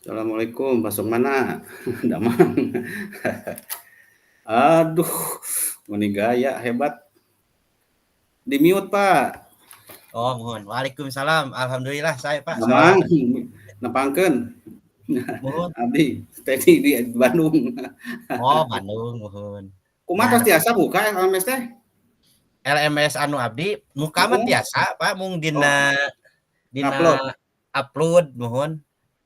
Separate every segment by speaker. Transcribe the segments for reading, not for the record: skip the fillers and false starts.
Speaker 1: Assalamualaikum, masuk mana? Damang. Aduh, meni gaya hebat. Di mute, Pak.
Speaker 2: Oh, mohon. Waalaikumsalam. Alhamdulillah saya Pak.
Speaker 1: Damang, nepangkeun.
Speaker 2: Mohon.
Speaker 1: Abdi, steady di Bandung.
Speaker 2: Oh, Bandung, mohon.
Speaker 1: Kumaha
Speaker 2: Nah,
Speaker 1: tos tiasa buka LMS teh?
Speaker 2: LMS anu abdi muka mah
Speaker 1: Heeh.
Speaker 2: tiasa Pak mung
Speaker 1: Oh,
Speaker 2: dina dina
Speaker 1: ngupload.
Speaker 2: upload mohon.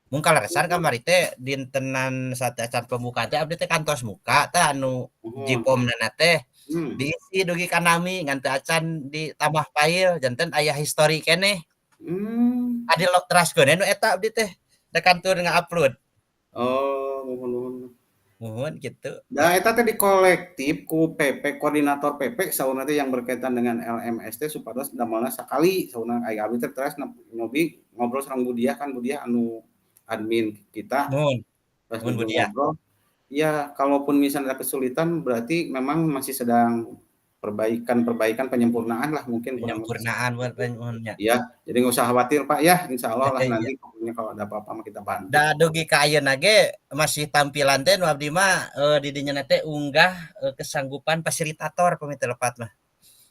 Speaker 2: Mung kaleresan kamari teh dintenan sateacan pembukaan teh abdi teh kantos muka teh anu
Speaker 1: Mohon.
Speaker 2: Jipomna teh
Speaker 1: Hmm.
Speaker 2: diisi dugi ka nami ngan teu acan ditambah file janten aya history keneh.
Speaker 1: Hmm.
Speaker 2: Adi lo teraskeun nu eta abdi teh tekan tur nga-upload.
Speaker 1: Oh, mohon.
Speaker 2: Mohon gitu.
Speaker 1: Da eta teh dikolektif ku PP koordinator PP sauna teh yang berkaitan dengan LMS teh supados damelna sakali sauna aya abdi teh teras nyobi ngobrol sareng Budiah kan Budiah anu admin kita
Speaker 2: Mohon,
Speaker 1: pas
Speaker 2: mohon
Speaker 1: ngobrol
Speaker 2: Budiya.
Speaker 1: ngobrol ya kalaupun misalnya ada kesulitan berarti memang masih sedang perbaikan penyempurnaan lah mungkin kurang lebih
Speaker 2: Penyempurnaan
Speaker 1: seperti
Speaker 2: buat
Speaker 1: itu.
Speaker 2: mohonnya.
Speaker 1: Ya, jadi nggak usah khawatir Pak ya, insya Allah lah
Speaker 2: Iya.
Speaker 1: nanti pokoknya kalau ada apa-apa mah kita bantu.
Speaker 2: Da dugi ka ayeuna ge masih tampilan teh nu abdi mah di dinya na teh unggah kesanggupan fasilitator pami teu lepat mah.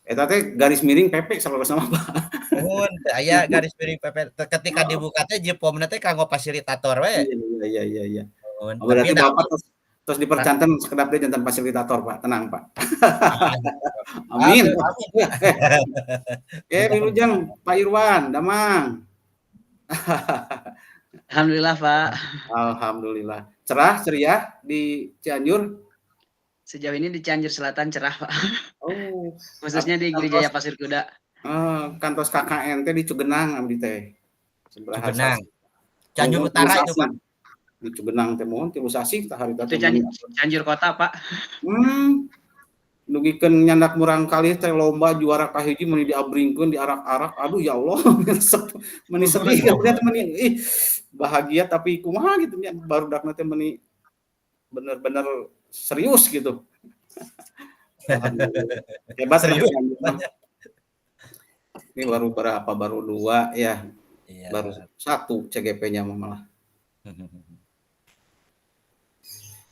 Speaker 1: Eta teh garis miring PP selalu sama Pak.
Speaker 2: Nuhun teu aya garis miring PP ketika dibuka teh Jipomna teh kanggo fasilitator we.
Speaker 1: Iya.
Speaker 2: Nuhun,
Speaker 1: Oh,
Speaker 2: tapi
Speaker 1: berarti
Speaker 2: da
Speaker 1: Bapak terus dipercanten sekedap dia jantan fasilitator Pak, tenang Pak. Amin.
Speaker 2: aduh amin Pak.
Speaker 1: Wilujeng Pak Irwan, Damang.
Speaker 3: Alhamdulillah Pak.
Speaker 1: Alhamdulillah. Cerah, ceria di Cianjur.
Speaker 3: Sejauh ini di Cianjur Selatan cerah Pak.
Speaker 1: Oh,
Speaker 3: Khususnya di
Speaker 1: kantos
Speaker 3: Girijaya Pasir Kuda.
Speaker 1: kantos KKN teh di Cugenang abdi teh. Sabaraha
Speaker 2: Cugenang.
Speaker 1: sasi.
Speaker 2: Cianjur
Speaker 1: Mohon tilu
Speaker 2: Utara itu
Speaker 1: sasi.
Speaker 2: Pak.
Speaker 1: Di Cugenang teh mohon tilu sasi tah harita
Speaker 3: Itu
Speaker 1: teh meuni.
Speaker 3: Cianjur Kota Pak.
Speaker 1: Nugikeun nyandak murang kali teh lomba juara kahiji meuni diabringkeun diarak-arak. Aduh ya Allah, meuni sedih ya teh meuni bahagia tapi kumaha gitu nya barudakna teh meuni bener-bener serius gitu. Alhamdulillah. Hebat lah
Speaker 2: Serius.
Speaker 1: Cianjur mah. Ini baru berapa? Baru 2 ya. Baru
Speaker 2: Iya.
Speaker 1: 1 CGP-nya malah.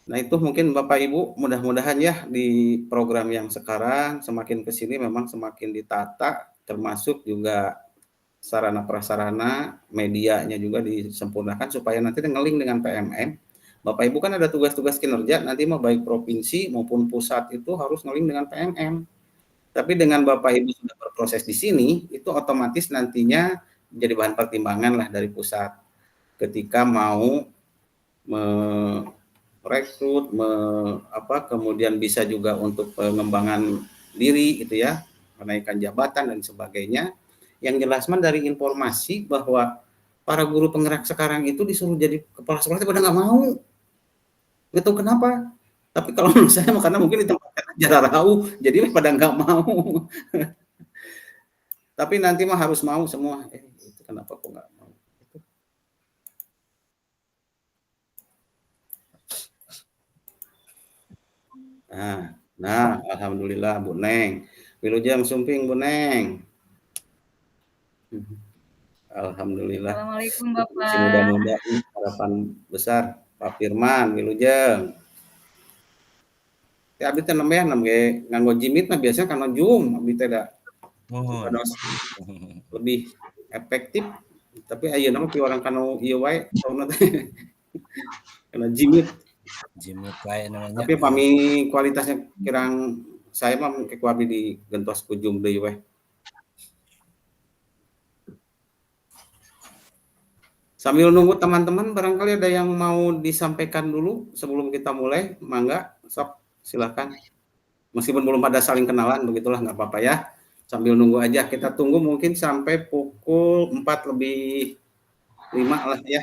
Speaker 1: Nah itu mungkin Bapak Ibu mudah-mudahan ya di program yang sekarang semakin ke sini memang semakin ditata termasuk juga sarana prasarana medianya juga disempurnakan supaya nanti ngeling dengan PMM. Bapak Ibu kan ada tugas-tugas kinerja nanti mau baik provinsi maupun pusat itu harus ngeling dengan PMM. Tapi dengan Bapak Ibu sudah berproses di sini itu otomatis nantinya menjadi bahan pertimbangan lah dari pusat ketika mau merekrut, kemudian bisa juga untuk pengembangan diri gitu ya, kenaikan jabatan dan sebagainya. Yang jelas mah dari informasi bahwa para guru penggerak sekarang itu disuruh jadi kepala sekolah itu pada nggak mau, nggak tahu kenapa. Tapi kalau menurut saya karena mungkin di tempat jarak jauh, jadi pada nggak mau. Tapi nanti mah harus mau semua. Itu kenapa kok nggak mau? Nah, alhamdulillah Bu Neng. Wilujeng sumping Bu Neng. Alhamdulillah.
Speaker 4: Assalamualaikum
Speaker 1: Masih
Speaker 4: Bapak.
Speaker 1: muda-muda harapan besar. Pak Firman, Wilujeng. Ya abdi teh nembe nganggo Jimit mah biasanya kana Zoom abdi teh da.
Speaker 2: Mohon.
Speaker 1: Lebih efektif. Tapi ayeuna mah ti orang kana ieu wae sauna teh. Kana Jimit.
Speaker 2: Jimit wae namanya.
Speaker 1: Tapi pami kualitasnya kirang saya mah ke ku abdi digentos ku Zoom deui we. Sambil nunggu teman-teman barangkali ada yang mau disampaikan dulu sebelum kita mulai, mangga sok silakan. Meskipun belum pada saling kenalan begitulah nggak apa-apa ya. Sambil nunggu aja kita tunggu mungkin sampai pukul 4 lebih 5 lah ya.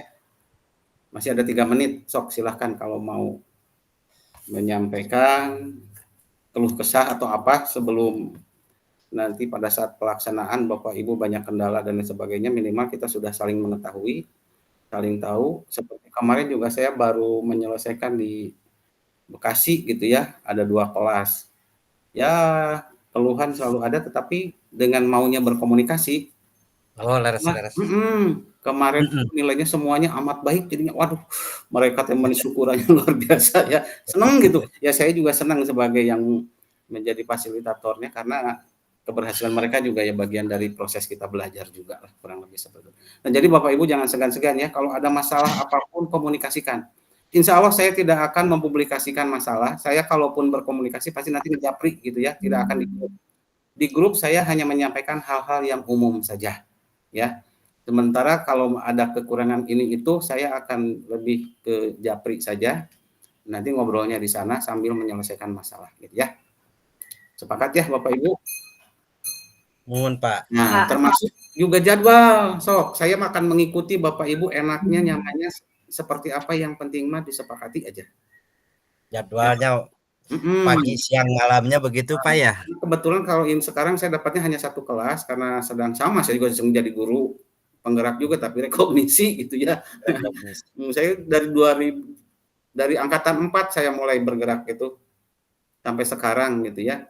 Speaker 1: Masih ada 3 menit, sok silahkan kalau mau menyampaikan keluh kesah atau apa sebelum nanti pada saat pelaksanaan Bapak Ibu banyak kendala dan lain sebagainya, minimal kita sudah saling mengetahui, saling tahu. Seperti kemarin juga saya baru menyelesaikan di Bekasi gitu ya, ada 2 kelas. Ya keluhan selalu ada tetapi dengan maunya berkomunikasi
Speaker 2: Oh, leres-leres.
Speaker 1: Kemarin
Speaker 2: Mhm.
Speaker 1: nilainya semuanya amat baik, jadinya waduh, mereka teh syukurannya luar biasa ya, seneng gitu. Ya saya juga senang sebagai yang menjadi fasilitatornya karena keberhasilan mereka juga ya bagian dari proses kita belajar juga lah, kurang lebih seperti itu. Nah, jadi Bapak Ibu jangan segan-segan ya, kalau ada masalah apapun komunikasikan. Insya Allah saya tidak akan mempublikasikan masalah, saya kalaupun berkomunikasi pasti nanti ngejapri gitu ya, tidak akan di grup. Di grup saya hanya menyampaikan hal-hal yang umum saja, ya. Sementara kalau ada kekurangan ini itu, saya akan lebih ke japri saja, nanti ngobrolnya di sana sambil menyelesaikan masalah gitu ya. Sepakat ya Bapak Ibu?
Speaker 2: Nuhun, Pak.
Speaker 1: Nah, termasuk juga jadwal, sok saya akan mengikuti Bapak Ibu enaknya, nyamannya seperti apa, yang penting mah disepakati aja. Ya.
Speaker 2: Jadwalnya pagi, siang, malamnya begitu, Pak, ya?
Speaker 1: Kebetulan kalau sekarang saya dapatnya hanya 1 kelas karena sedang sama, saya juga sedang jadi guru penggerak juga tapi rekognisi gitu ya. Saya dari angkatan 4 saya mulai bergerak gitu sampai sekarang gitu ya.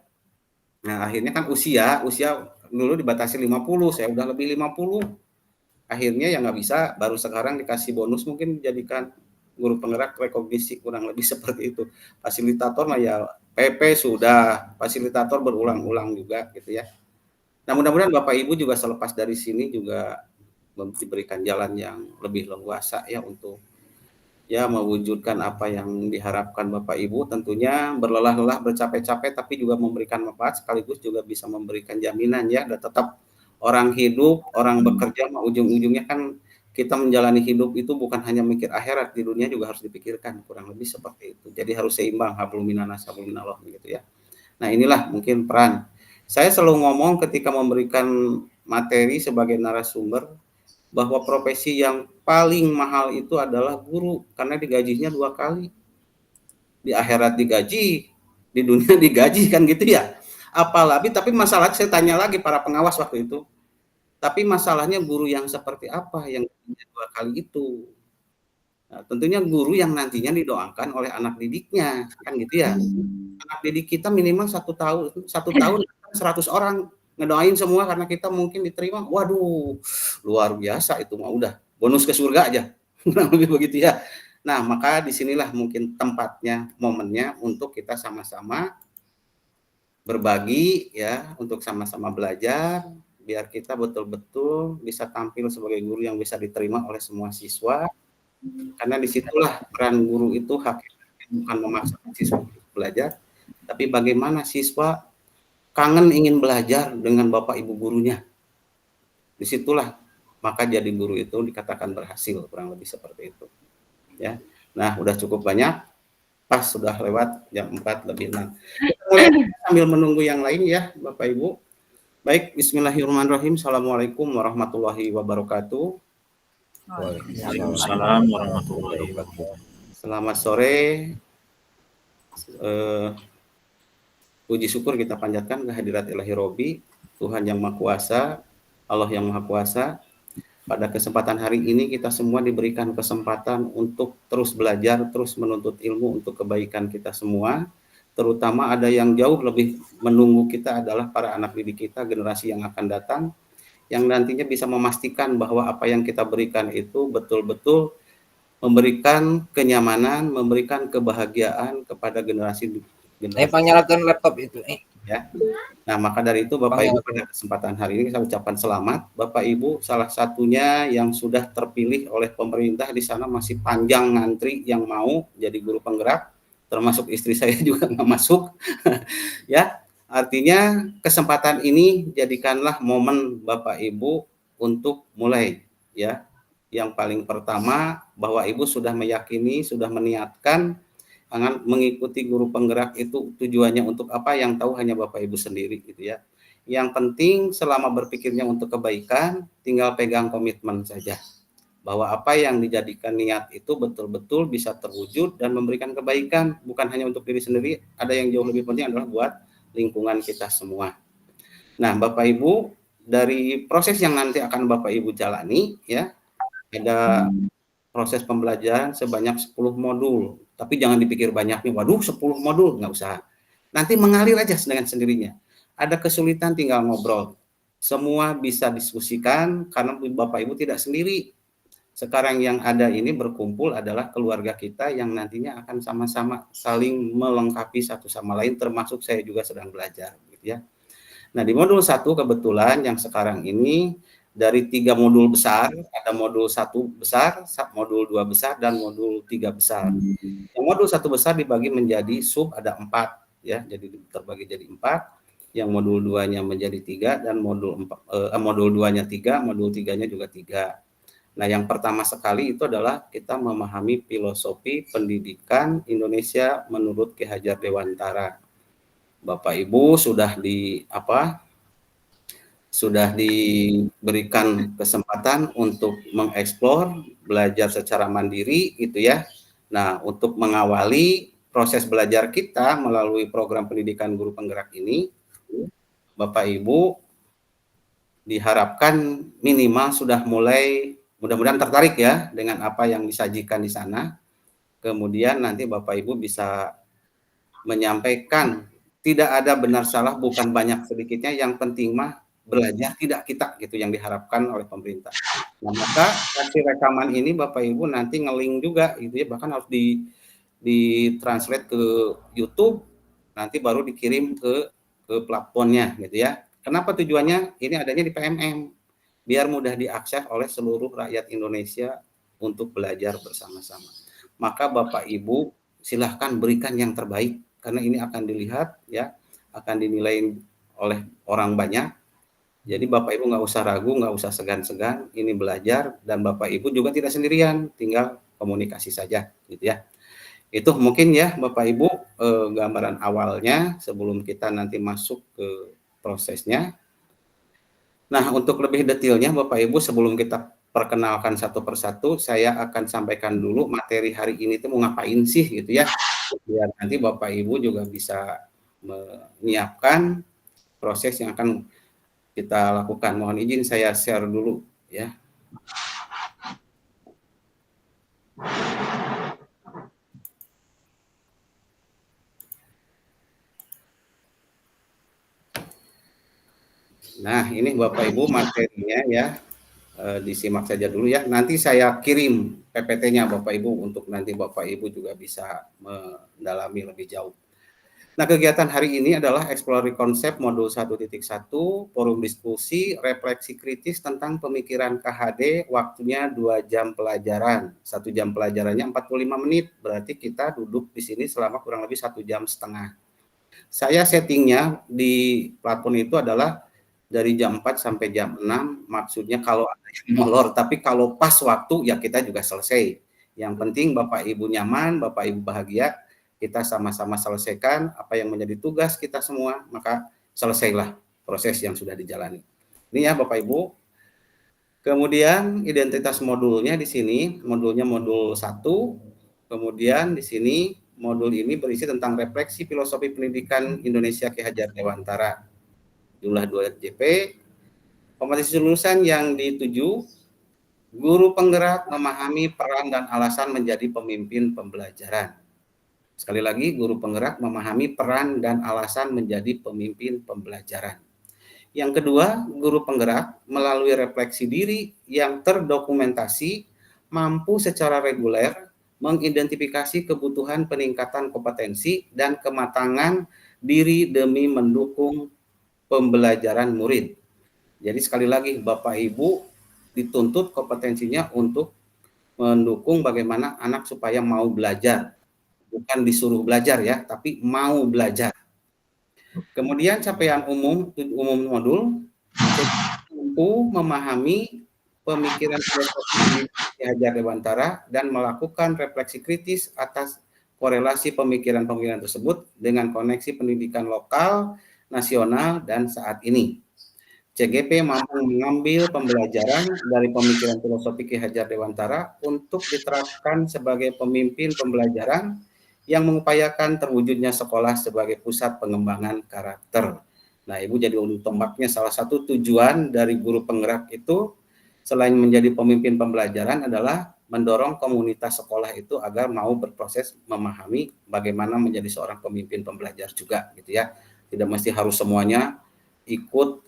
Speaker 1: Nah, akhirnya kan usia dulu dibatasi 50, saya udah lebih 50. Akhirnya ya nggak bisa, baru sekarang dikasih bonus mungkin dijadikan guru penggerak rekognisi, kurang lebih seperti itu. Fasilitator mah ya PP sudah, fasilitator berulang-ulang juga gitu ya. Nah, mudah-mudahan Bapak Ibu juga selepas dari sini juga diberikan jalan yang lebih leluasa ya untuk ya mewujudkan apa yang diharapkan Bapak Ibu, tentunya berlelah-lelah, bercapek-capek tapi juga memberikan manfaat sekaligus juga bisa memberikan jaminan ya, dan tetap orang hidup, orang bekerja ujung-ujungnya kan kita menjalani hidup itu bukan hanya mikir akhirat, di dunia juga harus dipikirkan, kurang lebih seperti itu. Jadi harus seimbang, hablum minanas hablum minallah gitu ya. Nah, inilah mungkin peran. Saya selalu ngomong ketika memberikan materi sebagai narasumber bahwa profesi yang paling mahal itu adalah guru karena digajinya 2 kali. Di akhirat digaji, di dunia digaji kan gitu ya. Apalagi tapi masalah saya tanya lagi para pengawas waktu itu. Tapi masalahnya guru yang seperti apa yang gajinya 2 kali itu? Nah, tentunya guru yang nantinya didoakan oleh anak didiknya, kan gitu ya. Anak didik kita minimal 1 tahun 100 orang ngedoain semua karena kita mungkin diterima. Waduh, luar biasa itu mah udah bonus ke surga aja. Kurang lebih begitu ya. Nah, maka disinilah mungkin tempatnya, momennya untuk kita sama-sama berbagi ya, untuk sama-sama belajar biar kita betul-betul bisa tampil sebagai guru yang bisa diterima oleh semua siswa. Karena disitulah peran guru itu hakikatnya bukan memaksakan siswa untuk belajar, tapi bagaimana siswa kangen ingin belajar dengan bapak ibu gurunya. Disitulah maka jadi guru itu dikatakan berhasil, kurang lebih seperti itu. Ya. Nah, udah cukup banyak. Pas sudah lewat jam 4 lebih 6. Kita mulai sambil menunggu yang lain ya, Bapak Ibu. Baik, bismillahirrahmanirrahim. Assalamualaikum warahmatullahi wabarakatuh.
Speaker 4: Waalaikumsalam warahmatullahi wabarakatuh.
Speaker 1: Selamat sore. Puji syukur kita panjatkan kehadirat Ilahi Robi, Tuhan yang Maha Kuasa, Allah yang Maha Kuasa. Pada kesempatan hari ini kita semua diberikan kesempatan untuk terus belajar, terus menuntut ilmu untuk kebaikan kita semua. Terutama ada yang jauh lebih menunggu kita adalah para anak didik kita, generasi yang akan datang, yang nantinya bisa memastikan bahwa apa yang kita berikan itu betul-betul memberikan kenyamanan, memberikan kebahagiaan kepada generasi.
Speaker 4: Nyalakan laptop itu.
Speaker 1: Ya. Nah, maka dari itu Bapak Ibu pada kesempatan hari ini saya ucapkan selamat. Bapak Ibu salah satunya yang sudah terpilih oleh pemerintah, di sana masih panjang ngantri yang mau jadi guru penggerak, termasuk istri saya juga nggak masuk. Ya, artinya kesempatan ini jadikanlah momen Bapak Ibu untuk mulai ya. Yang paling pertama bahwa Ibu sudah meyakini, sudah meniatkan mengikuti guru penggerak itu tujuannya untuk apa, yang tahu hanya Bapak Ibu sendiri gitu ya. Yang penting selama berpikirnya untuk kebaikan, tinggal pegang komitmen saja. Bahwa apa yang dijadikan niat itu betul-betul bisa terwujud dan memberikan kebaikan, bukan hanya untuk diri sendiri, ada yang jauh lebih penting adalah buat lingkungan kita semua. Nah, Bapak Ibu, dari proses yang nanti akan Bapak Ibu jalani ya, ada proses pembelajaran sebanyak 10 modul. Tapi jangan dipikir banyaknya, waduh 10 modul, nggak usah. Nanti mengalir aja dengan sendirinya. Ada kesulitan tinggal ngobrol. semua bisa diskusikan karena Bapak Ibu tidak sendiri. Sekarang yang ada ini berkumpul adalah keluarga kita yang nantinya akan sama-sama saling melengkapi satu sama lain, termasuk saya juga sedang belajar, gitu ya. Nah, di modul 1 kebetulan yang sekarang ini dari 3 modul besar, ada modul 1 besar, modul 2 besar, dan modul 3 besar. Yang modul 1 besar dibagi menjadi sub ada 4, ya, jadi terbagi jadi 4. Yang modul 2-nya menjadi 3 dan modul 2-nya 3, modul 3-nya juga 3. Nah, yang pertama sekali itu adalah kita memahami filosofi pendidikan Indonesia menurut Ki Hajar Dewantara. Bapak Ibu sudah diberikan kesempatan untuk mengeksplor, belajar secara mandiri gitu ya. Nah, untuk mengawali proses belajar kita melalui program pendidikan guru penggerak ini, Bapak Ibu diharapkan minimal sudah mulai mudah-mudahan tertarik ya dengan apa yang disajikan di sana. Kemudian nanti Bapak Ibu bisa menyampaikan, tidak ada benar salah, bukan banyak sedikitnya, yang penting mah belajar tidak kita gitu yang diharapkan oleh pemerintah. Nah, maka hasil rekaman ini Bapak Ibu nanti nge-link juga gitu ya, bahkan harus di-translate ke YouTube, nanti baru dikirim ke platformnya gitu ya. Kenapa tujuannya? Ini adanya di PMM, biar mudah diakses oleh seluruh rakyat Indonesia untuk belajar bersama-sama. Maka Bapak Ibu silahkan berikan yang terbaik, karena ini akan dilihat ya, akan dinilai oleh orang banyak. Jadi Bapak Ibu nggak usah ragu, nggak usah segan-segan, ini belajar, dan Bapak Ibu juga tidak sendirian, tinggal komunikasi saja gitu ya. Itu mungkin ya Bapak Ibu gambaran awalnya sebelum kita nanti masuk ke prosesnya. Nah, untuk lebih detailnya Bapak Ibu sebelum kita perkenalkan satu persatu, saya akan sampaikan dulu materi hari ini itu mau ngapain sih gitu ya. Biar nanti Bapak Ibu juga bisa menyiapkan proses yang akan kita lakukan. Mohon izin saya share dulu ya. Nah, ini Bapak Ibu materinya ya, disimak saja dulu ya. Nanti saya kirim PPT-nya Bapak Ibu untuk nanti Bapak Ibu juga bisa mendalami lebih jauh. Nah, kegiatan hari ini adalah eksplorasi konsep modul 1.1, forum diskusi, refleksi kritis tentang pemikiran KHD, waktunya 2 jam pelajaran. 1 jam pelajarannya 45 menit, berarti kita duduk di sini selama kurang lebih 1,5 jam. Saya settingnya di platform itu adalah dari jam 4 sampai jam 6, maksudnya kalau ada yang molor, tapi kalau pas waktu ya kita juga selesai. Yang penting Bapak Ibu nyaman, Bapak Ibu bahagia, kita sama-sama selesaikan apa yang menjadi tugas kita semua, maka selesailah proses yang sudah dijalani. Ini ya Bapak Ibu. Kemudian identitas modulnya di sini, modulnya modul 1. Kemudian di sini modul ini berisi tentang refleksi filosofi pendidikan Indonesia Ki Hajar Dewantara. Jumlah 2 JP. Kompetensi lulusan yang dituju, guru penggerak memahami peran dan alasan menjadi pemimpin pembelajaran. Sekali lagi, guru penggerak memahami peran dan alasan menjadi pemimpin pembelajaran. Yang kedua, guru penggerak melalui refleksi diri yang terdokumentasi mampu secara reguler mengidentifikasi kebutuhan peningkatan kompetensi dan kematangan diri demi mendukung pembelajaran murid. Jadi sekali lagi Bapak Ibu dituntut kompetensinya untuk mendukung bagaimana anak supaya mau belajar. Bukan disuruh belajar ya, tapi mau belajar. Kemudian capaian umum modul, mampu memahami pemikiran filosofi Ki Hajar Dewantara dan melakukan refleksi kritis atas korelasi pemikiran-pemikiran tersebut dengan koneksi pendidikan lokal, nasional, dan saat ini. CGP mampu mengambil pembelajaran dari pemikiran filosofi Ki Hajar Dewantara untuk diterapkan sebagai pemimpin pembelajaran yang mengupayakan terwujudnya sekolah sebagai pusat pengembangan karakter. Nah, Ibu jadi ulu tombaknya, salah satu tujuan dari guru penggerak itu selain menjadi pemimpin pembelajaran adalah mendorong komunitas sekolah itu agar mau berproses memahami bagaimana menjadi seorang pemimpin pembelajar juga gitu ya. Tidak mesti harus semuanya ikut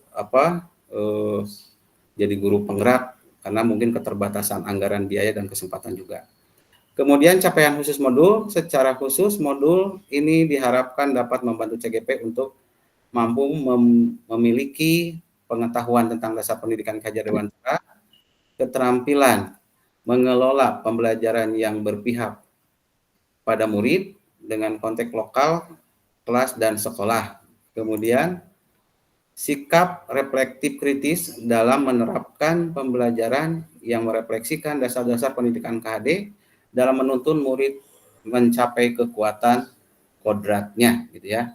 Speaker 1: jadi guru penggerak karena mungkin keterbatasan anggaran biaya dan kesempatan juga. Kemudian capaian khusus modul, secara khusus modul ini diharapkan dapat membantu CGP untuk mampu memiliki pengetahuan tentang dasar pendidikan Ki Hajar Dewantara, keterampilan mengelola pembelajaran yang berpihak pada murid dengan konteks lokal, kelas, dan sekolah. Kemudian sikap reflektif kritis dalam menerapkan pembelajaran yang merefleksikan dasar-dasar pendidikan KHD dalam menuntun murid mencapai kekuatan kodratnya, gitu ya.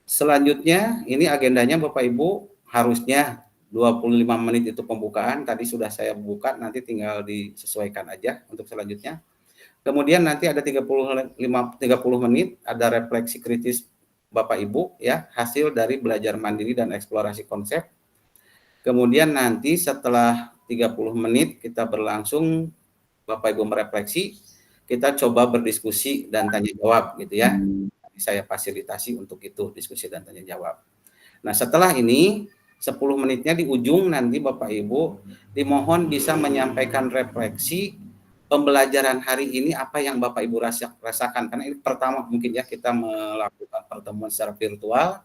Speaker 1: Selanjutnya, ini agendanya Bapak Ibu harusnya 25 menit itu pembukaan, tadi sudah saya buka, nanti tinggal disesuaikan aja untuk selanjutnya. Kemudian nanti ada 30 menit ada refleksi kritis Bapak Ibu ya, hasil dari belajar mandiri dan eksplorasi konsep. Kemudian nanti setelah 30 menit kita berlangsung Bapak Ibu merefleksi, kita coba berdiskusi dan tanya jawab gitu ya. Saya fasilitasi untuk itu, diskusi dan tanya jawab. Nah, setelah ini 10 menitnya di ujung nanti Bapak Ibu dimohon bisa menyampaikan refleksi pembelajaran hari ini apa yang Bapak Ibu rasakan, karena ini pertama mungkin ya kita melakukan pertemuan secara virtual.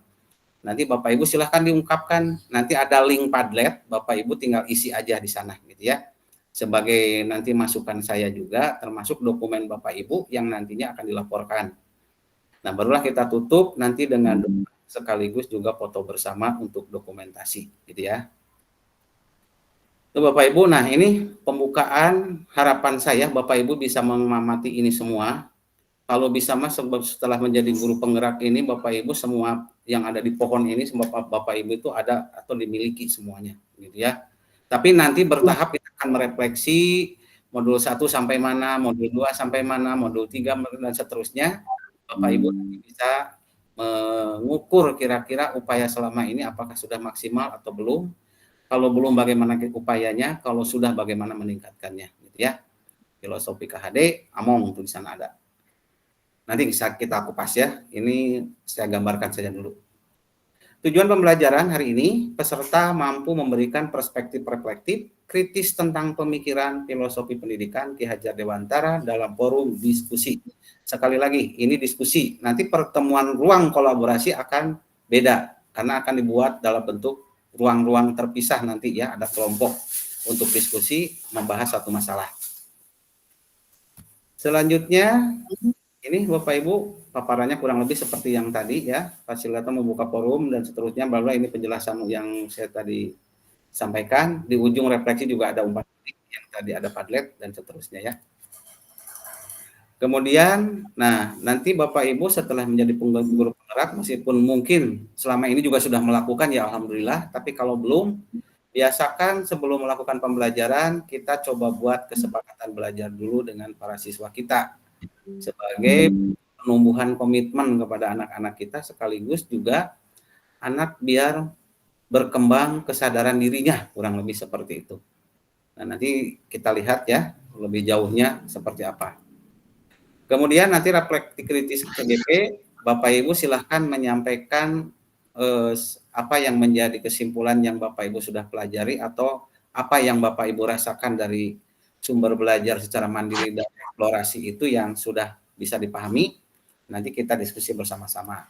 Speaker 1: Nanti Bapak Ibu silahkan diungkapkan, nanti ada link Padlet, Bapak Ibu tinggal isi aja di sana gitu ya. Sebagai nanti masukan saya juga, termasuk dokumen Bapak Ibu yang nantinya akan dilaporkan. Nah, barulah kita tutup nanti dengan sekaligus juga foto bersama untuk dokumentasi gitu ya. Tuh Bapak Ibu, nah ini pembukaan, harapan saya Bapak Ibu bisa mengamati ini semua. Kalau bisa Mas setelah menjadi guru penggerak ini Bapak Ibu semua yang ada di pohon ini semua Bapak Ibu itu ada atau dimiliki semuanya gitu ya. Tapi nanti bertahap kita akan merefleksi modul 1 sampai mana, modul 2 sampai mana, modul 3 dan seterusnya. Bapak Ibu nanti bisa mengukur kira-kira upaya selama ini apakah sudah maksimal atau belum. Kalau belum bagaimana upayanya, kalau sudah bagaimana meningkatkannya gitu ya. Filosofi KHD, Among itu di sana ada. Nanti bisa kita kupas ya. Ini saya gambarkan saja dulu. Tujuan pembelajaran hari ini, peserta mampu memberikan perspektif reflektif, kritis tentang pemikiran filosofi pendidikan Ki Hajar Dewantara dalam forum diskusi. Sekali lagi, ini diskusi. Nanti pertemuan ruang kolaborasi akan beda, karena akan dibuat dalam bentuk ruang-ruang terpisah nanti ya, ada kelompok untuk diskusi membahas satu masalah. Selanjutnya, ini Bapak Ibu paparannya kurang lebih seperti yang tadi ya, fasilitator membuka forum dan seterusnya, bahwa ini penjelasan yang saya tadi sampaikan. Di ujung refleksi juga ada umpan yang tadi ada Padlet dan seterusnya ya. Kemudian, nah nanti Bapak Ibu setelah menjadi guru penggerak, meskipun mungkin selama ini juga sudah melakukan ya Alhamdulillah, tapi kalau belum, biasakan sebelum melakukan pembelajaran, kita coba buat kesepakatan belajar dulu dengan para siswa kita. Sebagai penumbuhan komitmen kepada anak-anak kita, sekaligus juga anak biar berkembang kesadaran dirinya, kurang lebih seperti itu. Nah nanti kita lihat ya, lebih jauhnya seperti apa. Kemudian nanti refleksi kritis CGP, Bapak Ibu silahkan menyampaikan apa yang menjadi kesimpulan yang Bapak Ibu sudah pelajari atau apa yang Bapak Ibu rasakan dari sumber belajar secara mandiri dan eksplorasi itu yang sudah bisa dipahami. Nanti kita diskusi bersama-sama.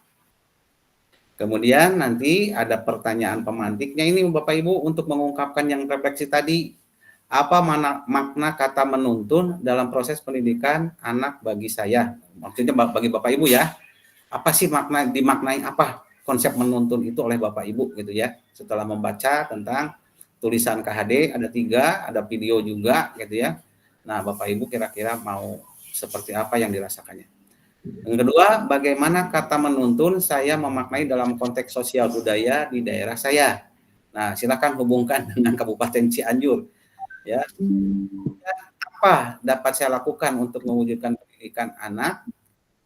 Speaker 1: Kemudian nanti ada pertanyaan pemantiknya ini Bapak Ibu untuk mengungkapkan yang refleksi tadi. Apa makna kata menuntun dalam proses pendidikan anak bagi saya? Maksudnya bagi Bapak Ibu ya. Apa sih makna, dimaknai apa konsep menuntun itu oleh Bapak Ibu gitu ya. Setelah membaca tentang tulisan KHD ada 3, ada video juga gitu ya. Nah, Bapak Ibu kira-kira mau seperti apa yang dirasakannya. Yang kedua, bagaimana kata menuntun saya memaknai dalam konteks sosial budaya di daerah saya. Nah, silakan hubungkan dengan Kabupaten Cianjur. Ya, apa dapat saya lakukan untuk mewujudkan pendidikan anak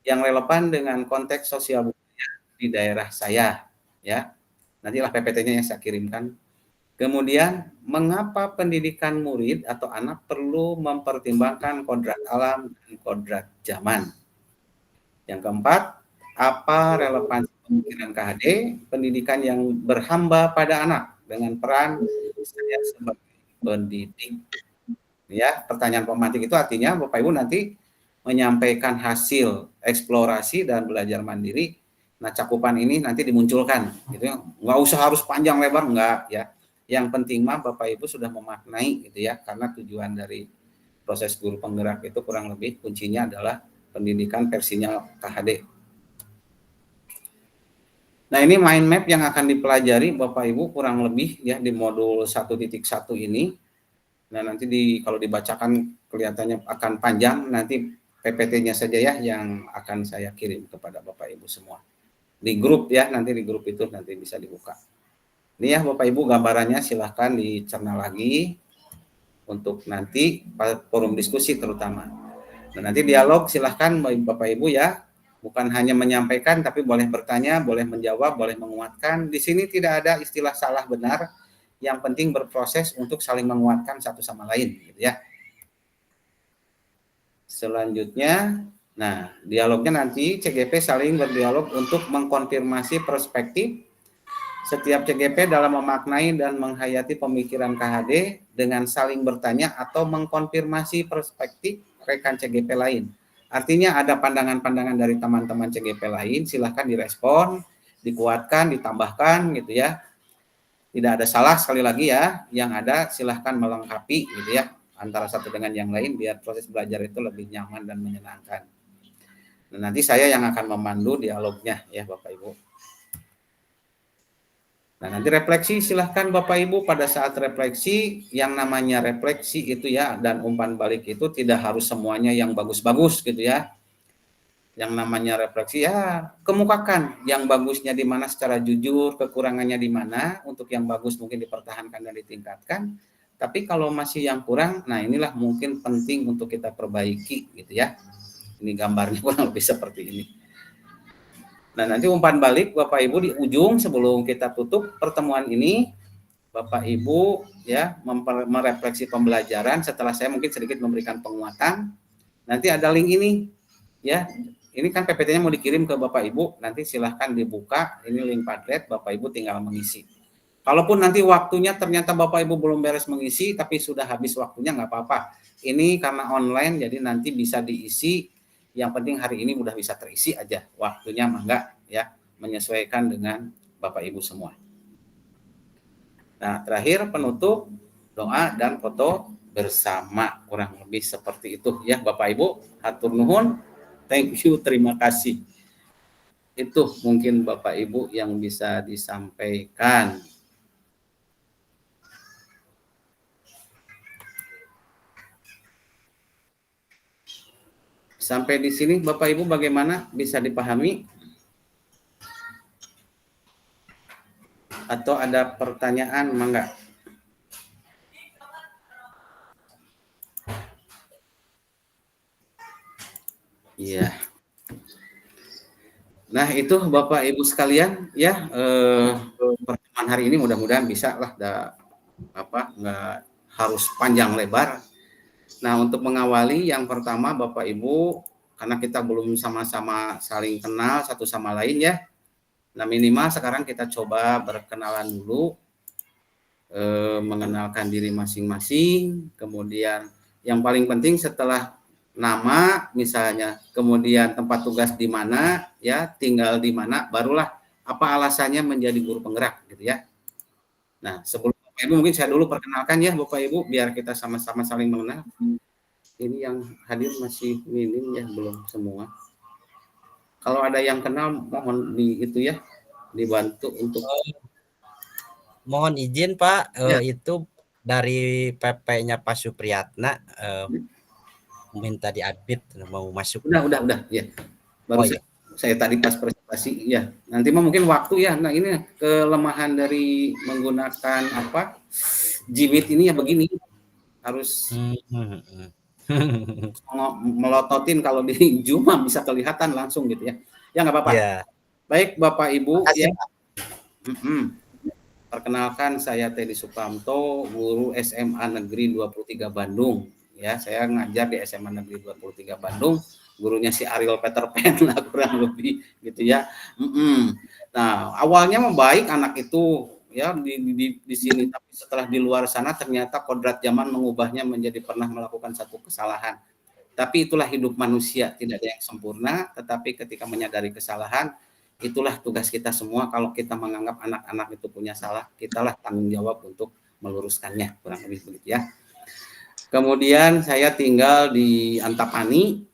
Speaker 1: yang relevan dengan konteks sosial budaya di daerah saya, ya. Nantilah PPT-nya yang saya kirimkan. Kemudian, mengapa pendidikan murid atau anak perlu mempertimbangkan kodrat alam dan kodrat zaman? Yang keempat, apa relevansi pemikiran KHD pendidikan yang berhamba pada anak dengan peran saya sebagai pendidik. Ya, pertanyaan pemantik itu artinya Bapak Ibu nanti menyampaikan hasil eksplorasi dan belajar mandiri. Nah, cakupan ini nanti dimunculkan, gitu ya. Nggak usah harus panjang lebar, enggak ya. Yang penting mah Bapak Ibu sudah memaknai, gitu ya, karena tujuan dari proses guru penggerak itu kurang lebih kuncinya adalah pendidikan versinya KHD. Nah, ini mind map yang akan dipelajari Bapak Ibu kurang lebih ya di modul 1.1 ini. Nah, nanti kalau dibacakan kelihatannya akan panjang, nanti PPT-nya saja ya yang akan saya kirim kepada Bapak Ibu semua. Di grup ya, nanti di grup itu nanti bisa dibuka. Ini ya Bapak Ibu gambarannya, silahkan dicerna lagi untuk nanti forum diskusi terutama. Nah, nanti dialog silahkan Bapak Ibu ya, bukan hanya menyampaikan tapi boleh bertanya, boleh menjawab, boleh menguatkan. Di sini tidak ada istilah salah benar. Yang penting berproses untuk saling menguatkan satu sama lain, gitu ya. Selanjutnya, nah dialognya nanti CGP saling berdialog untuk mengkonfirmasi perspektif setiap CGP dalam memaknai dan menghayati pemikiran KHD dengan saling bertanya atau mengkonfirmasi perspektif rekan CGP lain. Artinya ada pandangan-pandangan dari teman-teman CGP lain, silahkan direspon, dikuatkan, ditambahkan, gitu ya. Tidak ada salah sekali lagi ya, yang ada silahkan melengkapi gitu ya antara satu dengan yang lain biar proses belajar itu lebih nyaman dan menyenangkan. Nah, nanti saya yang akan memandu dialognya ya Bapak Ibu. Nah, nanti refleksi silahkan Bapak Ibu pada saat refleksi, yang namanya refleksi itu ya dan umpan balik itu tidak harus semuanya yang bagus-bagus gitu ya. Yang namanya refleksi ya kemukakan yang bagusnya di mana secara jujur, kekurangannya di mana, untuk yang bagus mungkin dipertahankan dan ditingkatkan. Tapi kalau masih yang kurang, nah inilah mungkin penting untuk kita perbaiki gitu ya. Ini gambarnya kurang lebih seperti ini. Nah, nanti umpan balik Bapak Ibu di ujung sebelum kita tutup pertemuan ini, Bapak Ibu ya merefleksi pembelajaran setelah saya mungkin sedikit memberikan penguatan. Nanti ada link ini ya. Ini kan PPT-nya mau dikirim ke Bapak Ibu, nanti silahkan dibuka, ini link Padlet, Bapak Ibu tinggal mengisi. Kalaupun nanti waktunya ternyata Bapak Ibu belum beres mengisi, tapi sudah habis waktunya, nggak apa-apa. Ini karena online, jadi nanti bisa diisi, yang penting hari ini udah bisa terisi aja, waktunya mah enggak, ya, menyesuaikan dengan Bapak Ibu semua. Nah, terakhir penutup, doa dan foto bersama, kurang lebih seperti itu ya Bapak Ibu, hatur nuhun. Thank you, terima kasih. Itu mungkin Bapak Ibu yang bisa disampaikan. Sampai di sini Bapak Ibu bagaimana? Bisa dipahami? Atau ada pertanyaan, mangga? Iya. Nah, itu Bapak Ibu sekalian ya, pertemuan hari ini mudah-mudahan bisa lah nggak harus panjang lebar. Nah, untuk mengawali yang pertama Bapak Ibu, karena kita belum sama-sama saling kenal satu sama lain ya. Nah, minimal sekarang kita coba berkenalan dulu, mengenalkan diri masing-masing, kemudian yang paling penting setelah nama misalnya, kemudian tempat tugas di mana, ya, tinggal di mana, barulah apa alasannya menjadi guru penggerak gitu ya. Nah, sebelum Bapak Ibu mungkin saya dulu perkenalkan ya Bapak Ibu biar kita sama-sama saling mengenal. Ini yang hadir masih minim ya, belum semua. Kalau ada yang kenal mohon dibantu untuk
Speaker 2: mohon izin Pak, itu dari PP-nya Pak Supriyatna minta di-admit mau masuk.
Speaker 1: Udah ya. Baru saya tadi pas presentasi ya. Nanti mungkin waktu ya. Nah, ini kelemahan dari menggunakan Jimit ini ya begini. Harus melototin, kalau di Zoom bisa kelihatan langsung gitu ya. Ya nggak apa-apa. Yeah. Baik Bapak Ibu ya. Perkenalkan saya Teddy Sukamto, guru SMA Negeri 23 Bandung. Ya, saya ngajar di SMA Negeri 23 Bandung, gurunya si Ariel Peter Pan lah kurang lebih gitu ya. Nah, awalnya baik anak itu ya di sini, tapi setelah di luar sana ternyata kodrat zaman mengubahnya menjadi pernah melakukan satu kesalahan. Tapi itulah hidup manusia, tidak ada yang sempurna, tetapi ketika menyadari kesalahan, itulah tugas kita semua. Kalau kita menganggap anak-anak itu punya salah, kitalah tanggung jawab untuk meluruskannya, kurang lebih begitu ya. Kemudian saya tinggal di Antapani,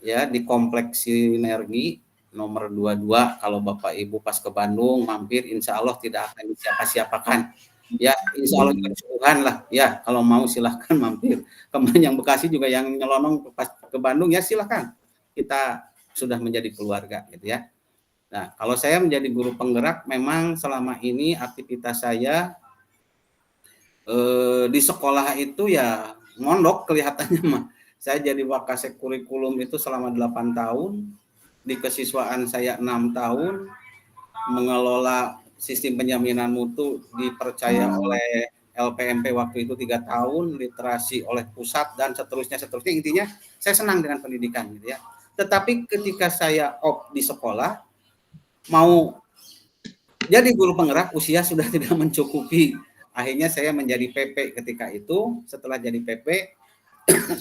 Speaker 1: ya, di Kompleks Sinergi nomor 22. Kalau Bapak Ibu pas ke Bandung mampir, insya Allah tidak akan disiapa-siapakan. Ya, insya Allah kesubuhan lah. Ya, kalau mau silahkan mampir. Kemarin yang Bekasi juga yang nyelonong pas ke Bandung, ya silahkan. Kita sudah menjadi keluarga, gitu ya. Nah, kalau saya menjadi guru penggerak, memang selama ini aktivitas saya di sekolah itu ya mondok kelihatannya mah. Saya jadi wakasek kurikulum itu selama 8 tahun, di kesiswaan saya 6 tahun, mengelola sistem penjaminan mutu dipercaya oleh LPMP waktu itu 3 tahun, literasi oleh pusat dan seterusnya. Intinya saya senang dengan pendidikan gitu ya. Tetapi ketika saya di sekolah, mau jadi guru penggerak, usia sudah tidak mencukupi. Akhirnya saya menjadi PP ketika itu. Setelah jadi PP,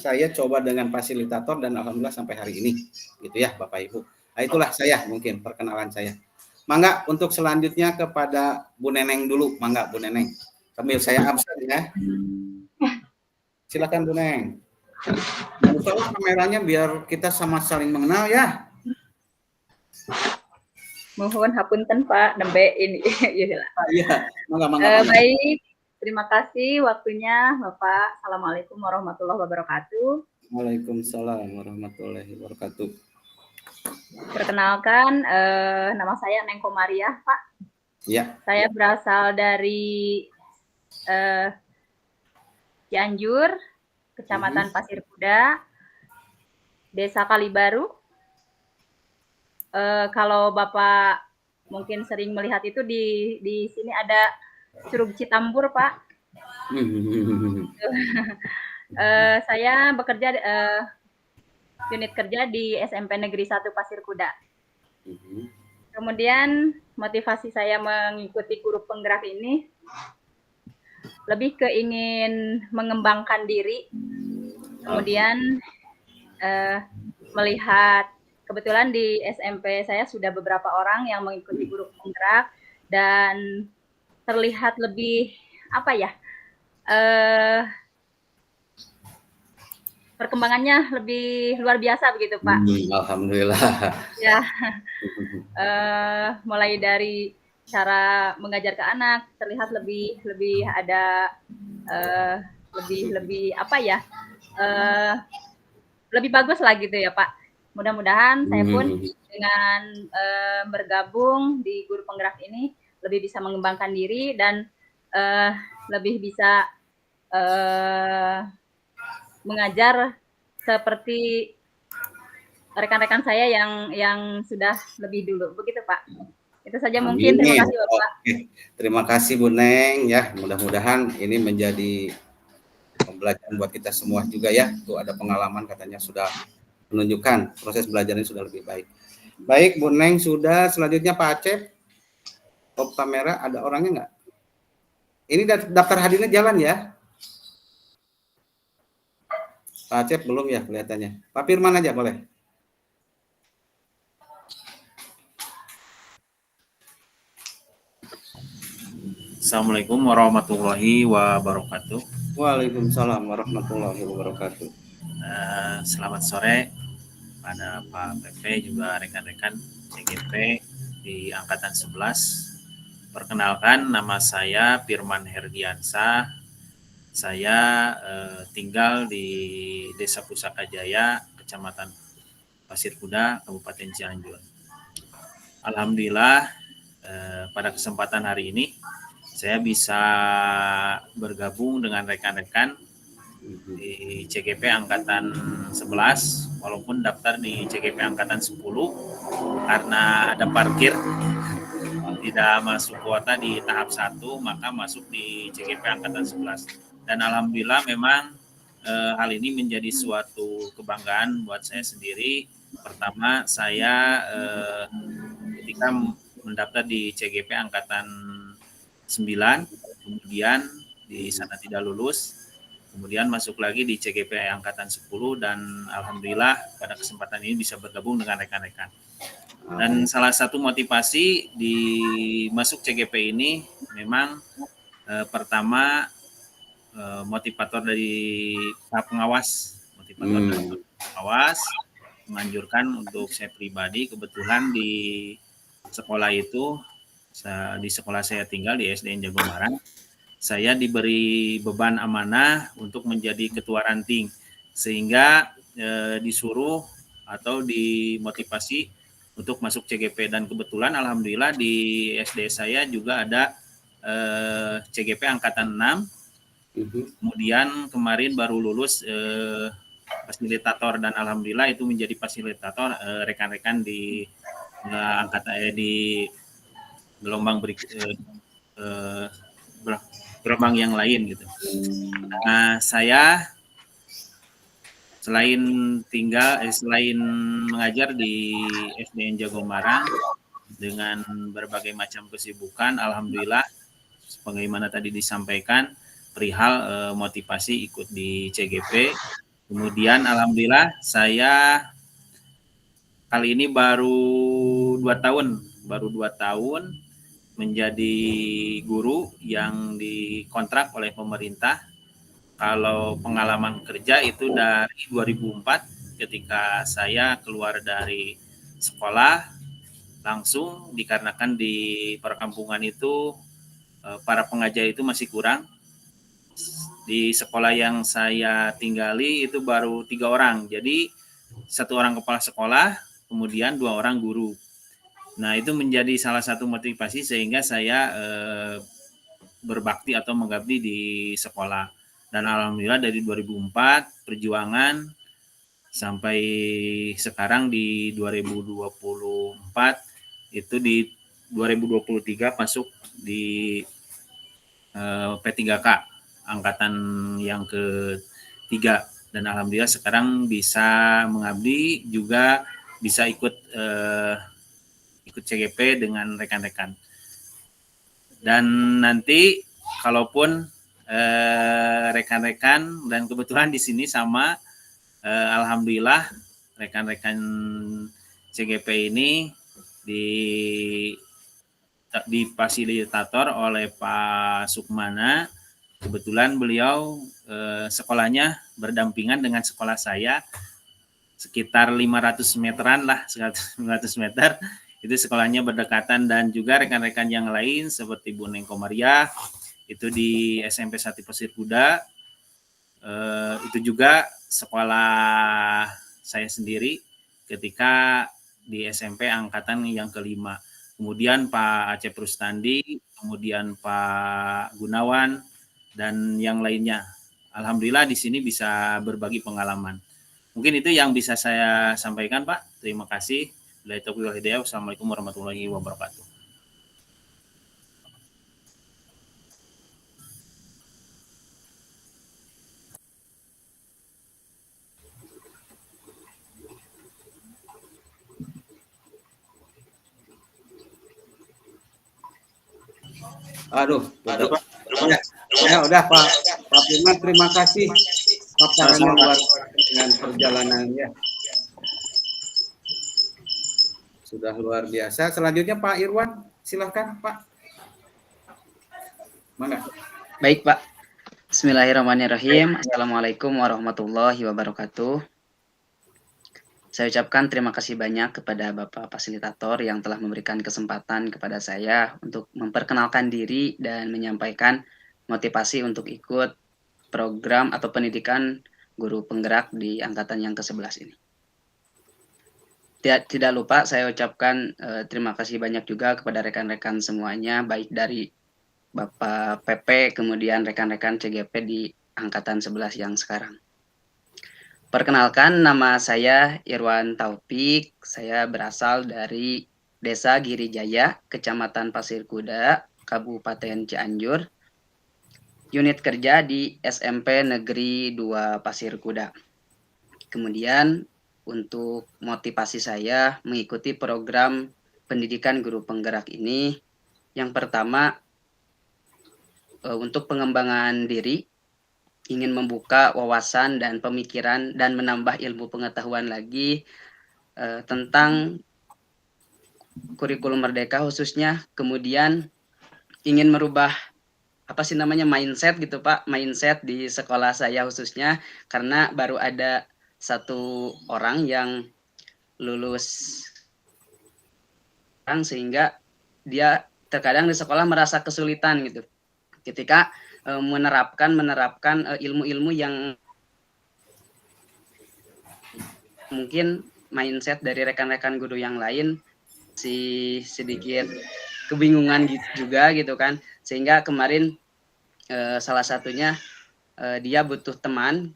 Speaker 1: saya coba dengan fasilitator dan alhamdulillah sampai hari ini, gitu ya Bapak Ibu. Nah, itulah saya mungkin perkenalan saya. Mangga untuk selanjutnya kepada Bu Neneng dulu, mangga Bu Neneng. Sambil saya absen ya. Silakan Bu Neneng. Buka kameranya biar kita sama saling mengenal ya.
Speaker 5: Mohon hapunten Pak, nembe ini.
Speaker 1: Iya, mangga.
Speaker 5: Baik, terima kasih waktunya Bapak. Assalamualaikum warahmatullahi wabarakatuh.
Speaker 1: Waalaikumsalam warahmatullahi wabarakatuh.
Speaker 5: Perkenalkan, nama saya Neng Komariah, Pak.
Speaker 1: Ya.
Speaker 5: Saya berasal dari Cianjur, Kecamatan Pasir Kuda, Desa Kalibaru. Kalau Bapak mungkin sering melihat itu di sini ada Curug Citambur, Pak. Saya bekerja unit kerja di SMP Negeri 1 Pasir Kuda. Kemudian motivasi saya mengikuti guru penggerak ini lebih ke ingin mengembangkan diri. Kemudian melihat kebetulan di SMP saya sudah beberapa orang yang mengikuti guru penggerak dan terlihat lebih perkembangannya lebih luar biasa begitu Pak.
Speaker 1: Alhamdulillah.
Speaker 5: Ya, mulai dari cara mengajar ke anak terlihat lebih ada lebih bagus lah gitu ya Pak. Mudah-mudahan saya pun dengan bergabung di guru penggerak ini lebih bisa mengembangkan diri dan lebih bisa mengajar seperti rekan-rekan saya yang sudah lebih dulu. Begitu Pak. Itu saja mungkin. Terima kasih Bapak.
Speaker 1: Oke. Terima kasih Bu Neng ya. Mudah-mudahan ini menjadi pembelajaran buat kita semua juga ya. Tuh ada pengalaman katanya sudah menunjukkan proses belajarnya sudah lebih baik. Baik, Bu Neng sudah. Selanjutnya Pak Acep. Top kamera, ada orangnya nggak? Ini daftar hadirnya jalan ya? Pak Acep belum ya kelihatannya. Pak Firman aja boleh.
Speaker 6: Assalamualaikum warahmatullahi wabarakatuh.
Speaker 1: Waalaikumsalam warahmatullahi wabarakatuh.
Speaker 6: Selamat sore pada Pak PP juga rekan-rekan CGP di Angkatan 11. Perkenalkan, nama saya Firman Herdiansah. Saya tinggal di Desa Pusaka Jaya, Kecamatan Pasir Kuda, Kabupaten Cianjur. Alhamdulillah pada kesempatan hari ini saya bisa bergabung dengan rekan-rekan di CGP Angkatan 11, walaupun daftar di CGP Angkatan 10 karena ada parkir tidak masuk kuota di tahap 1, maka masuk di CGP Angkatan 11. Dan alhamdulillah memang hal ini menjadi suatu kebanggaan buat saya sendiri. Pertama, saya ketika mendaftar di CGP Angkatan 9, kemudian di sana tidak lulus, kemudian masuk lagi di CGP angkatan 10 dan alhamdulillah pada kesempatan ini bisa bergabung dengan rekan-rekan. Dan salah satu motivasi di masuk CGP ini memang pertama motivator dari Pak Pengawas, menganjurkan untuk saya pribadi. Kebetulan di sekolah itu, di sekolah saya tinggal di SDN Jagomarang, saya diberi beban amanah untuk menjadi ketua ranting, sehingga disuruh atau dimotivasi untuk masuk CGP. Dan kebetulan alhamdulillah di SD saya juga ada CGP angkatan 6. Kemudian kemarin baru lulus fasilitator, dan alhamdulillah itu menjadi fasilitator rekan-rekan di angkatan di gelombang gelombang yang lain gitu. Nah, saya selain mengajar di SDN Jagomarang dengan berbagai macam kesibukan, alhamdulillah sebagaimana tadi disampaikan perihal motivasi ikut di CGP. Kemudian alhamdulillah saya kali ini baru 2 tahun menjadi guru yang dikontrak oleh pemerintah. Kalau pengalaman kerja itu dari 2004 ketika saya keluar dari sekolah, langsung dikarenakan di perkampungan itu para pengajar itu masih kurang. Di sekolah yang saya tinggali itu baru 3 orang, jadi 1 orang kepala sekolah, kemudian 2 orang guru. Nah, itu menjadi salah satu motivasi sehingga saya berbakti atau mengabdi di sekolah. Dan alhamdulillah dari 2004 perjuangan sampai sekarang di 2024, itu di 2023 masuk di P3K angkatan yang ke-3, dan alhamdulillah sekarang bisa mengabdi, juga bisa ikut CGP dengan rekan-rekan. Dan nanti kalaupun rekan-rekan, dan kebetulan di sini sama alhamdulillah rekan-rekan CGP ini difasilitator oleh Pak Sukmana. Kebetulan beliau sekolahnya berdampingan dengan sekolah saya, sekitar 500 meteran lah, 500 meter. Itu sekolahnya berdekatan, dan juga rekan-rekan yang lain seperti Bu Neng Komariah, itu di SMP Sati Pasir Kuda. Itu juga sekolah saya sendiri ketika di SMP angkatan yang ke-5. Kemudian Pak Acep Rustandi, kemudian Pak Gunawan, dan yang lainnya. Alhamdulillah di sini bisa berbagi pengalaman. Mungkin itu yang bisa saya sampaikan, Pak. Terima kasih. Wassalamualaikum warahmatullahi wabarakatuh.
Speaker 1: Aduh. Ya udah Pak Firman, terima kasih paparannya luar dengan perjalanannya. Sudah luar biasa. Selanjutnya Pak Irwan, silakan Pak. Mana?
Speaker 3: Baik Pak. Bismillahirrahmanirrahim. Assalamualaikum warahmatullahi wabarakatuh. Saya ucapkan terima kasih banyak kepada Bapak Fasilitator yang telah memberikan kesempatan kepada saya untuk memperkenalkan diri dan menyampaikan motivasi untuk ikut program atau pendidikan guru penggerak di angkatan yang ke-11 ini. Tidak lupa saya ucapkan terima kasih banyak juga kepada rekan-rekan semuanya, baik dari Bapak PP, kemudian rekan-rekan CGP di angkatan 11 yang sekarang. Perkenalkan, nama saya Irwan Taufik. Saya berasal dari Desa Girijaya, Kecamatan Pasir Kuda, Kabupaten Cianjur. Unit kerja di SMP Negeri 2 Pasir Kuda. Kemudian untuk motivasi saya mengikuti program pendidikan guru penggerak ini, yang pertama untuk pengembangan diri, ingin membuka wawasan dan pemikiran dan menambah ilmu pengetahuan lagi tentang kurikulum Merdeka khususnya, kemudian ingin merubah mindset gitu Pak, mindset di sekolah saya khususnya, karena baru ada satu orang yang lulus sehingga dia terkadang di sekolah merasa kesulitan gitu ketika menerapkan ilmu-ilmu yang mungkin mindset dari rekan-rekan guru yang lain sedikit kebingungan juga gitu kan, sehingga kemarin salah satunya dia butuh teman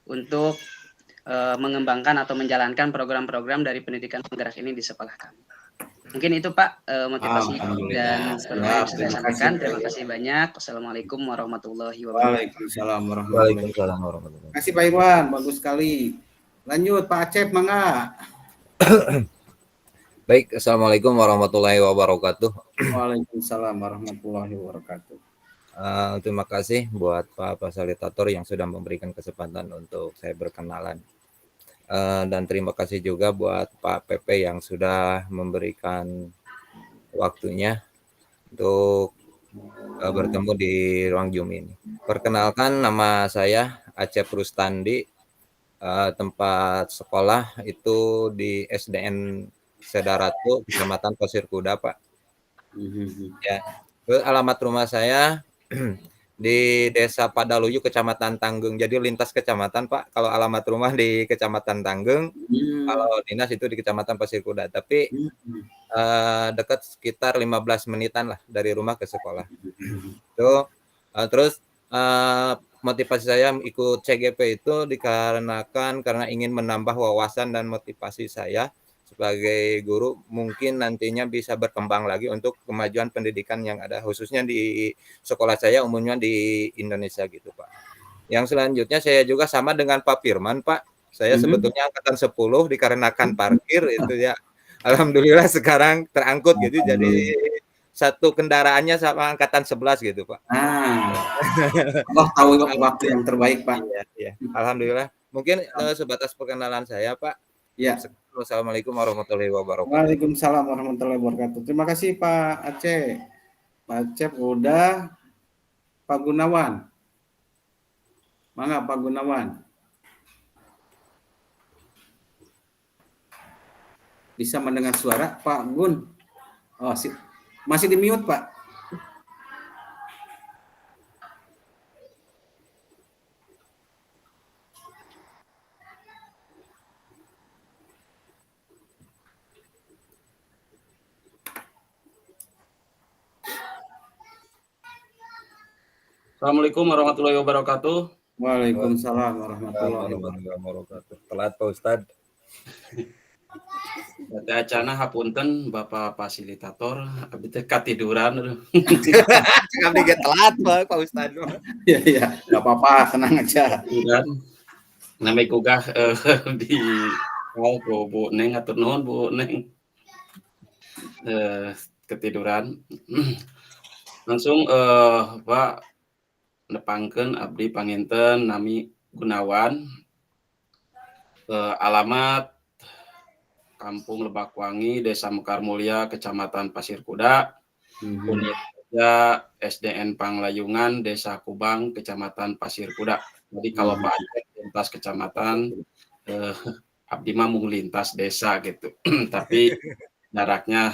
Speaker 3: untuk mengembangkan atau menjalankan program-program dari pendidikan penggerak ini di sekolah kami. Mungkin itu Pak motivasi dan yang bisa saya sampaikan. Terima kasih banyak. Wassalamualaikum warahmatullahi wabarakatuh.
Speaker 1: Waalaikumsalam warahmatullahi wabarakatuh. Terima kasih Pak Irwan, bagus sekali. Lanjut Pak Acep, mangga.
Speaker 4: Baik, assalamualaikum warahmatullahi wabarakatuh.
Speaker 1: Waalaikumsalam warahmatullahi wabarakatuh.
Speaker 4: Terima kasih buat Pak Fasilitator yang sudah memberikan kesempatan untuk saya berkenalan. Dan terima kasih juga buat Pak PP yang sudah memberikan waktunya untuk bertemu di ruang Zoom ini. Perkenalkan, nama saya Acep Rustandi, tempat sekolah itu di SDN Sedaratu, Kecamatan Pasir Kuda, Pak. Ya, alamat rumah saya di Desa Padaluyu, Kecamatan Tanggung. Jadi lintas kecamatan, Pak. Kalau alamat rumah di Kecamatan Tanggung, kalau dinas itu di Kecamatan Pasir Kuda. Tapi dekat sekitar 15 menitan lah dari rumah ke sekolah. Terus motivasi saya ikut CGP itu dikarenakan karena ingin menambah wawasan dan motivasi saya sebagai guru, mungkin nantinya bisa berkembang lagi untuk kemajuan pendidikan yang ada, khususnya di sekolah saya, umumnya di Indonesia gitu Pak. Yang selanjutnya saya juga sama dengan Pak Firman Pak, saya sebetulnya angkatan 10 dikarenakan parkir itu ya. Alhamdulillah sekarang terangkut gitu, jadi satu kendaraannya sama angkatan 11 gitu Pak.
Speaker 1: Allah tahu waktu yang terbaik Pak.
Speaker 4: Ya. Alhamdulillah. Mungkin sebatas perkenalan saya Pak.
Speaker 1: Ya.
Speaker 4: Wassalamualaikum warahmatullahi wabarakatuh.
Speaker 1: Waalaikumsalam warahmatullahi wabarakatuh. Terima kasih Pak Aceh. Pak Aceh udah. Pak Gunawan. Mangga Pak Gunawan. Bisa mendengar suara Pak Gun? Oh, masih di mute Pak.
Speaker 7: Assalamualaikum warahmatullahi wabarakatuh.
Speaker 1: Waalaikumsalam warahmatullahi
Speaker 4: wabarakatuh. Telat Pak Ustad.
Speaker 7: Berarti acana hapunten Bapak Fasilitator, abdi teh katiduran.
Speaker 4: Kami ge telat Pak Ustad.
Speaker 1: Iya, enggak apa-apa, tenang aja.
Speaker 7: Dan namanya kugah di Bu Neng atur nuhun Bu Neng. Ketiduran. Langsung Pak nepangkeun abdi panginten nami Gunawan, alamat Kampung Lebakwangi, Desa Mekar Mulia, Kecamatan Pasir Kuda, unit kerja SDN Panglayungan, Desa Kubang, Kecamatan Pasir Kuda. Jadi kalau Pak Aceh lintas kecamatan, abdi mah mung lintas desa gitu. Tapi jaraknya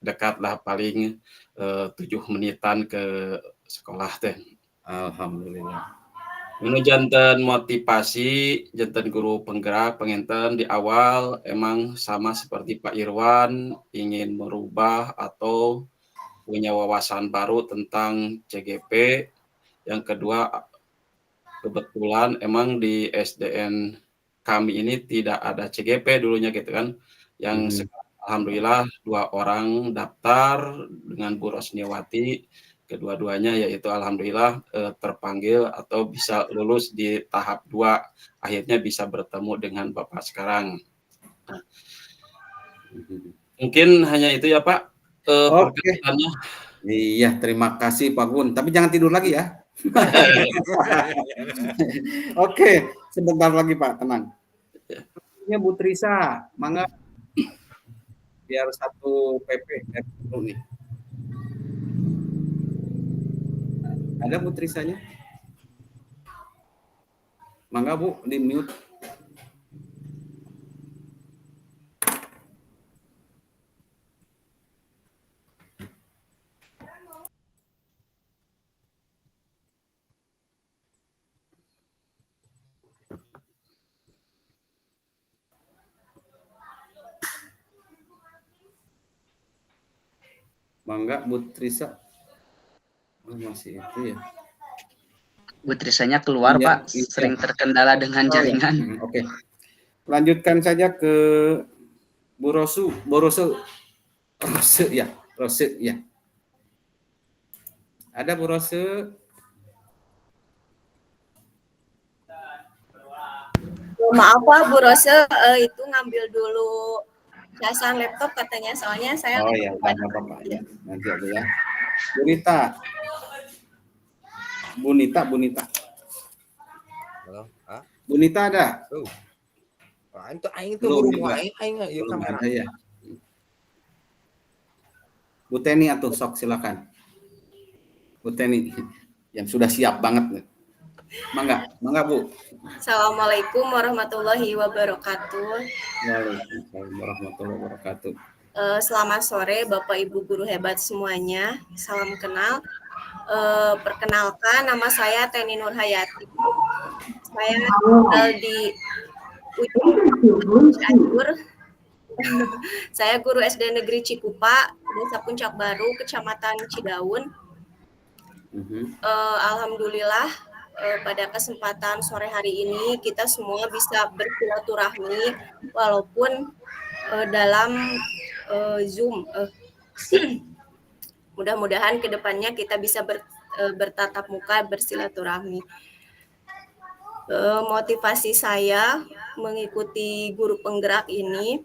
Speaker 7: dekat lah, paling 7 menitan ke sekolah teh.
Speaker 1: Alhamdulillah.
Speaker 7: Ini jantan motivasi, jantan guru penggerak, penginten di awal emang sama seperti Pak Irwan, ingin merubah atau punya wawasan baru tentang CGP. Yang kedua, kebetulan emang di SDN kami ini tidak ada CGP dulunya gitu kan. Yang alhamdulillah 2 orang daftar dengan Bu Rosniawati. Kedua-duanya yaitu alhamdulillah terpanggil atau bisa lulus di tahap 2, akhirnya bisa bertemu dengan Bapak sekarang. Mungkin hanya itu ya Pak perkenalannya.
Speaker 1: Iya, terima kasih Pak Gun. Tapi jangan tidur lagi ya. Oke, sebentar lagi Pak, tenang. Ini Bu Trisa, mangga biar satu PP dulu nih. Ada Bu Trisanya? Mangga Bu, di mute. Mangga Bu Trisa. Oh, masih itu ya.
Speaker 3: Bu Trisanya keluar,
Speaker 1: Iya,
Speaker 3: Pak.
Speaker 1: iya.
Speaker 3: Sering terkendala dengan jaringan.
Speaker 1: Oke. Lanjutkan saja ke Bu Rose, ya. Ada Bu Rose?
Speaker 8: Maaf Pak, Bu Rose itu ngambil dulu casan laptop katanya, soalnya saya
Speaker 1: Oh ya, nggak apa-apa ya. Nanti aja ya. Bunita.
Speaker 4: Halo,
Speaker 1: Bunita ada?
Speaker 4: tuh. Itu aing tuh
Speaker 1: Belum
Speaker 4: buru
Speaker 1: juga.
Speaker 4: aing yuk
Speaker 1: Belum
Speaker 4: kamera.
Speaker 1: ada ya. Bu Teni atuh sok silakan. Bu Teni yang sudah siap banget nih. Mangga Bu.
Speaker 8: Assalamualaikum warahmatullahi wabarakatuh.
Speaker 1: Waalaikumsalam warahmatullahi wabarakatuh.
Speaker 8: Selamat sore Bapak Ibu guru hebat semuanya. Salam kenal. Perkenalkan, nama saya Teni Nurhayati. Saya tinggal di Cianjur. Saya guru SD Negeri Cikupa, Desa Puncak Baru, Kecamatan Cidaun. Alhamdulillah pada kesempatan sore hari ini kita semua bisa bersilaturahmi walaupun dalam Zoom. Mudah-mudahan kedepannya kita bisa bertatap muka bersilaturahmi. Motivasi saya mengikuti guru penggerak ini,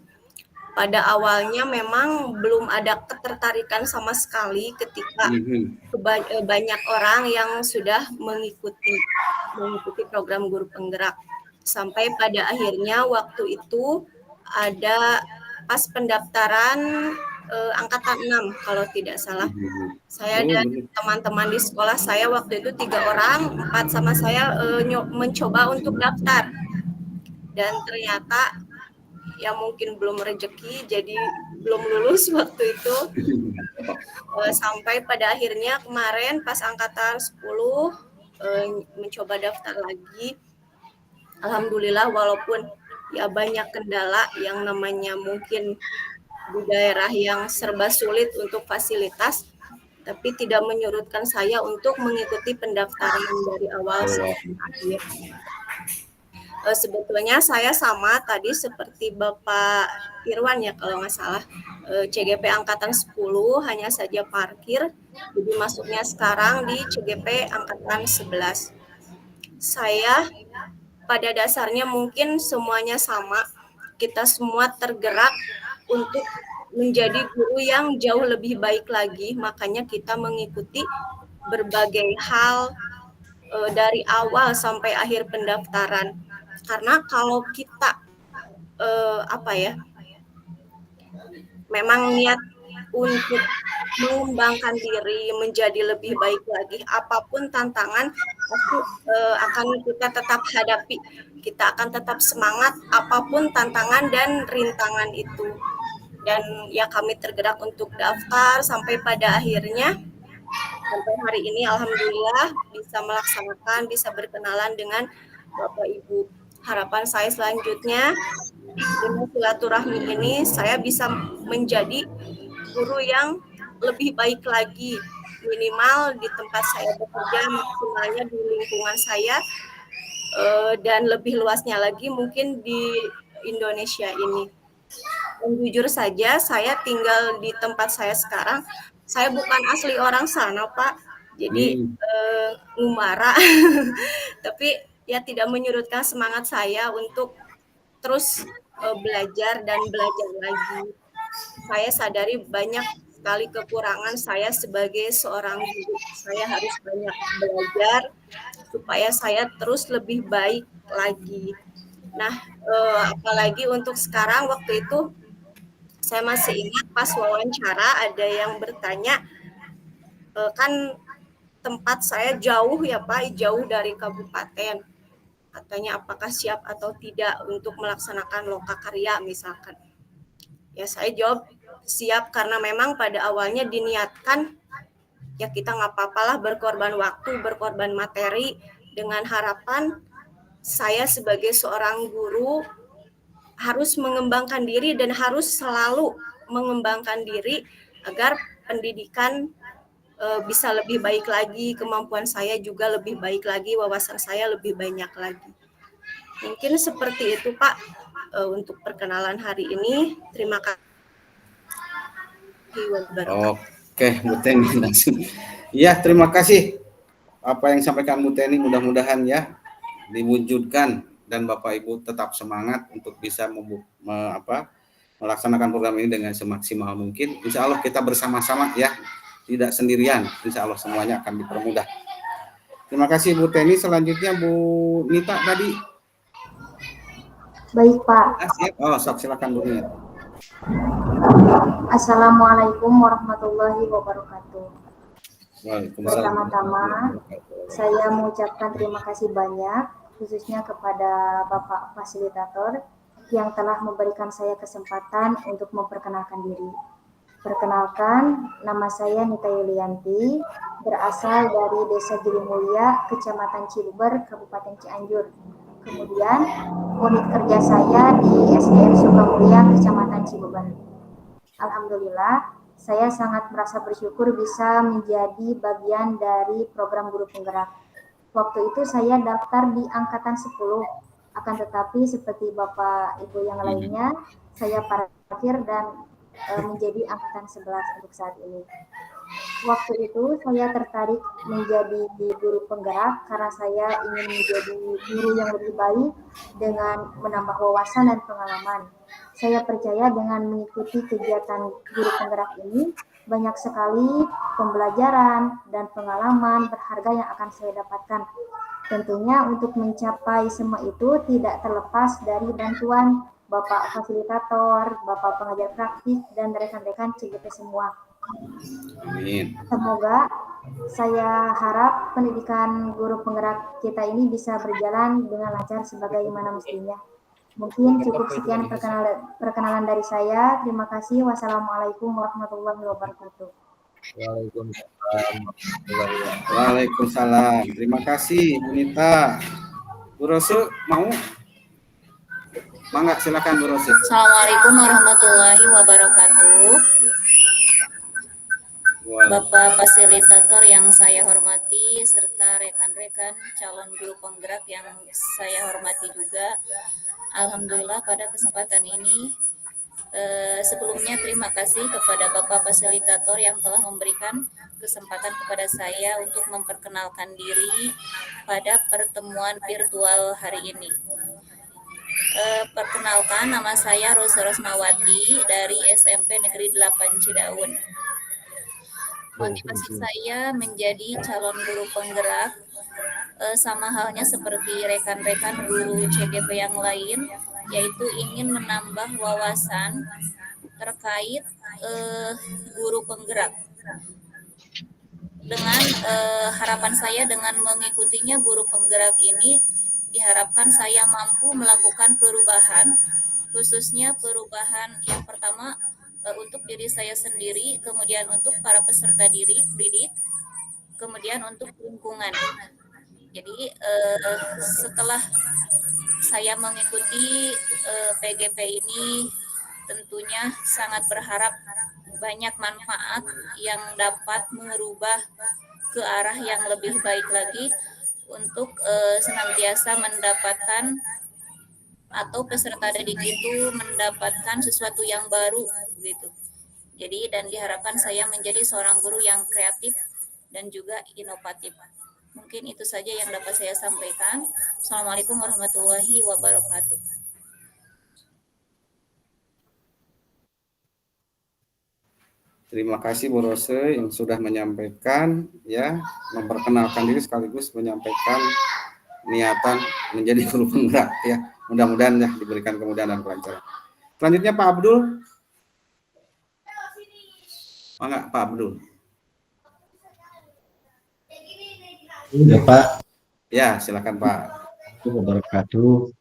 Speaker 8: pada awalnya memang belum ada ketertarikan sama sekali ketika banyak orang yang sudah mengikuti program guru penggerak. Sampai pada akhirnya waktu itu ada pas pendaftaran angkatan 6 kalau tidak salah. Saya dan teman-teman di sekolah saya waktu itu 3 orang, 4 sama saya mencoba untuk daftar. Dan ternyata ya mungkin belum rezeki, jadi belum lulus waktu itu. Sampai pada akhirnya kemarin pas angkatan 10 mencoba daftar lagi. Alhamdulillah walaupun ya banyak kendala yang namanya mungkin di daerah yang serba sulit untuk fasilitas, tapi tidak menyurutkan saya untuk mengikuti pendaftaran dari awal sampai akhir. Sebetulnya saya sama tadi seperti Bapak Irwan ya kalau nggak salah, CGP angkatan 10 hanya saja parkir, jadi masuknya sekarang di CGP angkatan 11. Saya pada dasarnya mungkin semuanya sama, kita semua tergerak untuk menjadi guru yang jauh lebih baik lagi, makanya kita mengikuti berbagai hal dari awal sampai akhir pendaftaran. Karena kalau kita memang niat untuk mengembangkan diri menjadi lebih baik lagi, apapun tantangan pasti akan kita tetap hadapi. Kita akan tetap semangat apapun tantangan dan rintangan itu. Dan ya kami tergerak untuk daftar sampai pada akhirnya sampai hari ini alhamdulillah bisa melaksanakan, bisa berkenalan dengan Bapak Ibu. Harapan saya selanjutnya dengan silaturahmi ini saya bisa menjadi guru yang lebih baik lagi, minimal di tempat saya bekerja, maksimalnya di lingkungan saya, dan lebih luasnya lagi mungkin di Indonesia ini. Dan jujur saja saya tinggal di tempat saya sekarang, saya bukan asli orang sana Pak, jadi ngumara, tapi ya tidak menyurutkan semangat saya untuk terus belajar dan belajar lagi. Saya sadari banyak sekali kekurangan saya sebagai seorang guru. Saya harus banyak belajar supaya saya terus lebih baik lagi. Nah, apalagi untuk sekarang, waktu itu saya masih ingat pas wawancara ada yang bertanya, kan tempat saya jauh ya Pak, jauh dari kabupaten. Katanya apakah siap atau tidak untuk melaksanakan lokakarya misalkan. Ya saya jawab siap karena memang pada awalnya diniatkan ya kita nggak apa-apalah berkorban waktu, berkorban materi dengan harapan saya sebagai seorang guru harus mengembangkan diri dan harus selalu mengembangkan diri agar pendidikan bisa lebih baik lagi, kemampuan saya juga lebih baik lagi, wawasan saya lebih banyak lagi. Mungkin seperti itu Pak untuk perkenalan hari ini. Terima kasih.
Speaker 1: Oke, Bu Teni langsung. Ya, terima kasih apa yang sampaikan Bu Teni, mudah-mudahan ya diwujudkan dan Bapak Ibu tetap semangat untuk bisa melaksanakan program ini dengan semaksimal mungkin. Insya Allah kita bersama-sama ya, tidak sendirian. Insya Allah semuanya akan dipermudah. Terima kasih Bu Teni. Selanjutnya Bu Nita tadi.
Speaker 9: Baik Pak.
Speaker 1: Siap. Oh, silakan Bu Nita.
Speaker 9: Assalamualaikum warahmatullahi wabarakatuh.
Speaker 1: Waalaikumsalam.
Speaker 9: Pertama-tama saya mengucapkan terima kasih banyak khususnya kepada Bapak Fasilitator yang telah memberikan saya kesempatan untuk memperkenalkan diri. Perkenalkan, nama saya Nita Yulianti, berasal dari Desa Girimulya, Kecamatan Cileber, Kabupaten Cianjur. Kemudian, unit kerja saya di SDN Sukamulya, Kecamatan Cileber. Alhamdulillah, saya sangat merasa bersyukur bisa menjadi bagian dari program guru penggerak. Waktu itu saya daftar di angkatan 10, akan tetapi seperti Bapak Ibu yang lainnya, saya parkir dan menjadi angkatan 11 untuk saat ini. Waktu itu saya tertarik menjadi guru penggerak karena saya ingin menjadi guru yang lebih baik dengan menambah wawasan dan pengalaman. Saya percaya dengan mengikuti kegiatan guru penggerak ini, banyak sekali pembelajaran dan pengalaman berharga yang akan saya dapatkan. Tentunya untuk mencapai semua itu tidak terlepas dari bantuan Bapak Fasilitator, Bapak Pengajar Praktik, dan rekan-rekan CGP semua.
Speaker 1: Amin.
Speaker 9: Semoga saya harap pendidikan guru penggerak kita ini bisa berjalan dengan lancar sebagaimana mestinya. Mungkin cukup sekian perkenalan dari saya. Terima kasih. Wassalamualaikum warahmatullahi wabarakatuh.
Speaker 1: Waalaikumsalam. Terima kasih Bu Nita. Bu Rosu mau? Mangga, silakan Bu Rosu.
Speaker 10: Assalamualaikum warahmatullahi wabarakatuh. Bapak Fasilitator yang saya hormati serta rekan-rekan calon guru penggerak yang saya hormati juga. Alhamdulillah pada kesempatan ini sebelumnya terima kasih kepada Bapak Fasilitator yang telah memberikan kesempatan kepada saya untuk memperkenalkan diri pada pertemuan virtual hari ini. Perkenalkan, nama saya Rosa Rosmawati dari SMP Negeri 8 Cidaun. Motivasi saya menjadi calon guru penggerak sama halnya seperti rekan-rekan guru CGP yang lain, yaitu ingin menambah wawasan terkait guru penggerak. Dengan harapan saya dengan mengikutinya guru penggerak ini, diharapkan saya mampu melakukan perubahan, khususnya perubahan yang pertama untuk diri saya sendiri, kemudian untuk para peserta didik, kemudian untuk lingkungan. Jadi setelah saya mengikuti PGP ini, tentunya sangat berharap banyak manfaat yang dapat merubah ke arah yang lebih baik lagi untuk senantiasa mendapatkan atau peserta didik itu mendapatkan sesuatu yang baru gitu. Jadi dan diharapkan saya menjadi seorang guru yang kreatif dan juga inovatif. Mungkin itu saja yang dapat saya sampaikan. Assalamualaikum warahmatullahi wabarakatuh.
Speaker 1: Terima kasih Bu Rose yang sudah menyampaikan ya, memperkenalkan diri sekaligus menyampaikan niatan menjadi guru penggerak ya. Mudah-mudahan ya diberikan kemudahan dan kelancaran. Selanjutnya Pak Abdul. Mangga Pak Abdul.
Speaker 11: Ya Pak.
Speaker 1: Ya, silakan Pak.
Speaker 11: Wabarakatuh.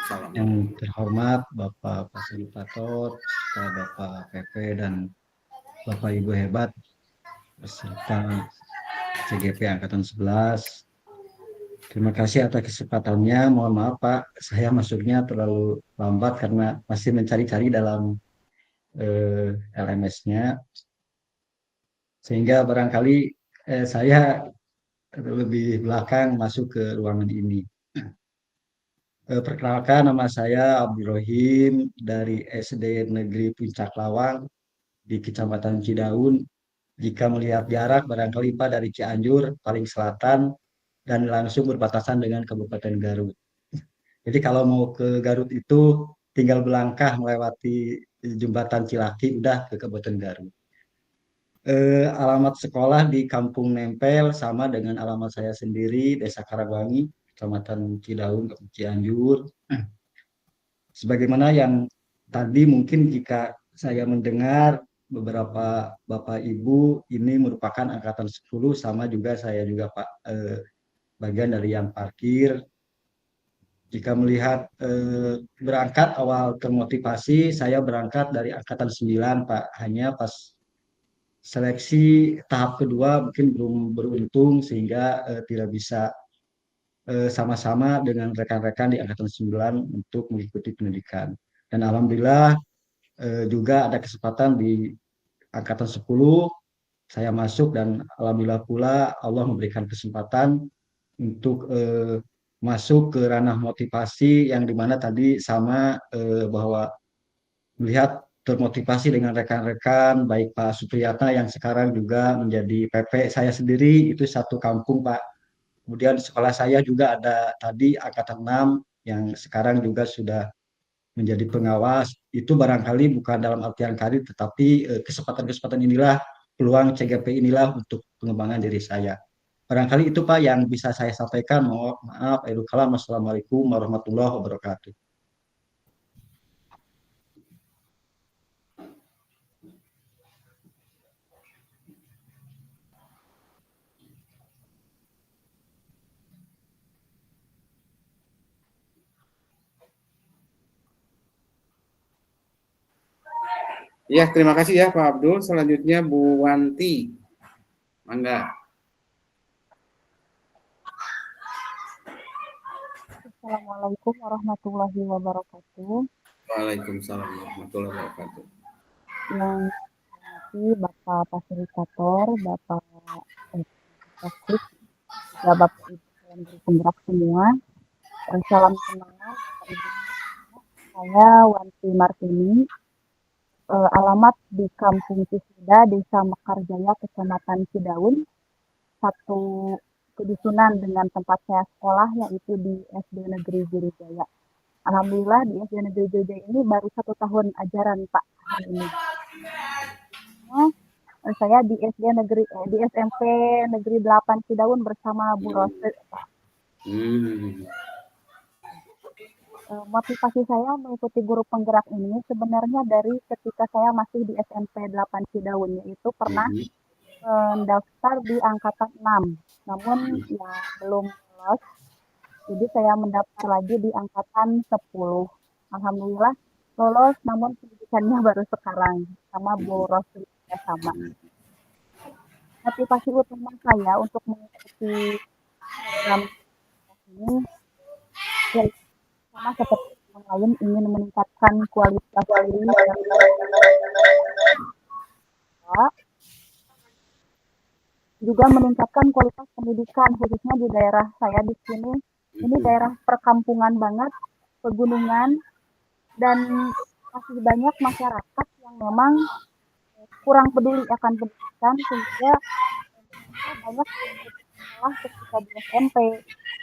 Speaker 1: Salam.
Speaker 11: Yang terhormat Bapak Fasilitator, Bapak PP dan Bapak Ibu hebat beserta CGP Angkatan 11. Terima kasih atas kesempatannya. Mohon maaf Pak, saya masuknya terlalu lambat karena masih mencari-cari dalam LMS-nya. Sehingga barangkali saya lebih belakang masuk ke ruangan ini. Perkenalkan, nama saya Abdul Rohim dari SD Negeri Puncak Lawang di Kecamatan Cidaun. Jika melihat jarak, barangkali Pak dari Cianjur, paling selatan, dan langsung berbatasan dengan Kabupaten Garut. Jadi kalau mau ke Garut itu tinggal melangkah melewati jembatan Cilaki, udah ke Kabupaten Garut. Alamat sekolah di Kampung Nempel sama dengan alamat saya sendiri, Desa Karangwangi, Kecamatan Cidaun, Cianjur. Sebagaimana yang tadi mungkin jika saya mendengar beberapa Bapak Ibu ini merupakan angkatan 10 sama juga saya juga Pak bagian dari yang parkir. Jika melihat berangkat awal termotivasi, saya berangkat dari angkatan 9 Pak. Hanya pas seleksi tahap kedua mungkin belum beruntung sehingga tidak bisa sama-sama dengan rekan-rekan di angkatan 9 untuk mengikuti pendidikan. Dan alhamdulillah juga ada kesempatan di angkatan 10 saya masuk dan alhamdulillah pula Allah memberikan kesempatan untuk masuk ke ranah motivasi yang dimana tadi sama bahwa melihat termotivasi dengan rekan-rekan baik Pak Supriyatna yang sekarang juga menjadi PP saya sendiri itu satu kampung Pak. Kemudian di sekolah saya juga ada tadi angkatan 6 yang sekarang juga sudah menjadi pengawas. Itu barangkali bukan dalam artian karir tetapi kesempatan-kesempatan inilah peluang CGP inilah untuk pengembangan diri saya. Barangkali itu Pak yang bisa saya sampaikan. Mohon maaf. Assalamualaikum warahmatullahi wabarakatuh.
Speaker 1: Ya, terima kasih ya Pak Abdul. Selanjutnya Bu Wanti. Mangga.
Speaker 12: Assalamualaikum warahmatullahi wabarakatuh.
Speaker 1: Waalaikumsalam warahmatullahi wabarakatuh.
Speaker 12: Yang hormati Bapak Fasilitator, Bapak Praktik, juga Bapak Ibu yang bergerak semua. Salam kenal Bapak Ibu. Saya Wanti Martini. Alamat di Kampung Cisida, Desa Mekarjaya, Kecamatan Cidaun. Satu kedusunan dengan tempat saya sekolah yaitu di SD Negeri Jaya. Alhamdulillah di SD Negeri Jaya ini baru 1 tahun ajaran Pak hari ini. Saya di di SMP Negeri 8 Cidaun bersama Bu Rose. Motivasi saya mengikuti guru penggerak ini sebenarnya dari ketika saya masih di SMP 8 Cidaun, yaitu pernah mendaftar di angkatan 6, namun ya belum lolos. Jadi saya mendaftar lagi di angkatan 10. Alhamdulillah lolos, namun pendidikannya baru sekarang sama Bu Rosli sama. Motivasi utama saya untuk mengikuti program ini ya, sama seperti yang lain ingin meningkatkan kualitas diri juga meningkatkan kualitas pendidikan khususnya di daerah saya di sini. Ini daerah perkampungan banget, pegunungan, dan masih banyak masyarakat yang memang kurang peduli akan pendidikan sehingga banyak sekolah ketika di SMP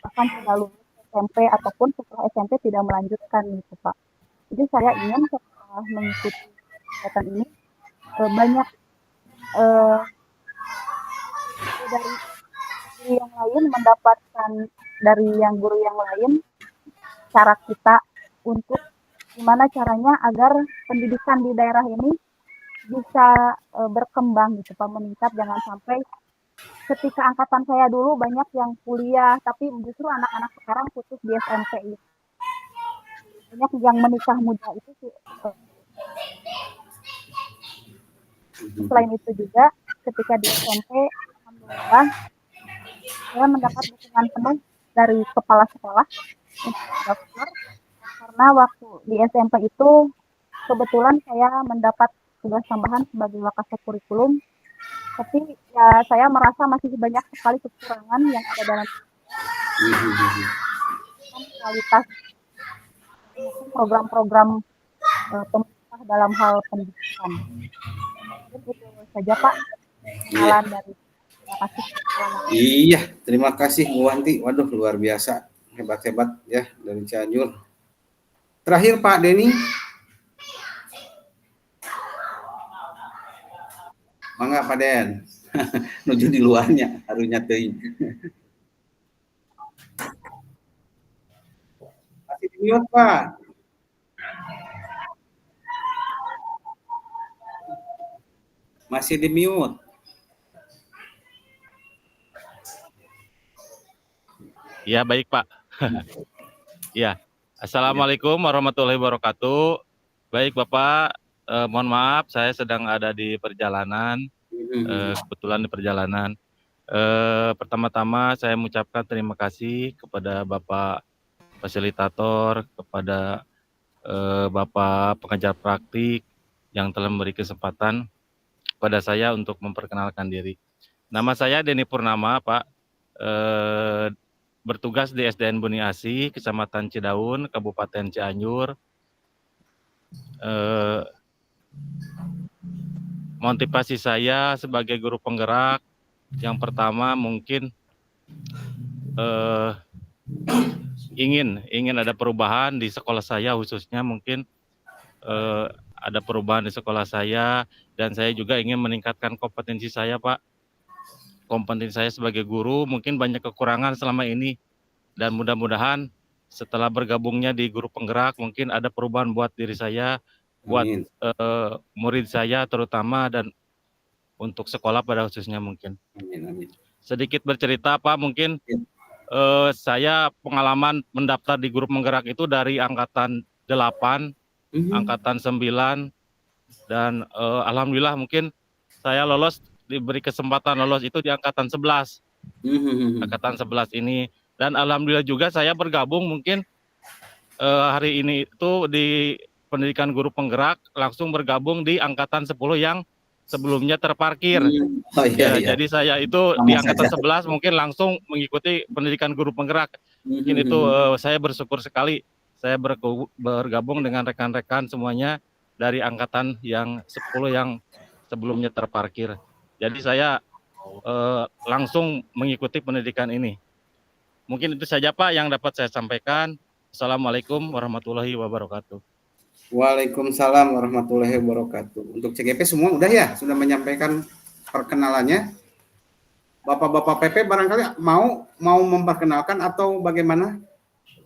Speaker 12: bahkan tidak lulus SMP ataupun setelah SMP tidak melanjutkan gitu Pak. Jadi saya ingin setelah mengikuti kegiatan ini banyak eh, dari yang lain mendapatkan dari yang guru yang lain cara kita untuk gimana caranya agar pendidikan di daerah ini bisa berkembang gitu Pak, meningkat. Jangan sampai ketika angkatan saya dulu banyak yang kuliah tapi justru anak-anak sekarang putus di SMP gitu. Banyak yang menikah muda itu sih. Selain itu juga ketika di SMP alhamdulillah saya mendapat dukungan penuh dari kepala sekolah untuk daftar, karena waktu di SMP itu kebetulan saya mendapat tugas tambahan sebagai wakasek kurikulum, tapi ya saya merasa masih banyak sekali kekurangan yang ada dalam kualitas program-program pemerintah dalam hal pendidikan. Mungkin itu saja Pak, kenalan dari. Terima kasih.
Speaker 1: Iya, terima kasih Bu Wanti. Waduh, luar biasa. Hebat-hebat ya dari Cianjur. Terakhir Pak Denny. Mangga Pak Den. Nuju di luarnya, harunya teuing. Masih di mute, Pak. Masih di mute.
Speaker 13: Ya, baik Pak. Ya, Assalamualaikum warahmatullahi wabarakatuh. Baik Bapak, mohon maaf saya sedang ada di perjalanan, kebetulan di perjalanan. Pertama-tama saya mengucapkan terima kasih kepada Bapak fasilitator, kepada Bapak pengajar praktik yang telah memberi kesempatan kepada saya untuk memperkenalkan diri. Nama saya Denny Purnama, Pak. Bertugas di SDN Buni Asih, Kecamatan Cidaun, Kabupaten Cianjur. Motivasi saya sebagai guru penggerak, yang pertama mungkin ingin ada perubahan di sekolah saya, khususnya mungkin ada perubahan di sekolah saya, dan saya juga ingin meningkatkan kompetensi saya, Pak. Kompetensi saya sebagai guru mungkin banyak kekurangan selama ini, dan mudah-mudahan setelah bergabungnya di guru penggerak mungkin ada perubahan buat diri saya, buat murid saya terutama, dan untuk sekolah pada khususnya mungkin.
Speaker 1: Amin.
Speaker 13: Sedikit bercerita Pak, mungkin saya pengalaman mendaftar di guru penggerak itu dari angkatan 8, angkatan 9, dan alhamdulillah mungkin saya lolos, diberi kesempatan lolos itu di angkatan 11. Angkatan 11 ini, dan alhamdulillah juga saya bergabung mungkin hari ini itu di pendidikan guru penggerak, langsung bergabung di angkatan 10 yang sebelumnya terparkir.
Speaker 1: Iya.
Speaker 13: Jadi saya itu di angkatan 11 mungkin langsung mengikuti pendidikan guru penggerak. Mungkin itu saya bersyukur sekali saya bergabung dengan rekan-rekan semuanya dari angkatan yang 10 yang sebelumnya terparkir. Jadi saya langsung mengikuti pendidikan ini. Mungkin itu saja Pak yang dapat saya sampaikan. Assalamualaikum warahmatullahi wabarakatuh.
Speaker 1: Waalaikumsalam warahmatullahi wabarakatuh. Untuk CGP semua udah ya, sudah menyampaikan perkenalannya. Bapak-bapak PP barangkali mau memperkenalkan atau bagaimana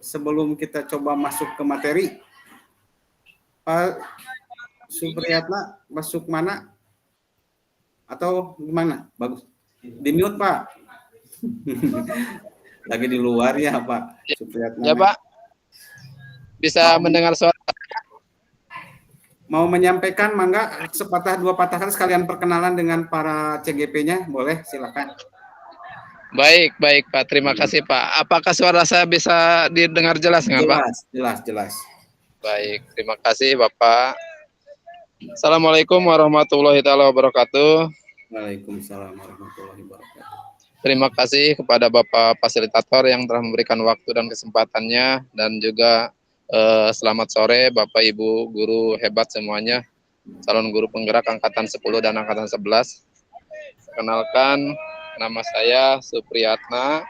Speaker 1: sebelum kita coba masuk ke materi. Pak Supriyatna masuk mana? Atau gimana? Bagus. Di mute Pak. Lagi di luar ya Pak Supriyatna.
Speaker 14: Ya Pak. Bisa mendengar suara.
Speaker 1: Mau menyampaikan, mangga sepatah dua patah kata sekalian perkenalan dengan para CGP-nya, boleh silakan.
Speaker 14: Baik Pak, terima kasih Pak. Apakah suara saya bisa didengar jelas nggak Pak?
Speaker 1: Jelas.
Speaker 14: Baik, terima kasih Bapak. Assalamualaikum warahmatullahi wabarakatuh.
Speaker 1: Waalaikumsalam warahmatullahi wabarakatuh.
Speaker 14: Terima kasih kepada Bapak fasilitator yang telah memberikan waktu dan kesempatannya, dan juga selamat sore Bapak Ibu guru hebat semuanya, calon guru penggerak angkatan 10 dan angkatan 11. Perkenalkan, nama saya Supriyatna,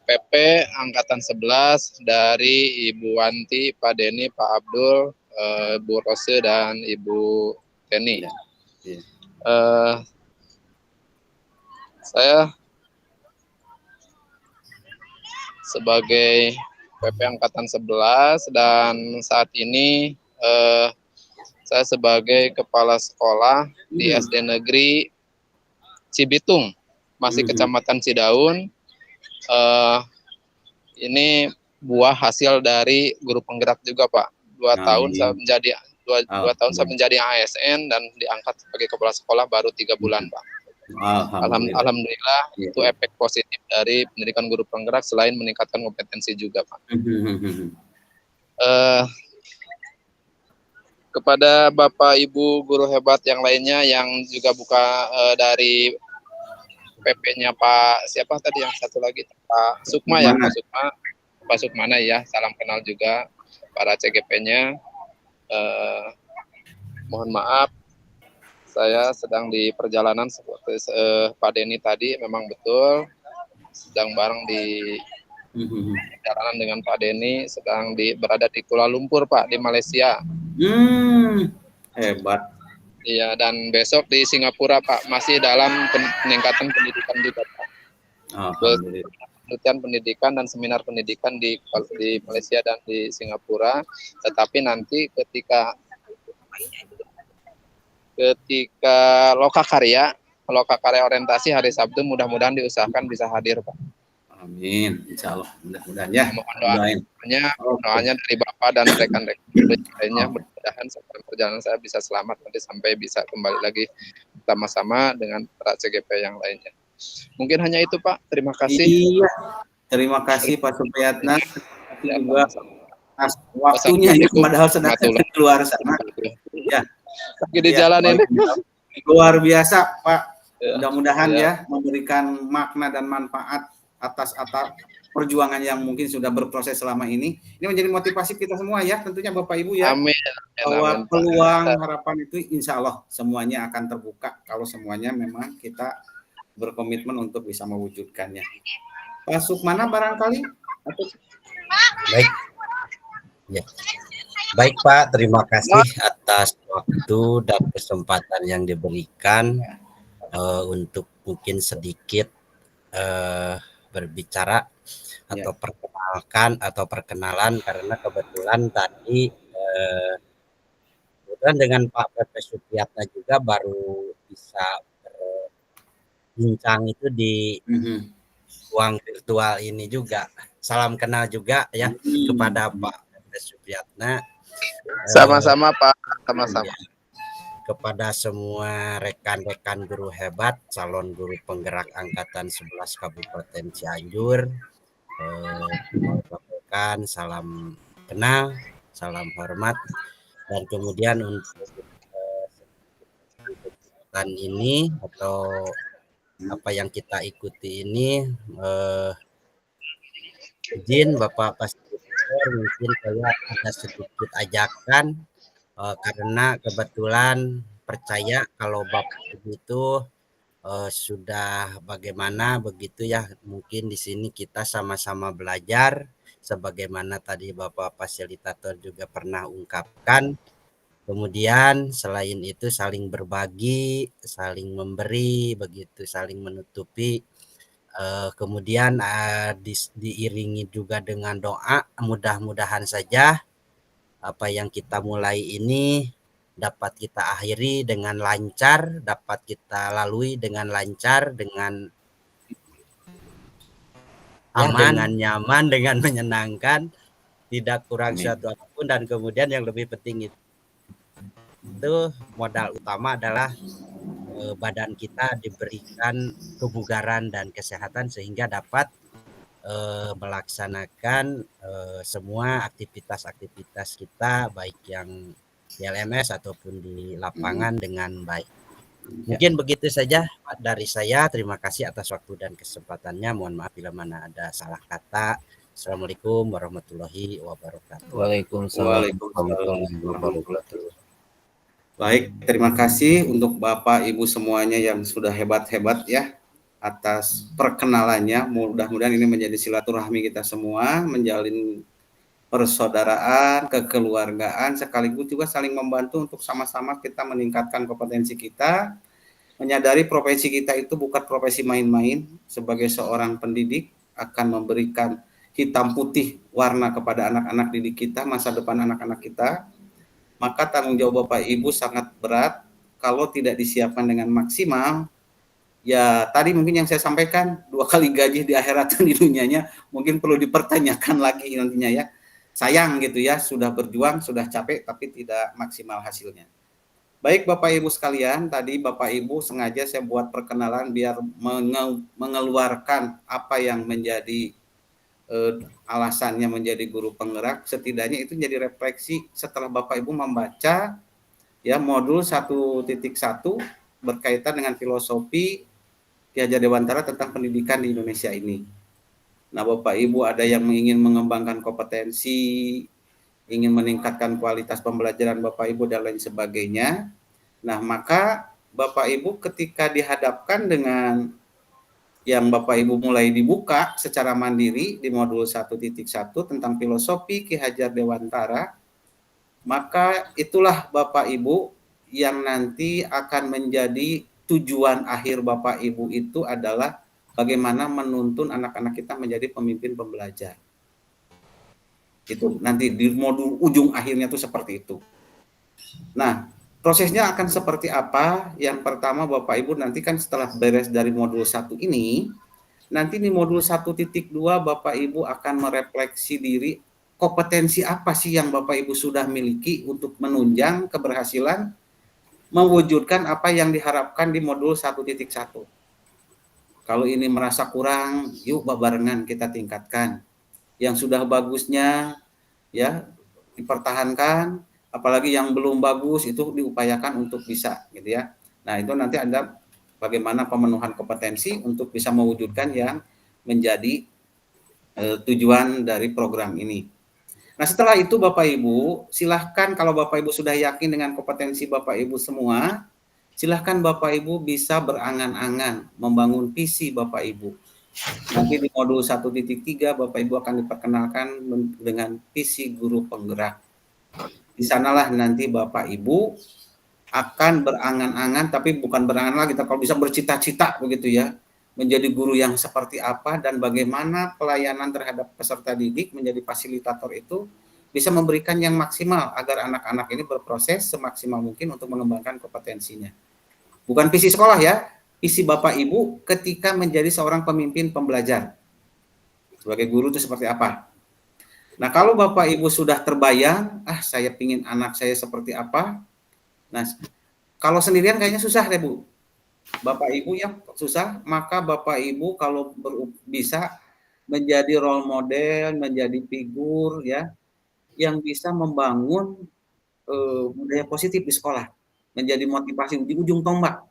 Speaker 14: PP angkatan 11 dari Ibu Wanti, Pak Denny, Pak Abdul, Bu Rose, dan Ibu Teni.
Speaker 1: Iya.
Speaker 14: Saya sebagai PP Angkatan 11 dan saat ini saya sebagai kepala sekolah di SD Negeri Cibitung, masih Kecamatan Cidaun. Ini buah hasil dari guru penggerak juga, Pak. 2 tahun saya menjadi 2 tahun saya menjadi ASN dan diangkat sebagai kepala sekolah baru 3 bulan, Pak. Alhamdulillah itu efek positif dari pendidikan guru penggerak selain meningkatkan kompetensi juga, Pak. Kepada Bapak Ibu guru hebat yang lainnya yang juga buka dari PP-nya Pak siapa tadi yang satu lagi Pak Sukma ya, Pak Sukmana ya, salam kenal juga para CGP-nya. Mohon maaf saya sedang di perjalanan seperti Pak Denny tadi, memang betul sedang bareng di perjalanan dengan Pak Denny, sedang berada di Kuala Lumpur, Pak, di Malaysia.
Speaker 1: Hebat.
Speaker 14: Iya, dan besok di Singapura, Pak, masih dalam peningkatan pendidikan juga, Pak. Penelitian pendidikan dan seminar pendidikan di Malaysia dan di Singapura. Tetapi nanti ketika lokakarya orientasi hari Sabtu, mudah-mudahan diusahakan bisa hadir, Pak.
Speaker 1: Amin, insya Allah, mudah-mudahan ya.
Speaker 14: Mohon doanya dari Bapak dan rekan-rekan lainnya, mudah-mudahan perjalanan saya bisa selamat nanti sampai bisa kembali lagi sama-sama dengan para CGP yang lainnya. Mungkin hanya itu, Pak. Terima kasih.
Speaker 1: Iya, terima kasih Pak Supriyatna. Juga waktunya ya, padahal sedang keluar sana. Ya.
Speaker 14: Lagi di jalan ini.
Speaker 1: Luar biasa, Pak. Mudah-mudahan ya memberikan makna dan manfaat atas perjuangan yang mungkin sudah berproses selama ini. Ini menjadi motivasi kita semua ya, tentunya Bapak Ibu ya.
Speaker 14: Amin.
Speaker 1: Bahwa peluang harapan itu insya Allah semuanya akan terbuka kalau semuanya memang kita berkomitmen untuk bisa mewujudkannya. Pak Sukmana barangkali?
Speaker 2: Baik. Ya. Baik Pak, terima kasih atas waktu dan kesempatan yang diberikan untuk mungkin sedikit berbicara atau perkenalan karena kebetulan tadi dengan Pak PP Supriyatna juga baru bisa berbincang itu di ruang virtual ini juga. Salam kenal juga ya kepada Pak PP Supriyatna.
Speaker 14: Sama-sama Pak, sama-sama.
Speaker 2: Kepada semua rekan-rekan guru hebat, calon guru penggerak Angkatan 11 Kabupaten Cianjur, sampaikan salam kenal, salam hormat, dan kemudian untuk kesempatan ini atau apa yang kita ikuti ini, izin Bapak Fasilitator, mungkin saya ada sedikit ajakan. Karena kebetulan percaya kalau Bapak Ibu itu sudah bagaimana begitu ya, mungkin di sini kita sama-sama belajar sebagaimana tadi Bapak Fasilitator juga pernah ungkapkan. Kemudian selain itu saling berbagi, saling memberi, begitu saling menutupi. Kemudian diiringi juga dengan doa, mudah-mudahan saja apa yang kita mulai ini dapat kita akhiri dengan lancar, dapat kita lalui dengan lancar, dengan aman, dengan nyaman, dengan menyenangkan, tidak kurang suatu apapun, dan kemudian yang lebih penting itu modal utama adalah badan kita diberikan kebugaran dan kesehatan sehingga dapat melaksanakan semua aktivitas-aktivitas kita baik yang di LMS ataupun di lapangan dengan baik. Mungkin begitu saja dari saya. Terima kasih atas waktu dan kesempatannya. Mohon maaf bila mana ada salah kata. Assalamualaikum warahmatullahi wabarakatuh.
Speaker 4: Waalaikumsalam warahmatullahi wabarakatuh.
Speaker 1: Baik, terima kasih untuk Bapak Ibu semuanya yang sudah hebat-hebat ya atas perkenalannya. Mudah-mudahan ini menjadi silaturahmi kita semua, menjalin persaudaraan, kekeluargaan, sekaligus juga saling membantu untuk sama-sama kita meningkatkan kompetensi kita, menyadari profesi kita itu bukan profesi main-main. Sebagai seorang pendidik akan memberikan hitam putih warna kepada anak-anak didik kita, masa depan anak-anak kita. Maka tanggung jawab Bapak Ibu sangat berat kalau tidak disiapkan dengan maksimal. Ya tadi mungkin yang saya sampaikan, 2 kali gaji di akhirat dan di dunianya mungkin perlu dipertanyakan lagi nantinya ya. Sayang gitu ya, sudah berjuang, sudah capek tapi tidak maksimal hasilnya. Baik Bapak Ibu sekalian, tadi Bapak Ibu sengaja saya buat perkenalan biar mengeluarkan apa yang menjadi alasannya menjadi guru penggerak. Setidaknya itu jadi refleksi setelah Bapak Ibu membaca ya modul 1.1 berkaitan dengan filosofi Ki Hajar Dewantara tentang pendidikan di Indonesia ini. Nah Bapak Ibu ada yang ingin mengembangkan kompetensi, ingin meningkatkan kualitas pembelajaran Bapak Ibu dan lain sebagainya. Nah, maka Bapak Ibu ketika dihadapkan dengan yang Bapak Ibu mulai dibuka secara mandiri di modul 1.1 tentang filosofi Ki Hajar Dewantara, maka itulah Bapak Ibu yang nanti akan menjadi tujuan akhir Bapak Ibu itu adalah bagaimana menuntun anak-anak kita menjadi pemimpin pembelajar. Itu nanti di modul ujung akhirnya itu seperti itu. Nah, prosesnya akan seperti apa? Yang pertama Bapak Ibu nanti kan setelah beres dari modul 1 ini, nanti di modul 1.2 Bapak Ibu akan merefleksi diri kompetensi apa sih yang Bapak Ibu sudah miliki untuk menunjang keberhasilan mewujudkan apa yang diharapkan di modul 1.1. Kalau ini merasa kurang, yuk barengan kita tingkatkan. Yang sudah bagusnya ya dipertahankan, apalagi yang belum bagus itu diupayakan untuk bisa gitu ya. Nah, itu nanti ada bagaimana pemenuhan kompetensi untuk bisa mewujudkan yang menjadi tujuan dari program ini. Nah, setelah itu Bapak Ibu, silahkan kalau Bapak Ibu sudah yakin dengan kompetensi Bapak Ibu semua, silahkan Bapak Ibu bisa berangan-angan membangun visi Bapak Ibu. Nanti di modul 1.3 Bapak Ibu akan diperkenalkan dengan visi guru penggerak. Di sanalah nanti Bapak Ibu akan berangan-angan, tapi bukan berangan lagi, kalau bisa bercita-cita begitu ya, menjadi guru yang seperti apa dan bagaimana pelayanan terhadap peserta didik menjadi fasilitator itu bisa memberikan yang maksimal agar anak-anak ini berproses semaksimal mungkin untuk mengembangkan kompetensinya. Bukan visi sekolah ya, visi Bapak Ibu ketika menjadi seorang pemimpin pembelajar. Sebagai guru itu seperti apa? Nah, kalau Bapak Ibu sudah terbayang, saya pingin anak saya seperti apa? Nah, kalau sendirian kayaknya susah deh Bu. Bapak Ibu yang susah, maka Bapak Ibu kalau bisa menjadi role model, menjadi figur ya, yang bisa membangun budaya positif di sekolah, menjadi motivasi di ujung tombak.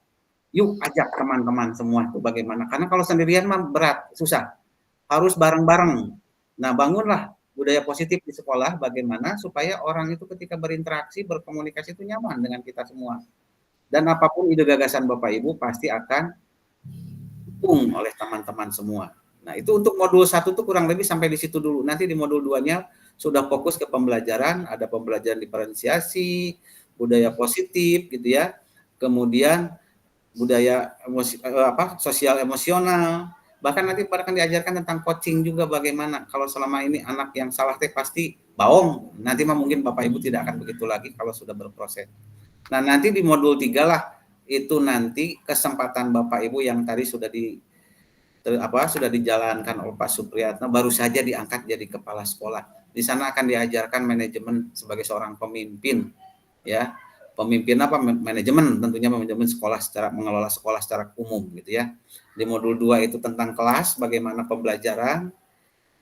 Speaker 1: Yuk ajak teman-teman semua itu bagaimana? Karena kalau sendirian mah berat, susah. Harus bareng-bareng. Nah, bangunlah budaya positif di sekolah bagaimana supaya orang itu ketika berinteraksi, berkomunikasi itu nyaman dengan kita semua. Dan apapun ide gagasan Bapak Ibu pasti akan didukung oleh teman-teman semua. Nah, itu untuk modul 1 itu kurang lebih sampai di situ dulu. Nanti di modul 2-nya sudah fokus ke pembelajaran, ada pembelajaran diferensiasi, budaya positif gitu ya. Kemudian budaya sosial emosional, bahkan nanti akan diajarkan tentang coaching juga bagaimana kalau selama ini anak yang salah pasti baong, nanti mah mungkin Bapak Ibu tidak akan begitu lagi kalau sudah berproses. Nah, nanti di modul 3 lah itu nanti kesempatan Bapak Ibu yang tadi sudah dijalankan oleh Pak Supriyatno baru saja diangkat jadi kepala sekolah. Di sana akan diajarkan manajemen sebagai seorang pemimpin ya. Pemimpin manajemen, tentunya manajemen sekolah mengelola sekolah secara umum gitu ya. Di modul 2 itu tentang kelas, bagaimana pembelajaran.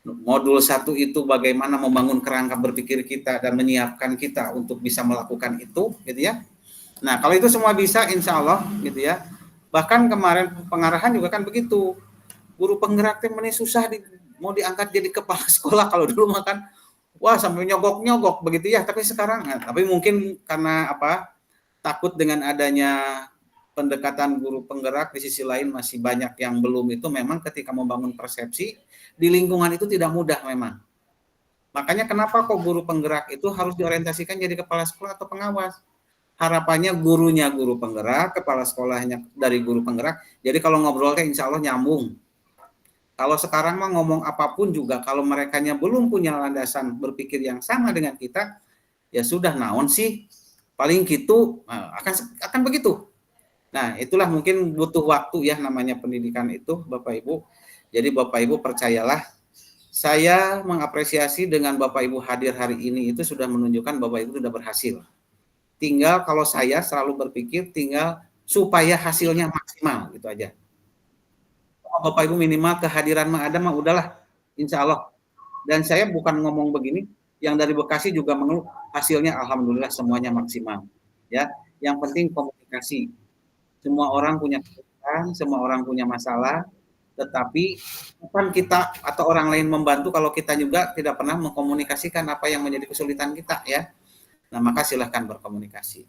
Speaker 1: Modul 1 itu bagaimana membangun kerangka berpikir kita dan menyiapkan kita untuk bisa melakukan itu gitu ya. Nah, kalau itu semua bisa insya Allah gitu ya. Bahkan kemarin pengarahan juga kan begitu. Guru penggerak ini susah mau diangkat jadi kepala sekolah, kalau dulu makan wah sampai nyogok-nyogok begitu ya, tapi sekarang tapi mungkin karena takut dengan adanya pendekatan guru penggerak, di sisi lain masih banyak yang belum itu memang ketika membangun persepsi di lingkungan itu tidak mudah memang. Makanya kenapa kok guru penggerak itu harus diorientasikan jadi kepala sekolah atau pengawas. Harapannya gurunya guru penggerak, kepala sekolahnya dari guru penggerak. Jadi kalau ngobrolnya insya Allah nyambung. Kalau sekarang mah ngomong apapun juga, kalau merekanya belum punya landasan berpikir yang sama dengan kita, ya sudah naon sih, paling gitu, akan begitu. Nah, itulah mungkin butuh waktu ya namanya pendidikan itu, Bapak Ibu. Jadi Bapak Ibu percayalah, saya mengapresiasi dengan Bapak Ibu hadir hari ini itu sudah menunjukkan Bapak Ibu sudah berhasil. Tinggal kalau saya selalu berpikir tinggal supaya hasilnya maksimal gitu aja. Bapak Ibu minimal kehadiran mah ada mah udahlah, insya Allah. Dan saya bukan ngomong begini, yang dari Bekasi juga mengeluh hasilnya alhamdulillah semuanya maksimal. Ya, yang penting komunikasi. Semua orang punya kesulitan, semua orang punya masalah, tetapi bukan kita atau orang lain membantu kalau kita juga tidak pernah mengkomunikasikan apa yang menjadi kesulitan kita ya. Nah, maka silahkan berkomunikasi.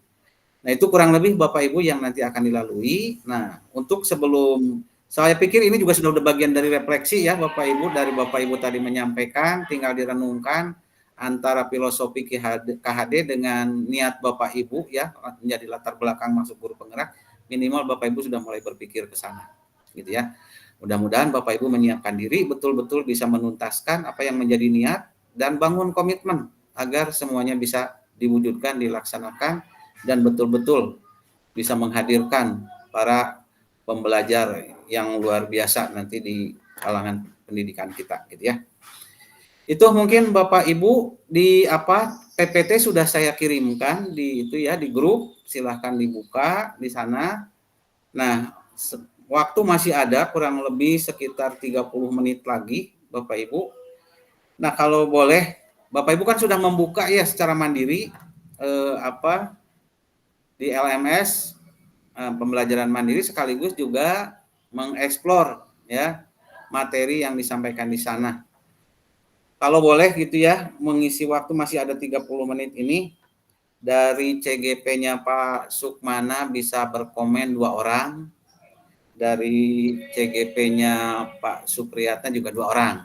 Speaker 1: Nah, itu kurang lebih Bapak Ibu yang nanti akan dilalui. Nah, untuk sebelum saya pikir ini juga sudah bagian dari refleksi ya Bapak Ibu, dari Bapak Ibu tadi menyampaikan, tinggal direnungkan antara filosofi KHD dengan niat Bapak Ibu ya, menjadi latar belakang masuk guru penggerak, minimal Bapak Ibu sudah mulai berpikir ke sana gitu ya. Mudah-mudahan Bapak Ibu menyiapkan diri betul-betul bisa menuntaskan apa yang menjadi niat dan bangun komitmen agar semuanya bisa diwujudkan, dilaksanakan dan betul-betul bisa menghadirkan para pembelajar yang luar biasa nanti di kalangan pendidikan kita gitu ya. Itu mungkin Bapak Ibu di PPT sudah saya kirimkan di itu ya, di grup, silahkan dibuka di sana. Nah, waktu masih ada kurang lebih sekitar 30 menit lagi Bapak Ibu. Nah, kalau boleh Bapak Ibu kan sudah membuka ya secara mandiri di LMS pembelajaran mandiri, sekaligus juga mengeksplor ya materi yang disampaikan di sana. Kalau boleh gitu ya, mengisi waktu masih ada 30 menit ini, dari CGP-nya Pak Sukmana bisa berkomen 2 orang, dari CGP-nya Pak Supriyatna juga 2 orang.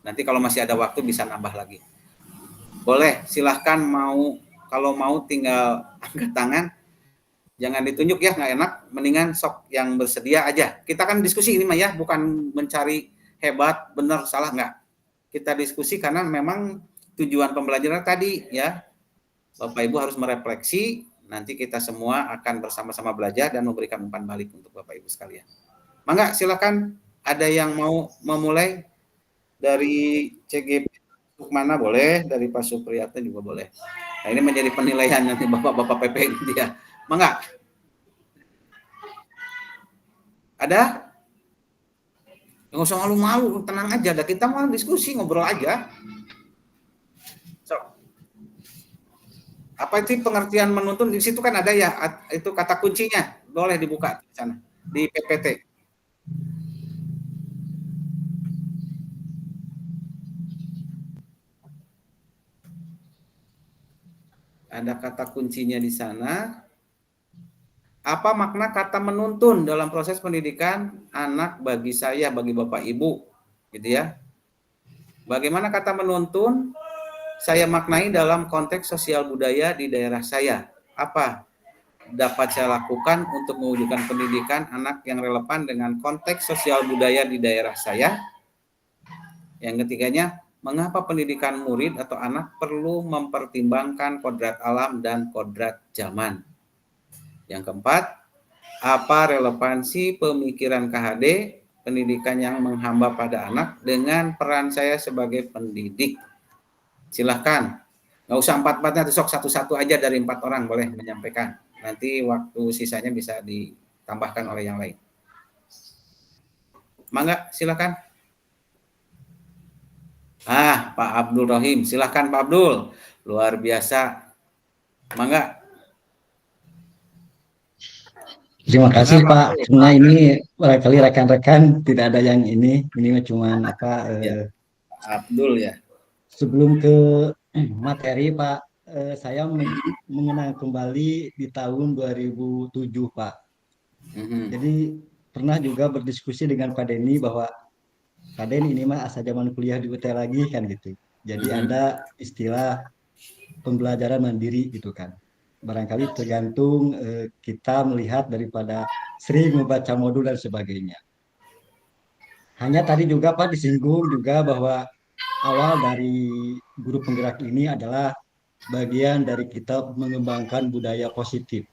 Speaker 1: Nanti kalau masih ada waktu bisa nambah lagi. Boleh, silahkan kalau mau tinggal angkat tangan. Jangan ditunjuk ya, nggak enak. Mendingan sok yang bersedia aja. Kita kan diskusi ini mah ya, bukan mencari hebat, benar, salah, nggak. Kita diskusi karena memang tujuan pembelajaran tadi ya. Bapak Ibu harus merefleksi, nanti kita semua akan bersama-sama belajar dan memberikan umpan balik untuk Bapak Ibu sekalian. Mangga silakan, ada yang mau memulai dari CGP mana boleh, dari Pak Supriyatna juga boleh. Nah, ini menjadi penilaian nanti Bapak-Bapak PP dia. Mangga. Ada? Nggak usah malu-malu, tenang aja. Kita mau diskusi, ngobrol aja. So, apa itu pengertian menuntun? Di situ kan ada ya, itu kata kuncinya. Boleh dibuka di sana, di PPT. Ada kata kuncinya di sana. Apa makna kata menuntun dalam proses pendidikan anak bagi saya, bagi Bapak Ibu, gitu ya. Bagaimana kata menuntun saya maknai dalam konteks sosial budaya di daerah saya? Apa dapat saya lakukan untuk mewujudkan pendidikan anak yang relevan dengan konteks sosial budaya di daerah saya? Yang ketiganya, mengapa pendidikan murid atau anak perlu mempertimbangkan kodrat alam dan kodrat zaman? Yang keempat, apa relevansi pemikiran KHD pendidikan yang menghamba pada anak dengan peran saya sebagai pendidik? Silahkan, nggak usah 4-4-nya, sok satu-satu aja dari 4 orang boleh menyampaikan. Nanti waktu sisanya bisa ditambahkan oleh yang lain. Mangga, silakan. Pak Abdul Rahim, silahkan Pak Abdul. Luar biasa. Mangga.
Speaker 11: Terima kasih Pak. Karena ini barangkali rekan-rekan tidak ada yang ini cuma
Speaker 1: Abdul ya.
Speaker 11: Sebelum ke materi Pak, saya mengenang kembali di tahun 2007 Pak. Jadi pernah juga berdiskusi dengan Pak Denny bahwa Pak Denny ini mah asal zaman kuliah di UT lagi kan gitu. Jadi ada istilah pembelajaran mandiri gitu kan. Barangkali tergantung kita melihat daripada sering membaca modul dan sebagainya. Hanya tadi juga Pak disinggung juga bahwa awal dari guru penggerak ini adalah bagian dari kita mengembangkan budaya positif.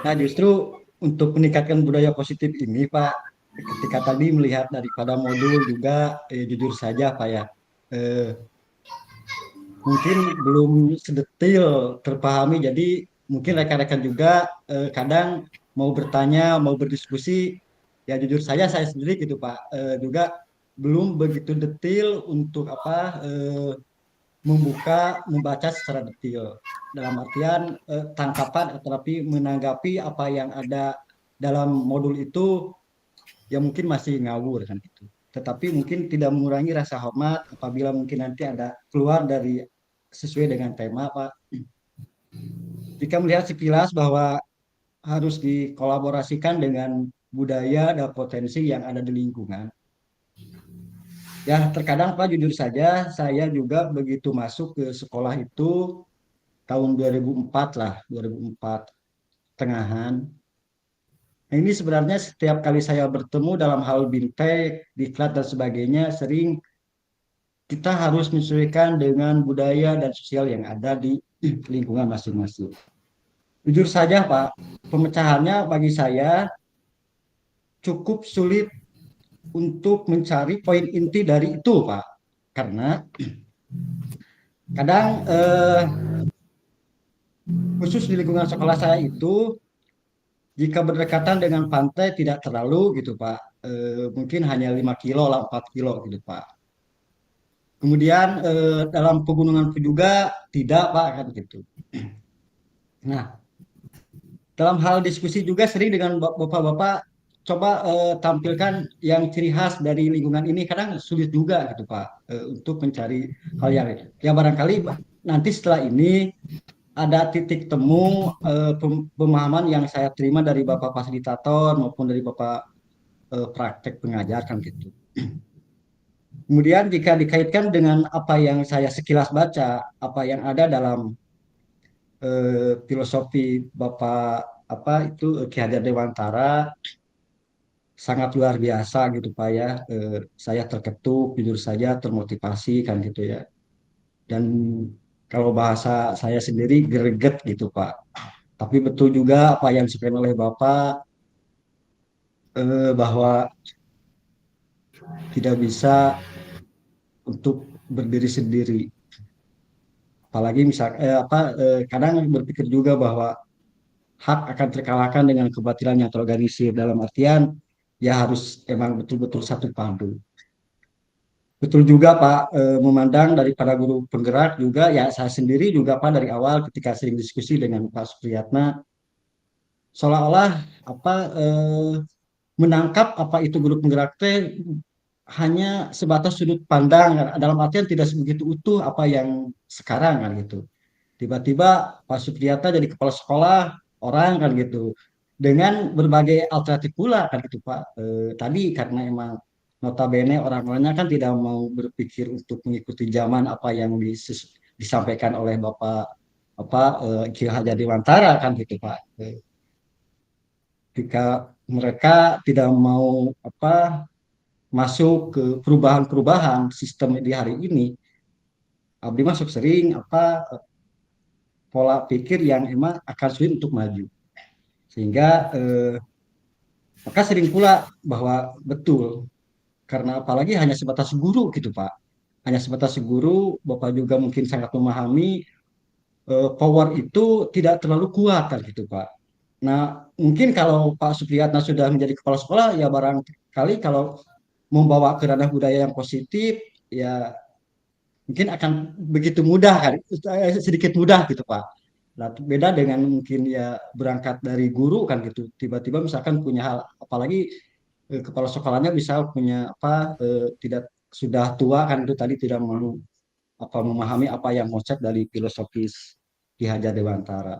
Speaker 11: Nah justru untuk meningkatkan budaya positif ini Pak, ketika tadi melihat daripada modul juga jujur saja Pak ya, mungkin belum sedetil terpahami, jadi mungkin rekan-rekan juga kadang mau bertanya, mau berdiskusi, ya jujur saja saya sendiri gitu Pak, juga belum begitu detail untuk membaca secara detail. Dalam artian tangkapan tetapi menanggapi apa yang ada dalam modul itu ya mungkin masih ngawur kan gitu. Tetapi mungkin tidak mengurangi rasa hormat apabila mungkin nanti ada keluar dari sesuai dengan tema Pak. Jika melihat sekilas bahwa harus dikolaborasikan dengan budaya dan potensi yang ada di lingkungan. Ya terkadang Pak jujur saja saya juga begitu masuk ke sekolah itu tahun 2004 lah, 2004 tengahan. Nah, ini sebenarnya setiap kali saya bertemu dalam hal bintek, diklat dan sebagainya, sering kita harus menyesuaikan dengan budaya dan sosial yang ada di lingkungan masing-masing. Jujur saja Pak, pemecahannya bagi saya cukup sulit untuk mencari poin inti dari itu Pak. Karena kadang khusus di lingkungan sekolah saya itu jika berdekatan dengan pantai tidak terlalu gitu Pak, mungkin hanya 5 kilo lah 4 kilo gitu Pak. Kemudian dalam pegunungan pun juga tidak Pak kan gitu. Nah dalam hal diskusi juga sering dengan bapak-bapak coba tampilkan yang ciri khas dari lingkungan ini, kadang sulit juga gitu Pak untuk mencari hal yang ya barangkali nanti setelah ini ada titik temu pemahaman yang saya terima dari Bapak fasilitator maupun dari Bapak praktek pengajar kan gitu. Kemudian jika dikaitkan dengan apa yang saya sekilas baca, apa yang ada dalam filosofi Bapak Ki Hajar Dewantara sangat luar biasa gitu Pak ya. Saya terketuk, jujur saja termotivasi kan gitu ya. Dan kalau bahasa saya sendiri greget gitu Pak. Tapi betul juga apa yang disampaikan oleh Bapak bahwa tidak bisa untuk berdiri sendiri. Apalagi kadang berpikir juga bahwa hak akan terkalahkan dengan kebatilan yang terorganisir, dalam artian ya harus emang betul-betul satu padu. Betul juga Pak, memandang daripada guru penggerak juga ya saya sendiri juga Pak dari awal ketika sering diskusi dengan Pak Supriyatna seolah-olah menangkap apa itu guru penggerak hanya sebatas sudut pandang, dalam artian tidak sebegitu utuh apa yang sekarang kan gitu. Tiba-tiba Pak Supriyatna jadi kepala sekolah orang kan gitu dengan berbagai alternatif pula kan gitu Pak. Tadi karena emang notabene orang-orangnya kan tidak mau berpikir untuk mengikuti zaman apa yang disampaikan oleh Bapak Ki Hajar Dewantara kan gitu Pak. Jika mereka tidak mau masuk ke perubahan-perubahan sistem di hari ini, Abdi masuk sering pola pikir yang emang akan sulit untuk maju. Sehingga maka sering pula bahwa betul karena apalagi hanya sebatas guru gitu Pak. Hanya sebatas guru, Bapak juga mungkin sangat memahami power itu tidak terlalu kuat kan gitu Pak. Nah, mungkin kalau Pak Supriyatna sudah menjadi kepala sekolah ya barangkali kalau membawa ke ranah budaya yang positif ya mungkin akan begitu mudah kan, sedikit mudah gitu Pak. Nah, beda dengan mungkin ya berangkat dari guru kan gitu, tiba-tiba misalkan punya hal, apalagi kepala sekolahnya bisa punya tidak sudah tua kan itu tadi tidak mau memahami apa yang konsep dari filosofis Ki Hajar Dewantara.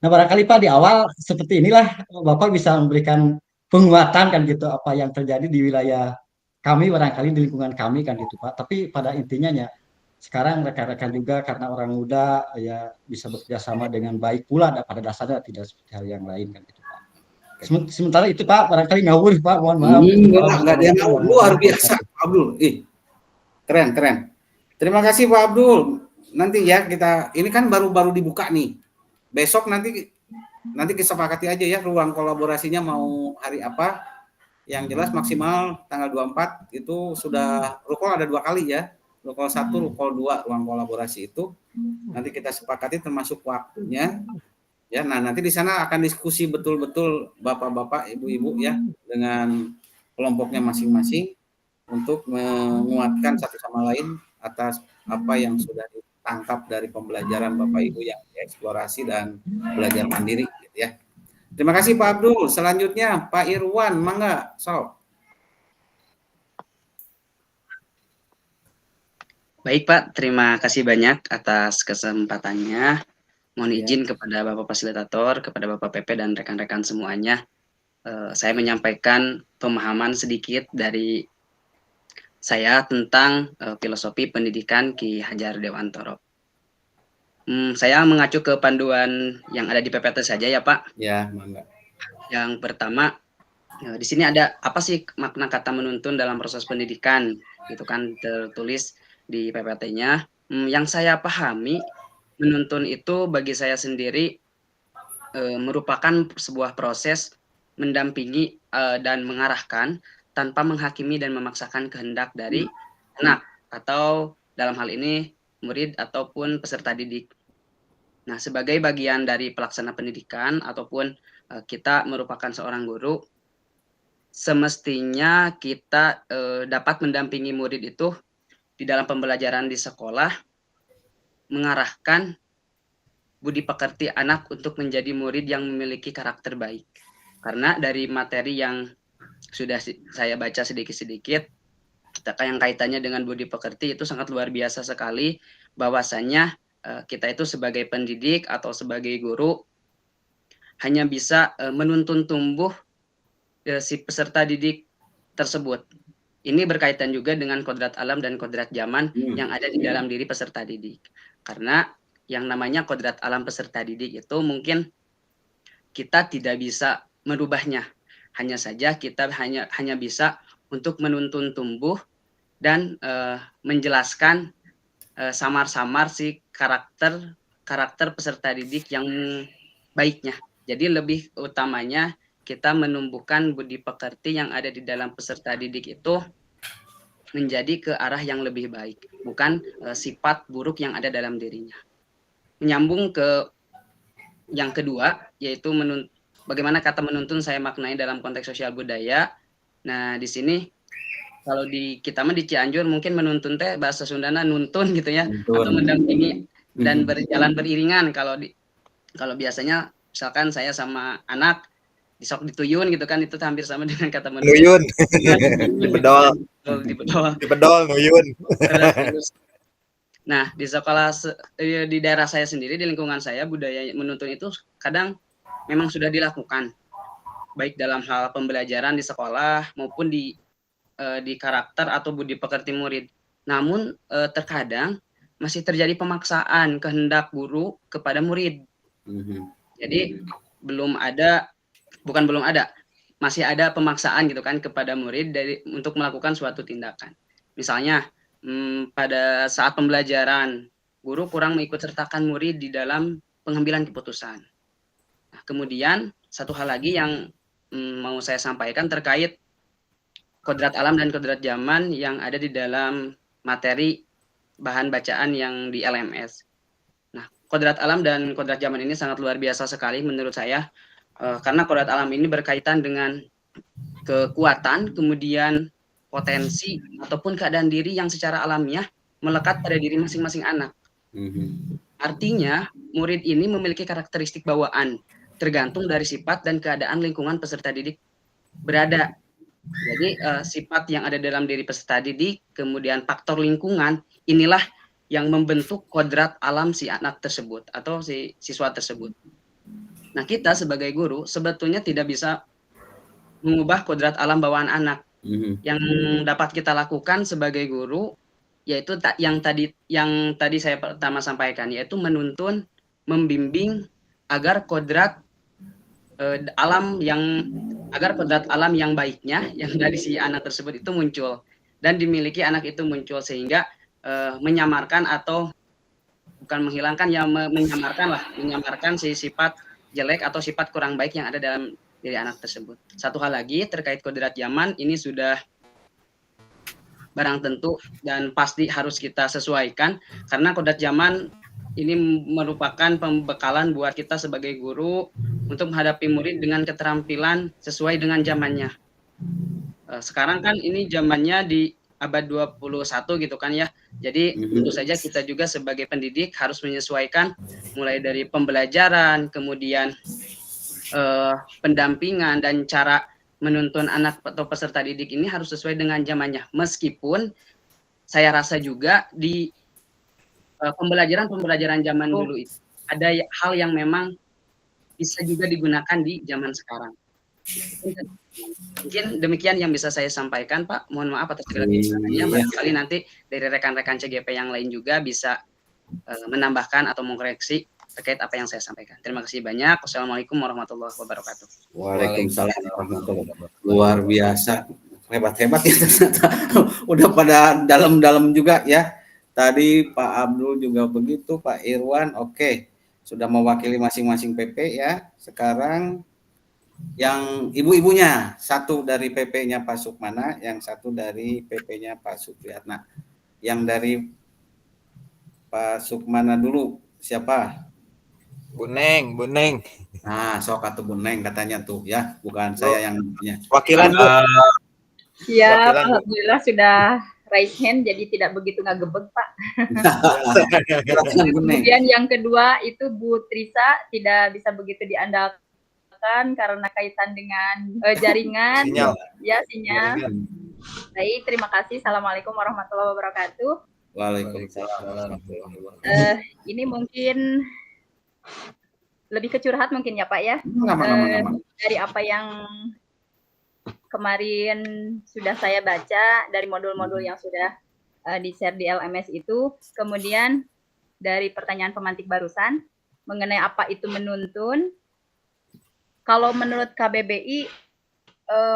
Speaker 11: Nah barangkali Pak di awal seperti inilah Bapak bisa memberikan penguatan kan gitu apa yang terjadi di wilayah kami barangkali di lingkungan kami kan gitu Pak. Tapi pada intinya ya sekarang rekan-rekan juga karena orang muda ya bisa bekerja sama dengan baik pula pada dasarnya tidak seperti hal yang lain kan gitu Pak. Sementara itu Pak barangkali ngawur Pak, mohon maaf.
Speaker 1: Enggak ada yang ngawur, luar biasa Abdul. Keren. Terima kasih Pak Abdul. Nanti ya kita ini kan baru dibuka nih. Besok nanti kesepakati aja ya ruang kolaborasinya mau hari apa. Yang jelas maksimal tanggal 24 itu sudah rukol ada 2 kali ya. Rukol 1, rukol 2 ruang kolaborasi itu. Nanti kita sepakati termasuk waktunya. Ya, nah nanti di sana akan diskusi betul-betul Bapak-bapak, Ibu-ibu ya dengan kelompoknya masing-masing untuk menguatkan satu sama lain atas apa yang sudah ditangkap dari pembelajaran Bapak Ibu yang dieksplorasi dan belajar mandiri gitu ya. Terima kasih Pak Abdul. Selanjutnya Pak Irwan, mangga, sok.
Speaker 3: Baik Pak, terima kasih banyak atas kesempatannya. Mohon izin kepada Bapak Fasilitator, kepada Bapak PP dan rekan-rekan semuanya. Saya menyampaikan pemahaman sedikit dari saya tentang filosofi pendidikan Ki Hajar Dewantoro. Saya mengacu ke panduan yang ada di PPT saja ya Pak.
Speaker 1: Ya, mangga.
Speaker 3: Yang pertama, di sini ada apa sih makna kata menuntun dalam proses pendidikan? Itu kan tertulis di PPT-nya. Yang saya pahami, menuntun itu bagi saya sendiri merupakan sebuah proses mendampingi dan mengarahkan tanpa menghakimi dan memaksakan kehendak dari anak atau dalam hal ini murid ataupun peserta didik. Nah, sebagai bagian dari pelaksana pendidikan ataupun kita merupakan seorang guru, semestinya kita dapat mendampingi murid itu di dalam pembelajaran di sekolah, mengarahkan budi pekerti anak untuk menjadi murid yang memiliki karakter baik. Karena dari materi yang sudah saya baca sedikit-sedikit, yang kaitannya dengan budi pekerti itu sangat luar biasa sekali, bahwasanya kita itu sebagai pendidik atau sebagai guru hanya bisa menuntun tumbuh si peserta didik tersebut. Ini berkaitan juga dengan kodrat alam dan kodrat zaman yang ada di dalam diri peserta didik. Karena yang namanya kodrat alam peserta didik itu mungkin kita tidak bisa merubahnya. Hanya saja kita hanya bisa untuk menuntun tumbuh dan menjelaskan samar-samar si karakter peserta didik yang baiknya. Jadi lebih utamanya kita menumbuhkan budi pekerti yang ada di dalam peserta didik itu menjadi ke arah yang lebih baik, bukan sifat buruk yang ada dalam dirinya. Menyambung ke yang kedua, yaitu bagaimana kata menuntun saya maknai dalam konteks sosial budaya. Nah, di sini kalau kita mah di Cianjur mungkin menuntun teh bahasa Sundana nuntun gitu ya, atau mendampingi dan berjalan beriringan. Kalau biasanya misalkan saya sama anak disok dituyun gitu kan, itu hampir sama dengan kata menuntun.
Speaker 4: Nuyun. Dipedol nuyun.
Speaker 3: Nah, di sekolah di daerah saya sendiri, di lingkungan saya, budaya menuntun itu kadang memang sudah dilakukan, baik dalam hal pembelajaran di sekolah maupun di karakter atau budi pekerti murid. Namun terkadang masih terjadi pemaksaan kehendak guru kepada murid. Jadi masih ada pemaksaan gitu kan kepada murid untuk melakukan suatu tindakan. Misalnya pada saat pembelajaran guru kurang mengikut sertakan murid di dalam pengambilan keputusan. Nah, kemudian satu hal lagi yang mau saya sampaikan terkait kodrat alam dan kodrat zaman yang ada di dalam materi bahan bacaan yang di LMS. Nah, kodrat alam dan kodrat zaman ini sangat luar biasa sekali menurut saya, karena kodrat alam ini berkaitan dengan kekuatan, kemudian potensi ataupun keadaan diri yang secara alamiah melekat pada diri masing-masing anak. Artinya, murid ini memiliki karakteristik bawaan, tergantung dari sifat dan keadaan lingkungan peserta didik berada. Jadi sifat yang ada dalam diri peserta didik, kemudian faktor lingkungan, inilah yang membentuk kodrat alam si anak tersebut atau si siswa tersebut. Nah, kita sebagai guru sebetulnya tidak bisa mengubah kodrat alam bawaan anak. yang dapat kita lakukan sebagai guru, yaitu yang tadi saya pertama sampaikan, yaitu menuntun, membimbing agar kodrat alam yang baiknya yang dari si anak tersebut itu muncul dan dimiliki anak itu muncul, sehingga menyamarkan atau bukan menghilangkan, ya menyamarkan si sifat jelek atau sifat kurang baik yang ada dalam diri anak tersebut. Satu hal lagi terkait kodrat zaman, ini sudah barang tentu dan pasti harus kita sesuaikan, karena kodrat zaman ini merupakan pembekalan buat kita sebagai guru untuk menghadapi murid dengan keterampilan sesuai dengan zamannya. Sekarang kan ini zamannya di abad 21 gitu kan ya. Jadi tentu saja kita juga sebagai pendidik harus menyesuaikan mulai dari pembelajaran, kemudian pendampingan dan cara menuntun anak atau peserta didik ini harus sesuai dengan zamannya. Meskipun saya rasa juga di pembelajaran zaman dulu itu ada hal yang memang bisa juga digunakan di zaman sekarang. Mungkin demikian yang bisa saya sampaikan, Pak. Mohon maaf atas segala kekurangannya. Barangkali nanti dari rekan-rekan CGP yang lain juga bisa menambahkan atau mengkoreksi terkait apa yang saya sampaikan. Terima kasih banyak. Wassalamualaikum warahmatullahi wabarakatuh.
Speaker 1: Waalaikumsalam warahmatullahi wabarakatuh. Luar biasa, hebat-hebat ya ternyata. Udah pada dalam-dalam juga ya. Tadi Pak Abdul juga begitu, Pak Irwan, oke. Sudah mewakili masing-masing PP ya. Sekarang yang ibu-ibunya, satu dari PP-nya Pak Sukmana, yang satu dari PP-nya Pak Supriyatna. Yang dari Pak Sukmana dulu, siapa?
Speaker 4: Buneng.
Speaker 1: Nah, sok atuh Buneng katanya tuh ya, bukan saya yang punya.
Speaker 4: Wakilan
Speaker 5: Siap, alhamdulillah sudah raise hand, jadi tidak begitu ngagebeg, Pak. Kemudian yang kedua itu Bu Trisa tidak bisa begitu diandalkan karena kaitan dengan jaringan, sinyal. Baik, terima kasih. Assalamualaikum warahmatullahi wabarakatuh.
Speaker 1: Waalaikumsalam.
Speaker 5: Ini mungkin lebih ke curhat mungkin ya Pak ya. Dari apa yang kemarin sudah saya baca dari modul-modul yang sudah di-share di LMS itu, kemudian dari pertanyaan pemantik barusan mengenai apa itu menuntun. Kalau menurut KBBI,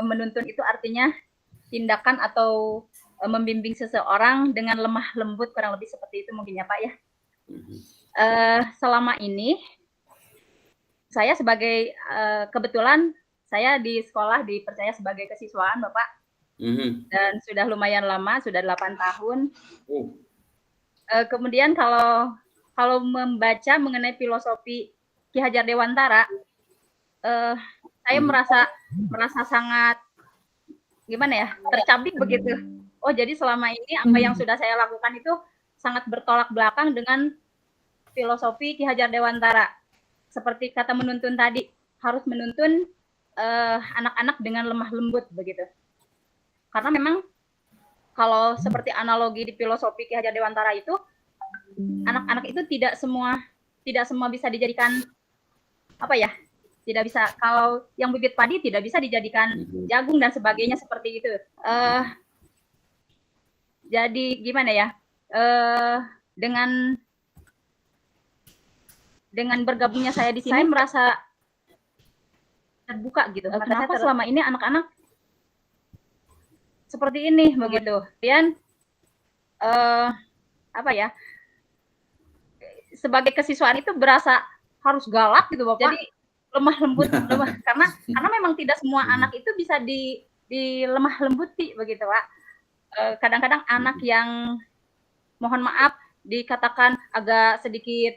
Speaker 5: menuntun itu artinya tindakan atau membimbing seseorang dengan lemah lembut, kurang lebih seperti itu mungkin ya Pak ya. Selama ini saya sebagai kebetulan saya di sekolah dipercaya sebagai kesiswaan Bapak, dan sudah lumayan lama, sudah 8 tahun. Kemudian kalau membaca mengenai filosofi Ki Hajar Dewantara, saya merasa sangat gimana ya, tercabik begitu. Oh, jadi selama ini apa yang sudah saya lakukan itu sangat bertolak belakang dengan filosofi Ki Hajar Dewantara. Seperti kata menuntun tadi, harus menuntun anak-anak dengan lemah lembut begitu. Karena memang kalau seperti analogi di filosofi Ki Hajar Dewantara itu, anak-anak itu tidak semua bisa dijadikan apa ya? Tidak bisa, kalau yang bibit padi tidak bisa dijadikan jagung dan sebagainya seperti itu. Jadi gimana ya? Dengan bergabungnya saya di sini, saya merasa terbuka gitu. Kenapa selama ini anak-anak seperti ini begitu? Dan apa ya? Sebagai kesiswaan itu berasa harus galak gitu Bapak. Jadi lemah lembut, karena memang tidak semua anak itu bisa di lemah lembuti begitu Pak. Kadang-kadang anak yang mohon maaf dikatakan agak sedikit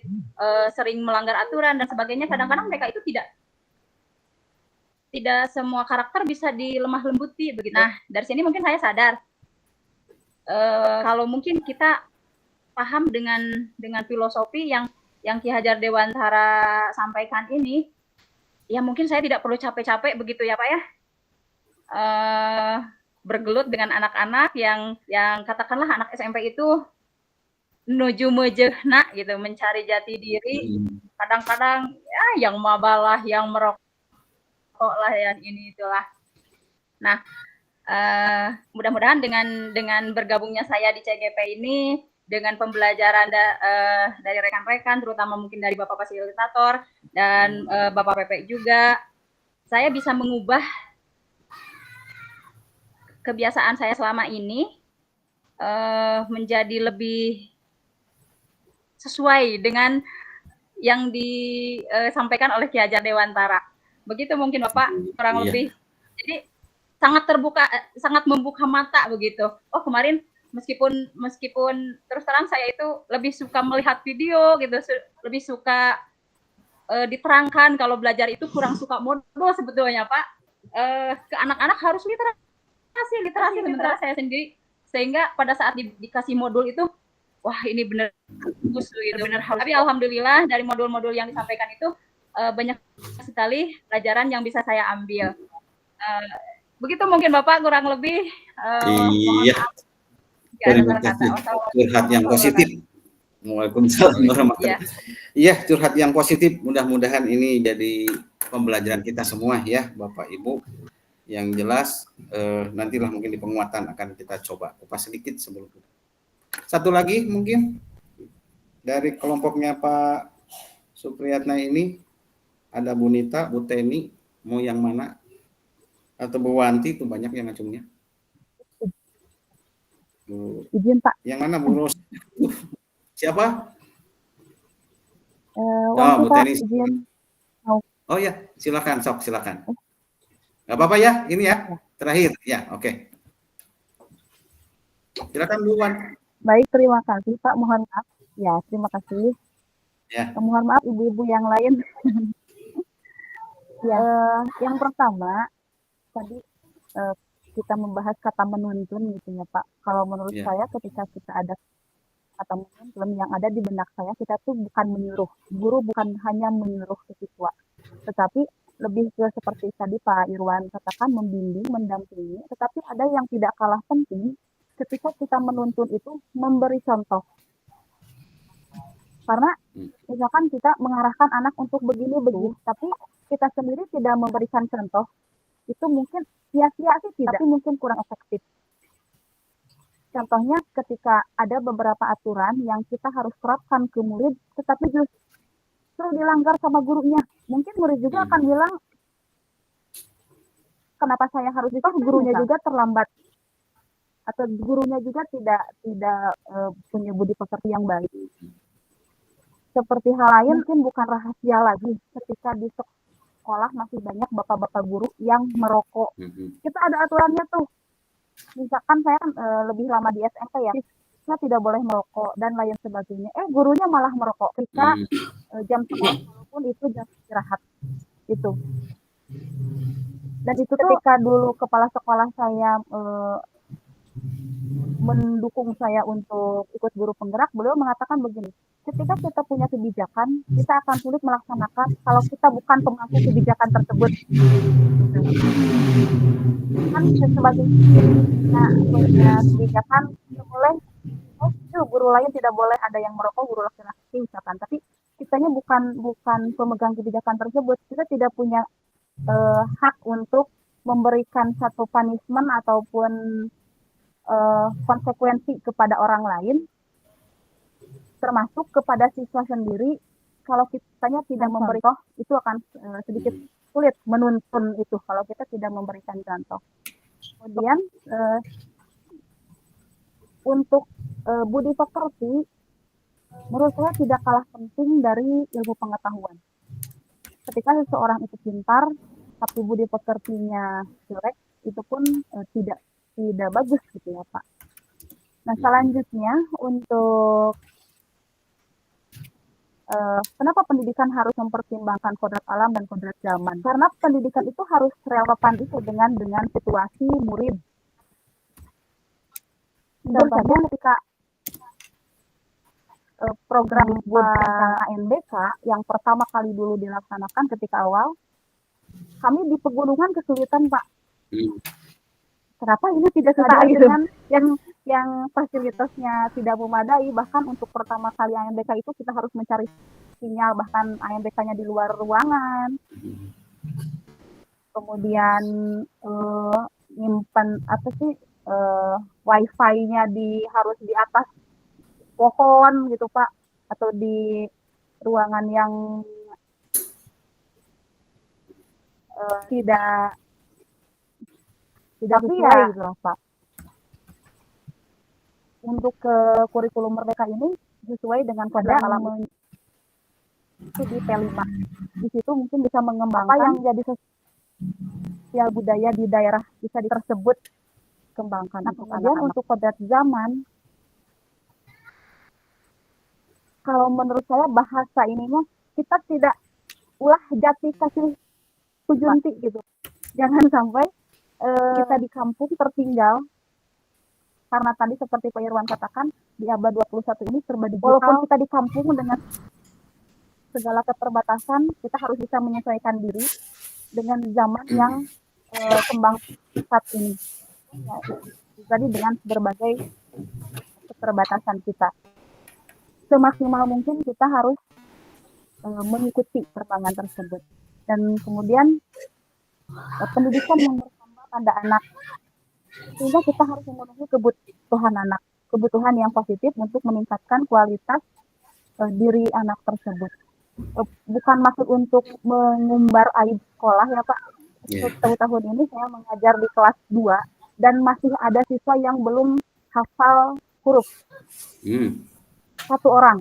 Speaker 5: sering melanggar aturan dan sebagainya, kadang-kadang mereka itu tidak semua karakter bisa dilemah lembuti begitu. Nah, dari sini mungkin saya sadar kalau mungkin kita paham dengan filosofi yang Ki Hajar Dewantara sampaikan ini, ya mungkin saya tidak perlu capek-capek begitu ya Pak ya, bergelut dengan anak-anak yang katakanlah anak SMP itu menuju mejehna gitu, mencari jati diri, kadang-kadang ya yang mabalah, yang merokok lah, yang ini itulah. Nah, mudah-mudahan dengan bergabungnya saya di CGP ini, dengan pembelajaran dari rekan-rekan, terutama mungkin dari Bapak Fasilitator dan Bapak PP juga, saya bisa mengubah kebiasaan saya selama ini menjadi lebih sesuai dengan yang disampaikan oleh Ki Hajar Dewantara. Begitu mungkin Bapak, kurang lebih. Jadi sangat terbuka, sangat membuka mata begitu. Oh, kemarin meskipun terus terang saya itu lebih suka melihat video gitu, lebih suka diterangkan kalau belajar itu kurang suka modul sebetulnya Pak. Ke anak-anak harus literasi sementara saya sendiri, sehingga pada saat dikasih modul itu, wah ini benar harus. Tapi alhamdulillah dari modul-modul yang disampaikan itu banyak sekali pelajaran yang bisa saya ambil. Begitu mungkin Bapak kurang lebih.
Speaker 1: Iya. Terima kasih. Curhat yang positif. Waalaikumsalam warahmatullahi wabarakatuh. Iya, curhat yang positif. Mudah-mudahan ini jadi pembelajaran kita semua ya, Bapak Ibu. Yang jelas nantilah mungkin di penguatan akan kita coba kupas sedikit sebelum itu. Satu lagi mungkin dari kelompoknya Pak Supriyatna ini ada Bu Nita, Bu Teni, mau yang mana? Atau Bu Wanti itu banyak yang ngacungnya.
Speaker 12: Izin Pak.
Speaker 1: Yang mana Bu Ros? Siapa?
Speaker 12: Wanti
Speaker 1: Bu
Speaker 12: Pak,
Speaker 1: Teni.
Speaker 12: izin.
Speaker 1: Oh ya, silakan sok, silakan. Gak apa-apa ya, ini ya, terakhir ya, oke. Silakan Bu Wan.
Speaker 12: Baik, terima kasih Pak. Mohon maaf. Ya, terima kasih.
Speaker 1: Ya.
Speaker 12: Mohon maaf ibu-ibu yang lain. Ya, yang pertama tadi kita membahas kata menuntun gitu ya Pak. Kalau menurut saya ketika kita ada kata menuntun yang ada di benak saya, kita tuh bukan menyuruh. Guru bukan hanya menyuruh ke siswa, tetapi lebih ke seperti tadi Pak Irwan katakan, membimbing, mendampingi, tetapi ada yang tidak kalah penting ketika kita menuntun itu memberi contoh. Karena misalkan kita mengarahkan anak untuk begini, tapi kita sendiri tidak memberikan contoh, itu mungkin sia-sia sih tidak, tapi mungkin kurang efektif. Contohnya ketika ada beberapa aturan yang kita harus terapkan ke murid, tetapi justru dilanggar sama gurunya. Mungkin murid juga akan bilang, kenapa saya harus itu, gurunya juga terlambat. Atau gurunya juga tidak punya budi pekerti yang baik. Seperti hal lain, mungkin bukan rahasia lagi ketika di sekolah masih banyak bapak-bapak guru yang merokok. Kita ada aturannya tuh. Misalkan saya kan lebih lama di SMP ya, saya tidak boleh merokok dan lain sebagainya. Gurunya malah merokok ketika jam sekolah, walaupun itu jam istirahat. Itu. Dan itu ketika dulu kepala sekolah saya mendukung saya untuk ikut guru penggerak, beliau mengatakan begini, ketika kita punya kebijakan, kita akan sulit melaksanakan kalau kita bukan pemangku kebijakan tersebut. Kan sebagai punya kebijakan, boleh, guru lain tidak boleh ada yang merokok, guru laki-laki misalkan, tapi kitanya bukan pemegang kebijakan tersebut, kita tidak punya hak untuk memberikan satu punishment ataupun konsekuensi kepada orang lain, termasuk kepada siswa sendiri. Kalau kitanya tidak memberi contoh, itu akan sedikit sulit menuntun itu kalau kita tidak memberikan contoh. Kemudian untuk budi pekerti, menurut saya tidak kalah penting dari ilmu pengetahuan. Ketika seseorang itu pintar, tapi budi pekertinya jelek, itu pun tidak bagus gitu ya Pak. Nah selanjutnya untuk kenapa pendidikan harus mempertimbangkan kodrat alam dan kodrat zaman? Karena pendidikan itu harus relevan itu dengan situasi murid. Contohnya ketika program ANBK yang pertama kali dulu dilaksanakan ketika awal, kami di pegunungan kesulitan Pak. Kenapa ini tidak sesuai dengan yang fasilitasnya tidak memadai, bahkan untuk pertama kali ANBK itu kita harus mencari sinyal, bahkan ANBK-nya di luar ruangan. Kemudian nyimpen apa sih wifi-nya harus di atas pohon gitu Pak, atau di ruangan yang tidak sesuai gitu loh Pak. Untuk ke kurikulum Merdeka ini sesuai dengan program alam itu di P5. Di situ mungkin bisa mengembangkan apa yang jadi sosial budaya di daerah bisa tersebut kembangkan. Nah, kemudian untuk kodrat zaman, kalau menurut saya bahasa ininya kita tidak ulah jati kasih kujunti gitu. Jangan sampai kita di kampung tertinggal, karena tadi seperti Pak Irwan katakan di abad 21 ini serba digital. Walaupun kita di kampung dengan segala keterbatasan, kita harus bisa menyesuaikan diri dengan zaman yang kembang saat ini. Jadi dengan berbagai keterbatasan kita, semaksimal mungkin kita harus mengikuti perkembangan tersebut. Dan kemudian pendidikan yang bertambah pada anak, sehingga kita harus memenuhi kebutuhan anak, kebutuhan yang positif untuk meningkatkan kualitas diri anak tersebut. Bukan maksud untuk mengumbar aib sekolah ya Pak. Tahun ini saya mengajar di kelas 2 dan masih ada siswa yang belum hafal huruf. Satu orang.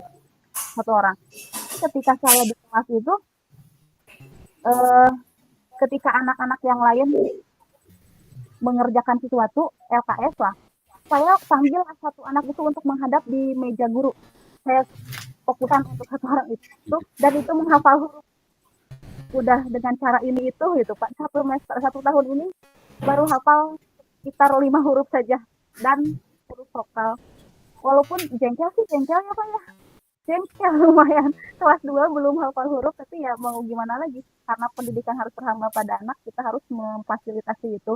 Speaker 12: Ketika saya di kelas itu, ketika anak-anak yang lain mengerjakan sesuatu, LKS lah, saya panggil satu anak itu untuk menghadap di meja guru. Saya fokusan untuk satu orang itu, dan itu menghafal huruf. Udah dengan cara ini itu gitu Pak, satu tahun ini baru hafal sekitar 5 huruf saja, dan huruf vokal. Walaupun jengkel ya Pak ya, jengkel lumayan, kelas 2 belum hafal huruf, tapi ya mau gimana lagi, karena pendidikan harus terhamba pada anak, kita harus memfasilitasi itu.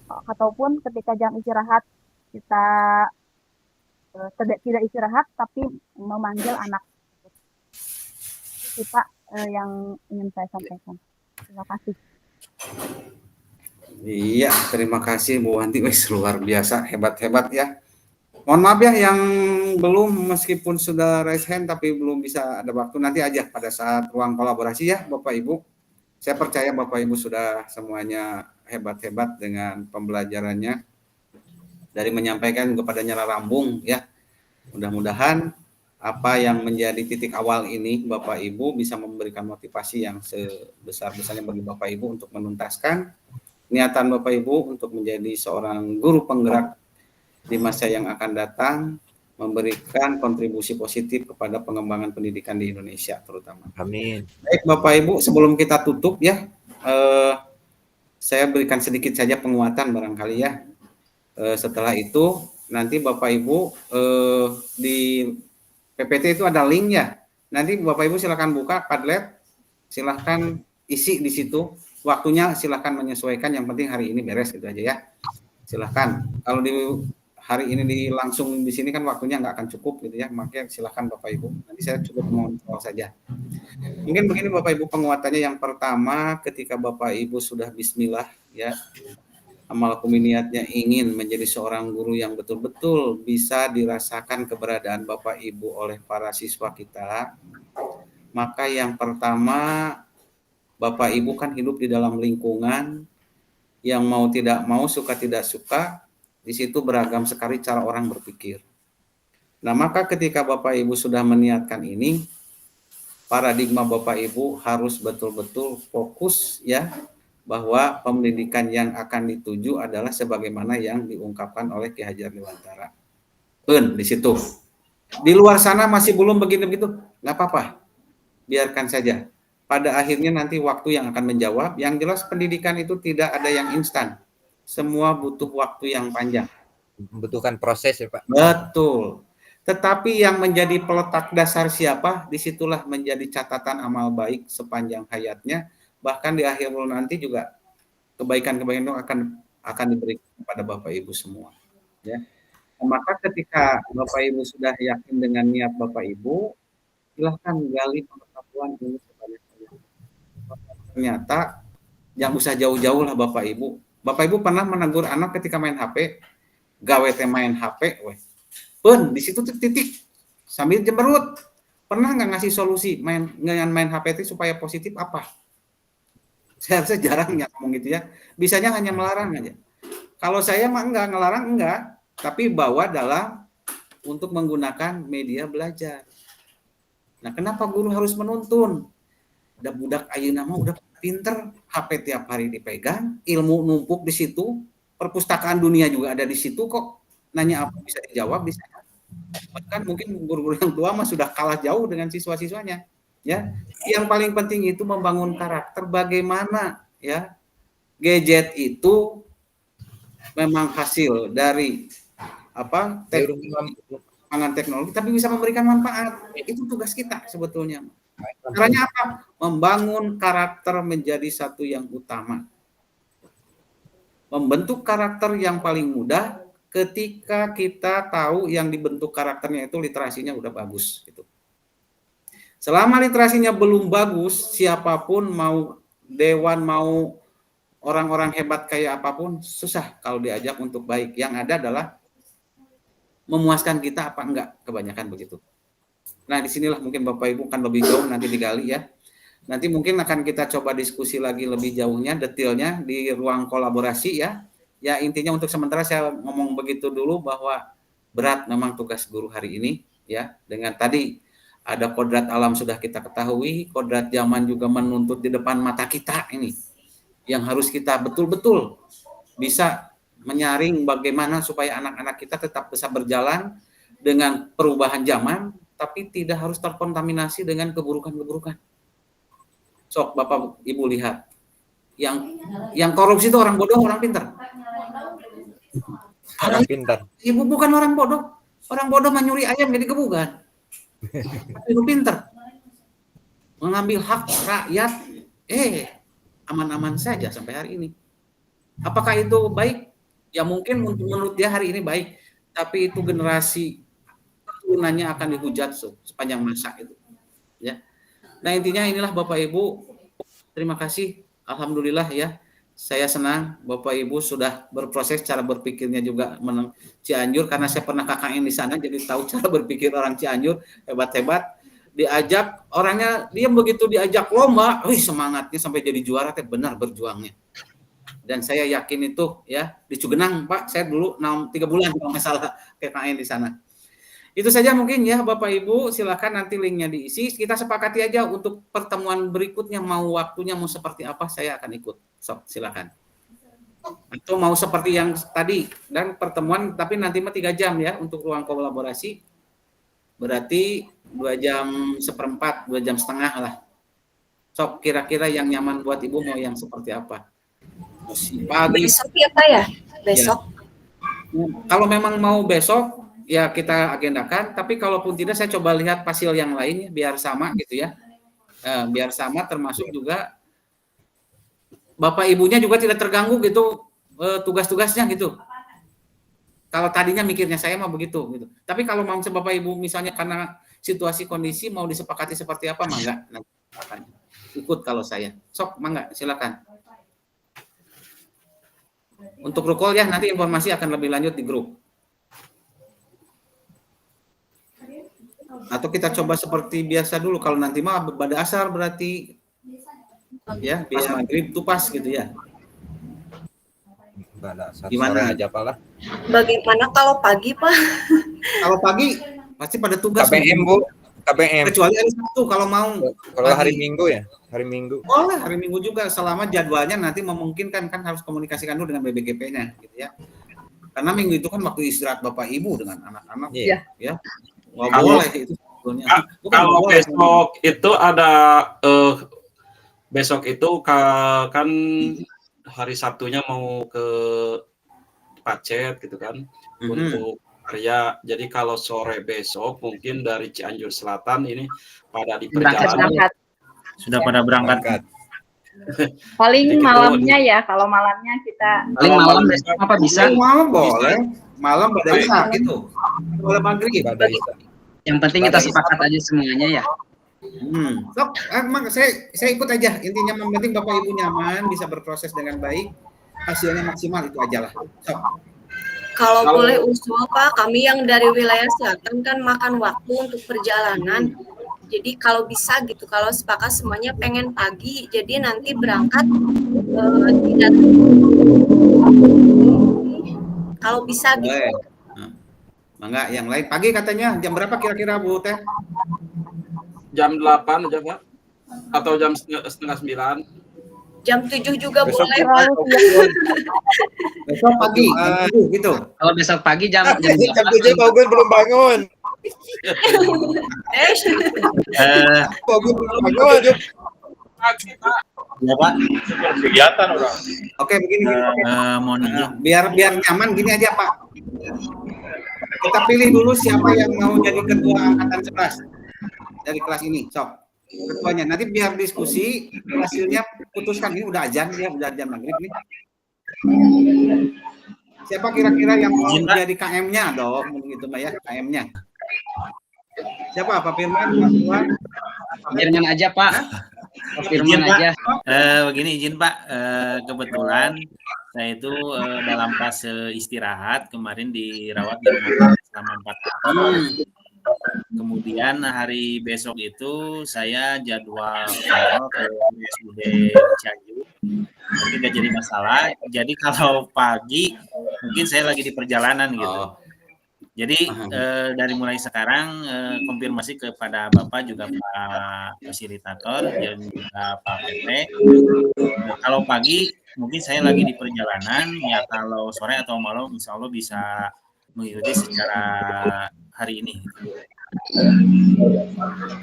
Speaker 12: Ataupun ketika jam istirahat kita tidak istirahat tapi memanggil anak. Itu Pak yang ingin saya sampaikan. Terima kasih.
Speaker 1: Iya, terima kasih Bu Wanti, luar biasa, hebat-hebat ya. Mohon maaf ya yang belum, meskipun sudah raise hand tapi belum bisa ada waktu, nanti aja pada saat ruang kolaborasi ya Bapak Ibu. Saya percaya Bapak Ibu sudah semuanya hebat-hebat dengan pembelajarannya, dari menyampaikan kepada nyala rambung ya. Mudah-mudahan apa yang menjadi titik awal ini Bapak Ibu bisa memberikan motivasi yang sebesar-besarnya bagi Bapak Ibu untuk menuntaskan niatan Bapak Ibu untuk menjadi seorang guru penggerak di masa yang akan datang, memberikan kontribusi positif kepada pengembangan pendidikan di Indonesia terutama.
Speaker 4: Amin.
Speaker 1: Baik Bapak Ibu, sebelum kita tutup ya, saya berikan sedikit saja penguatan barangkali ya. Setelah itu nanti Bapak Ibu di PPT itu ada link ya. Nanti Bapak Ibu silakan buka Padlet, silakan isi di situ. Waktunya silakan menyesuaikan, yang penting hari ini beres gitu aja ya. Silakan. Kalau di hari ini langsung di sini kan waktunya nggak akan cukup gitu ya. Makanya silakan Bapak Ibu. Nanti saya cukup mengontrol saja. Mungkin begini Bapak Ibu penguatannya. Yang pertama, ketika Bapak Ibu sudah bismillah ya, amal niatnya ingin menjadi seorang guru yang betul-betul bisa dirasakan keberadaan Bapak Ibu oleh para siswa kita, maka yang pertama Bapak Ibu kan hidup di dalam lingkungan yang mau tidak mau, suka tidak suka, di situ beragam sekali cara orang berpikir. Nah, maka ketika Bapak Ibu sudah meniatkan ini, paradigma Bapak Ibu harus betul-betul fokus ya, bahwa pendidikan yang akan dituju adalah sebagaimana yang diungkapkan oleh Ki Hajar Dewantara. Di situ. Di luar sana masih belum begitu-begitu, nggak apa-apa. Biarkan saja. Pada akhirnya nanti waktu yang akan menjawab. Yang jelas pendidikan itu tidak ada yang instan. Semua butuh waktu yang panjang.
Speaker 4: Membutuhkan proses ya Pak.
Speaker 1: Betul. Tetapi yang menjadi peletak dasar siapa, disitulah menjadi catatan amal baik sepanjang hayatnya. Bahkan di akhir nanti juga kebaikan-kebaikan itu akan diberikan kepada Bapak Ibu semua. Ya. Maka ketika Bapak Ibu sudah yakin dengan niat Bapak Ibu, silahkan gali pengetahuan ini sebanyak-banyaknya. Ternyata yang usah jauh-jauh lah Bapak Ibu, Bapak Ibu pernah menegur anak ketika main HP, gawe teh main HP, weh. Pun di situ titik sambil jemberut. Pernah nggak ngasih solusi main HP itu supaya positif apa? Saya rasa jarang ya ngomong gitu ya. Bisanya hanya melarang aja. Kalau saya mah enggak, ngelarang enggak, tapi bawa dalam untuk menggunakan media belajar. Nah, kenapa guru harus menuntun? Udah budak ayeuna mah udah pinter, HP tiap hari dipegang, ilmu numpuk di situ, perpustakaan dunia juga ada di situ kok. Nanya apa bisa dijawab bisa. Bahkan mungkin guru-guru yang tua mah sudah kalah jauh dengan siswa-siswanya, ya. Yang paling penting itu membangun karakter bagaimana ya. Gadget itu memang hasil dari apa? Teknologi tapi bisa memberikan manfaat. Itu tugas kita sebetulnya. Caranya apa? Membangun karakter menjadi satu yang utama. Membentuk karakter yang paling mudah ketika kita tahu yang dibentuk karakternya itu literasinya udah bagus gitu. Selama literasinya belum bagus, siapapun mau dewan mau orang-orang hebat kayak apapun susah kalau diajak untuk baik. Yang ada adalah memuaskan kita apa enggak, kebanyakan begitu. Nah, disinilah mungkin Bapak Ibu kan lebih jauh nanti digali ya. Nanti mungkin akan kita coba diskusi lagi lebih jauhnya, detailnya di ruang kolaborasi ya. Ya intinya untuk sementara saya ngomong begitu dulu bahwa berat memang tugas guru hari ini ya. Dengan tadi ada kodrat alam sudah kita ketahui, kodrat zaman juga menuntut di depan mata kita ini. Yang harus kita betul-betul bisa menyaring bagaimana supaya anak-anak kita tetap bisa berjalan dengan perubahan zaman, tapi tidak harus terkontaminasi dengan keburukan-keburukan. Sok Bapak Ibu lihat, yang korupsi itu orang bodoh, orang pintar.
Speaker 4: Orang pintar.
Speaker 1: Ibu bukan orang bodoh. Orang bodoh menyuri ayam jadi gebukan. Ibu pintar. Mengambil hak rakyat, aman-aman saja sampai hari ini. Apakah itu baik? Ya mungkin menurut dia hari ini baik. Tapi itu generasi keturunannya akan dihujat sepanjang masa itu. Ya. Nah intinya inilah Bapak Ibu. Terima kasih. Alhamdulillah ya. Saya senang Bapak Ibu sudah berproses cara berpikirnya juga Cianjur karena saya pernah KKN di sana jadi tahu cara berpikir orang Cianjur hebat-hebat. Diajak orangnya dia begitu diajak lomba, semangatnya sampai jadi juara teh benar berjuangnya. Dan saya yakin itu ya di Cugenang Pak, saya dulu 3 bulan kalau nggak salah KKN di sana. Itu saja mungkin ya Bapak Ibu, silakan nanti linknya diisi. Kita sepakati aja untuk pertemuan berikutnya mau waktunya mau seperti apa saya akan ikut. So, silakan. Atau mau seperti yang tadi dan pertemuan tapi nanti mah 3 jam ya untuk ruang kolaborasi. Berarti 2,4 jam, 2,5 jam lah. Sok kira-kira yang nyaman buat Ibu mau yang seperti apa? Pagi.
Speaker 8: Besok ya Pak ya? Besok.
Speaker 1: Ya. Kalau memang mau besok ya kita agendakan, tapi kalaupun tidak saya coba lihat pasil yang lain biar sama gitu ya. Biar sama termasuk juga Bapak Ibunya juga tidak terganggu gitu tugas-tugasnya gitu. Kalau tadinya mikirnya saya mah begitu gitu. Tapi kalau mau Bapak Ibu misalnya karena situasi kondisi mau disepakati seperti apa mangga nanti akan ikut kalau saya. Sok mangga silakan. Untuk rukol ya nanti informasi akan lebih lanjut di grup. Atau kita coba seperti biasa dulu kalau nanti mah pada asar berarti ya pas maghrib itu pas gitu ya. Gimana
Speaker 4: aja Pak lah.
Speaker 8: Bagaimana kalau pagi Pak?
Speaker 1: Kalau pagi pasti pada tugas.
Speaker 4: KBM Bu, KBM.
Speaker 1: Kecuali hari Sabtu kalau mau.
Speaker 4: Kalau hari Minggu ya, hari Minggu.
Speaker 1: Boleh hari Minggu juga selama jadwalnya nanti memungkinkan kan harus komunikasikan dulu dengan BBGP-nya gitu ya. Karena minggu itu kan waktu istirahat Bapak Ibu dengan anak-anak ya. Nggak boleh itu sebetulnya.
Speaker 7: Kalau besok itu ada besok itu kan hari Sabtunya mau ke Pacet gitu kan untuk karya. Jadi kalau sore besok mungkin dari Cianjur Selatan ini pada di perjalanan
Speaker 6: sudah pada berangkat.
Speaker 5: Paling malamnya ya, kalau malamnya kita
Speaker 3: paling malam besok apa bisa?
Speaker 1: Malam boleh. Malam pada Isya gitu. Boleh maghrib.
Speaker 3: Yang penting kita sepakat aja semuanya ya.
Speaker 1: Sok, saya ikut aja. Intinya yang penting Bapak Ibu nyaman, bisa berproses dengan baik. hasilnya maksimal, itu aja lah. So.
Speaker 8: Kalau boleh usul Pak, kami yang dari wilayah selatan kan makan waktu untuk perjalanan. Jadi kalau bisa gitu, kalau sepakat semuanya pengen pagi, jadi nanti berangkat tidak. Kalau bisa gitu.
Speaker 1: Mangga, yang lain pagi katanya jam berapa kira-kira Bu Teh?
Speaker 7: Jam 8 aja Pak, atau jam setengah 9.
Speaker 8: Jam 7 juga
Speaker 7: besok
Speaker 8: boleh.
Speaker 1: Besok pagi, gitu.
Speaker 3: Kalau besok pagi jam
Speaker 4: jam 7 Pak Gun belum bangun.
Speaker 7: Pak Gun belum bangun. Pagi Pak.
Speaker 6: Ya Pak. Kegiatan orang.
Speaker 1: Oke, begini.
Speaker 6: Mohon izin.
Speaker 1: Biar nyaman gini aja Pak. Kita pilih dulu siapa yang mau jadi ketua angkatan 11 dari kelas ini, sok. Ketuanya nanti biar diskusi hasilnya putuskan. Ini udah azan ya, udah azan maghrib nih. Siapa kira-kira yang mau jadi KM-nya dong, gitu Mbak ya, KM-nya. Siapa? Pak Firman, Pak Tuan?
Speaker 3: Firman aja Pak. Firman aja.
Speaker 6: Begini izin Pak, kebetulan saya itu dalam fase istirahat kemarin dirawat di rumah selama 4 hari. Kemudian hari besok itu saya jadwal ke USUD Cianjur, tapi nggak jadi masalah. Jadi kalau pagi mungkin saya lagi di perjalanan gitu. Jadi dari mulai sekarang konfirmasi kepada Bapak juga Pak Fasilitator dan juga Pak PP. Kalau pagi mungkin saya lagi di perjalanan, ya kalau sore atau malam insya Allah bisa mengikuti secara hari ini.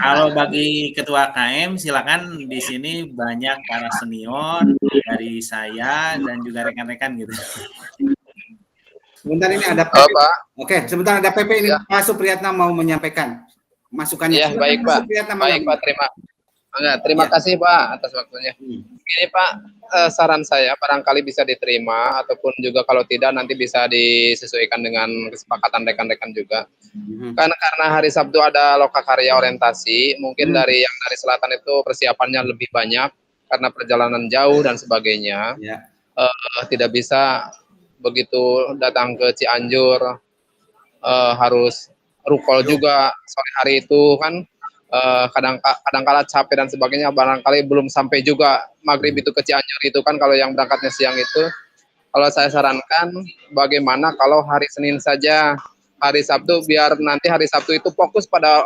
Speaker 6: Kalau bagi ketua KM silakan, di sini banyak para senior dari saya dan juga rekan-rekan gitu.
Speaker 1: Sebentar ini ada PP. Oke, sebentar ada PP ini Pak Supriyatna mau menyampaikan masukannya.
Speaker 14: Iya, baik Pak. Baik Pak, terima kasih Pak atas waktunya. Ini Pak, saran saya barangkali bisa diterima ataupun juga kalau tidak nanti bisa disesuaikan dengan kesepakatan rekan-rekan juga. Karena hari Sabtu ada lokakarya orientasi, mungkin dari yang dari selatan itu persiapannya lebih banyak karena perjalanan jauh dan sebagainya. Tidak bisa begitu datang ke Cianjur, harus rukol juga sore hari itu kan. Kadang-kala capek dan sebagainya, barangkali belum sampai juga maghrib itu ke Cianjur itu kan kalau yang berangkatnya siang itu. Kalau saya sarankan bagaimana kalau hari Senin saja, hari Sabtu biar nanti hari Sabtu itu fokus pada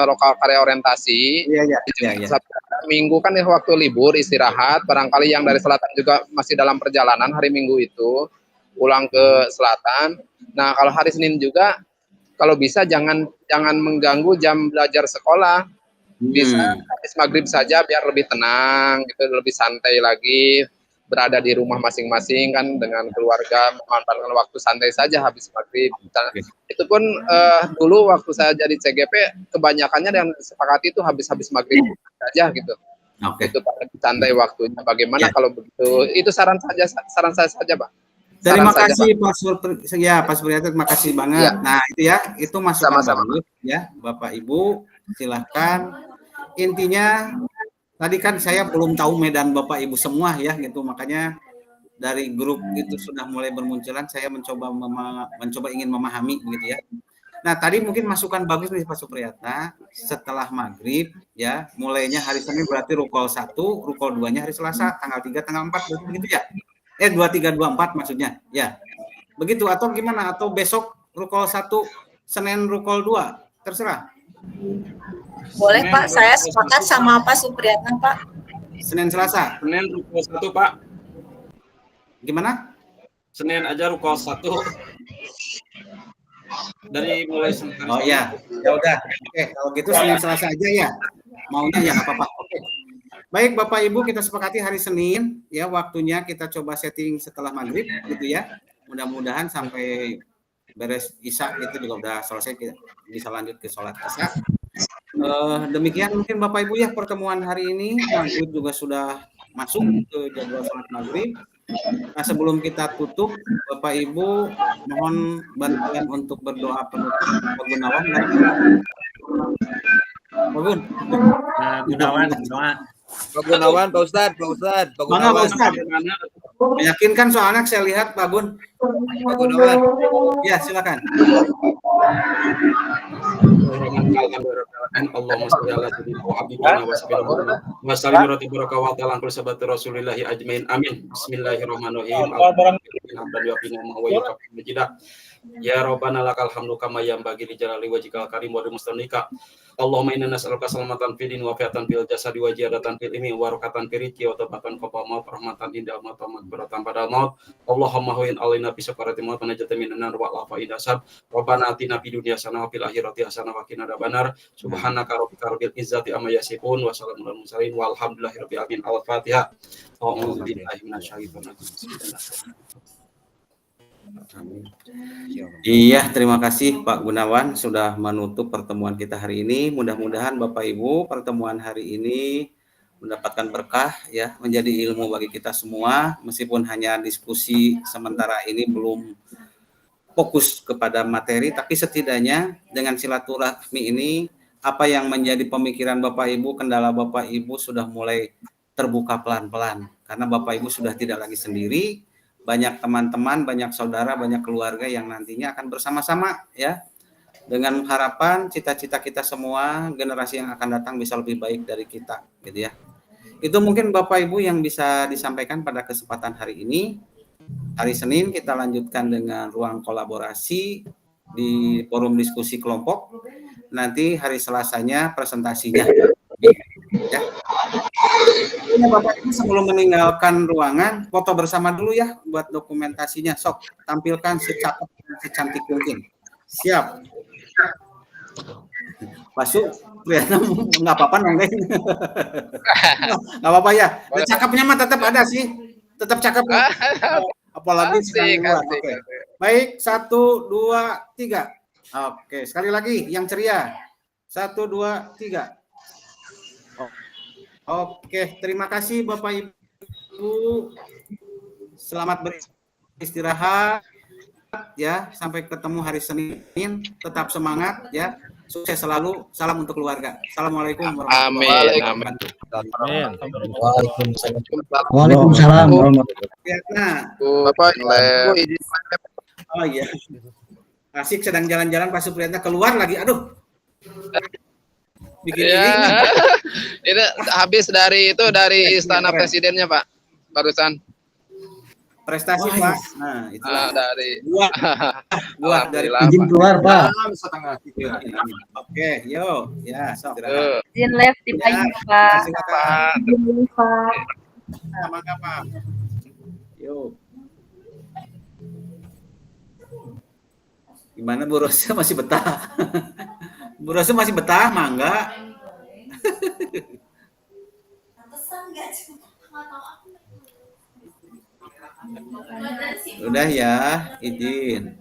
Speaker 14: lokal karya orientasi. Sabtu, Minggu kan waktu libur istirahat, barangkali yang dari selatan juga masih dalam perjalanan hari Minggu itu pulang ke selatan. Nah kalau hari Senin juga kalau bisa jangan mengganggu jam belajar sekolah. Bisa habis maghrib saja biar lebih tenang, gitu, lebih santai lagi, berada di rumah masing-masing kan dengan keluarga, memanfaatkan waktu santai saja habis maghrib. Itu pun dulu waktu saya jadi CGP kebanyakannya yang disepakati itu habis maghrib saja gitu. Itu santai waktunya. Bagaimana kalau begitu? Itu saran saya saja Pak.
Speaker 1: Terima kasih Pak Supriyatna, terima kasih banget. Nah itu ya, itu masukan bagus ya Bapak Ibu, silahkan. Intinya tadi kan saya belum tahu medan Bapak Ibu semua ya gitu, makanya dari grup itu sudah mulai bermunculan, saya mencoba ingin memahami begitu ya. Nah tadi mungkin masukan bagus nih Pak Supriyatna, setelah maghrib ya, mulainya hari Senin berarti rukol 1, rukol 2-nya hari Selasa, tanggal 3, tanggal 4 begitu ya. 2, 3, 2, 4 maksudnya ya begitu, atau gimana, atau besok rukol 1 Senin rukol 2 terserah.
Speaker 8: Boleh Pak, saya sepakat sama Pak Supriyatna Pak.
Speaker 1: Senin Selasa
Speaker 7: Senin rukol 1 Pak.
Speaker 1: Gimana?
Speaker 7: Senin aja rukol 1 dari mulai Senin.
Speaker 1: Oh ya udah, oke kalau gitu Senin Selasa aja ya maunya ya, nggak apa-apa. Oke. Baik Bapak Ibu, kita sepakati hari Senin ya, waktunya kita coba setting setelah maghrib gitu ya. Mudah-mudahan sampai beres Isya itu juga udah selesai, kita bisa lanjut ke sholat Isya. Demikian mungkin Bapak Ibu ya pertemuan hari ini. Maghrib juga sudah masuk ke jadwal sholat maghrib. Nah sebelum kita tutup, Bapak Ibu mohon bantuan untuk berdoa penutup Pak Gunawan.
Speaker 6: Gunawan doa.
Speaker 4: Pak Gunawan, Pak Ustadz.
Speaker 1: Mana Pak Ustadz? Meyakinkan soalnya saya lihat Pak Gun. Pak Gunawan. Ya, silakan.
Speaker 7: Allahumma sholli ala sayyidina wa habibina wa sayyidina Muhammad wa sallim rabbika wa ta'ala kulli sabati rasulillahi ajmain amin. Bismillahirrahmanirrahim. Ya Rabbana lakal hamdu kama yanbaghi li jalali wajhikal karim wa mustanika. Allahumma inna nas'aluka salamatan fid din wa fiatan fil jasadi wa ziyadatan fil ilmi wa barakatan fil rizqi wa tawbatan qabla maut rahmatan inda maut wa maghfiratan pada maut. Allahumma huwin alaina bi safarati maut wa najatan minan nar wa lafa idasab. Rabbana atina fid dunya hasanah wa fil akhirati hasanah wa qina adzabannar. Subhanaka rabbika rabbil izzati amma yasifun wa salamun alal mursalin walhamdulillahi rabbil alamin. Al-Fatihah. A'udzu billahi minasyaitonir rajim.
Speaker 1: Iya, terima kasih Pak Gunawan sudah menutup pertemuan kita hari ini. Mudah-mudahan Bapak Ibu pertemuan hari ini mendapatkan berkah ya, menjadi ilmu bagi kita semua meskipun hanya diskusi sementara ini belum fokus kepada materi, tapi setidaknya dengan silaturahmi ini apa yang menjadi pemikiran Bapak Ibu, kendala Bapak Ibu sudah mulai terbuka pelan-pelan karena Bapak Ibu sudah tidak lagi sendiri. Banyak teman-teman, banyak saudara, banyak keluarga yang nantinya akan bersama-sama ya. Dengan harapan cita-cita kita semua, generasi yang akan datang bisa lebih baik dari kita gitu ya. Itu mungkin Bapak Ibu yang bisa disampaikan pada kesempatan hari ini. Hari Senin kita lanjutkan dengan ruang kolaborasi di forum diskusi kelompok. Nanti hari Selasanya presentasinya. Ya. Ini Bapak Ibu sebelum meninggalkan ruangan, foto bersama dulu ya buat dokumentasinya. Sok, tampilkan secakep dan secantik mungkin. Siap. Masuk, nggak apa-apa nonton. Nggak apa-apa ya. Dan cakepnya mah tetap ada sih. Tetap cakep. Apalagi sedang luar. Oke. Baik, 1, 2, 3. Oke, sekali lagi yang ceria. 1, 2, 3. Oke, terima kasih Bapak Ibu. Selamat beristirahat ya. Sampai ketemu hari Senin. Tetap semangat ya. Sukses selalu. Salam untuk keluarga. Assalamualaikum warahmatullahi wabarakatuh.
Speaker 11: Waalaikumsalam.
Speaker 14: Bapak,
Speaker 1: oh iya. Asik sedang jalan-jalan Pak Supriyatna keluar lagi. Aduh. Bikin
Speaker 14: ya, ini habis dari istana presidennya Pak, barusan.
Speaker 1: Prestasi Pak. Nah, itu
Speaker 14: dari
Speaker 1: buah dari
Speaker 11: izin keluar Pak.
Speaker 1: Oke, yo, ya, sok.
Speaker 5: Izin left di payung Pak.
Speaker 9: Izin Pak.
Speaker 1: Mangga Pak. Yo. Gimana Bu Rosa masih betah? Bu Rosa masih betah, mangga. Udah ya, izin.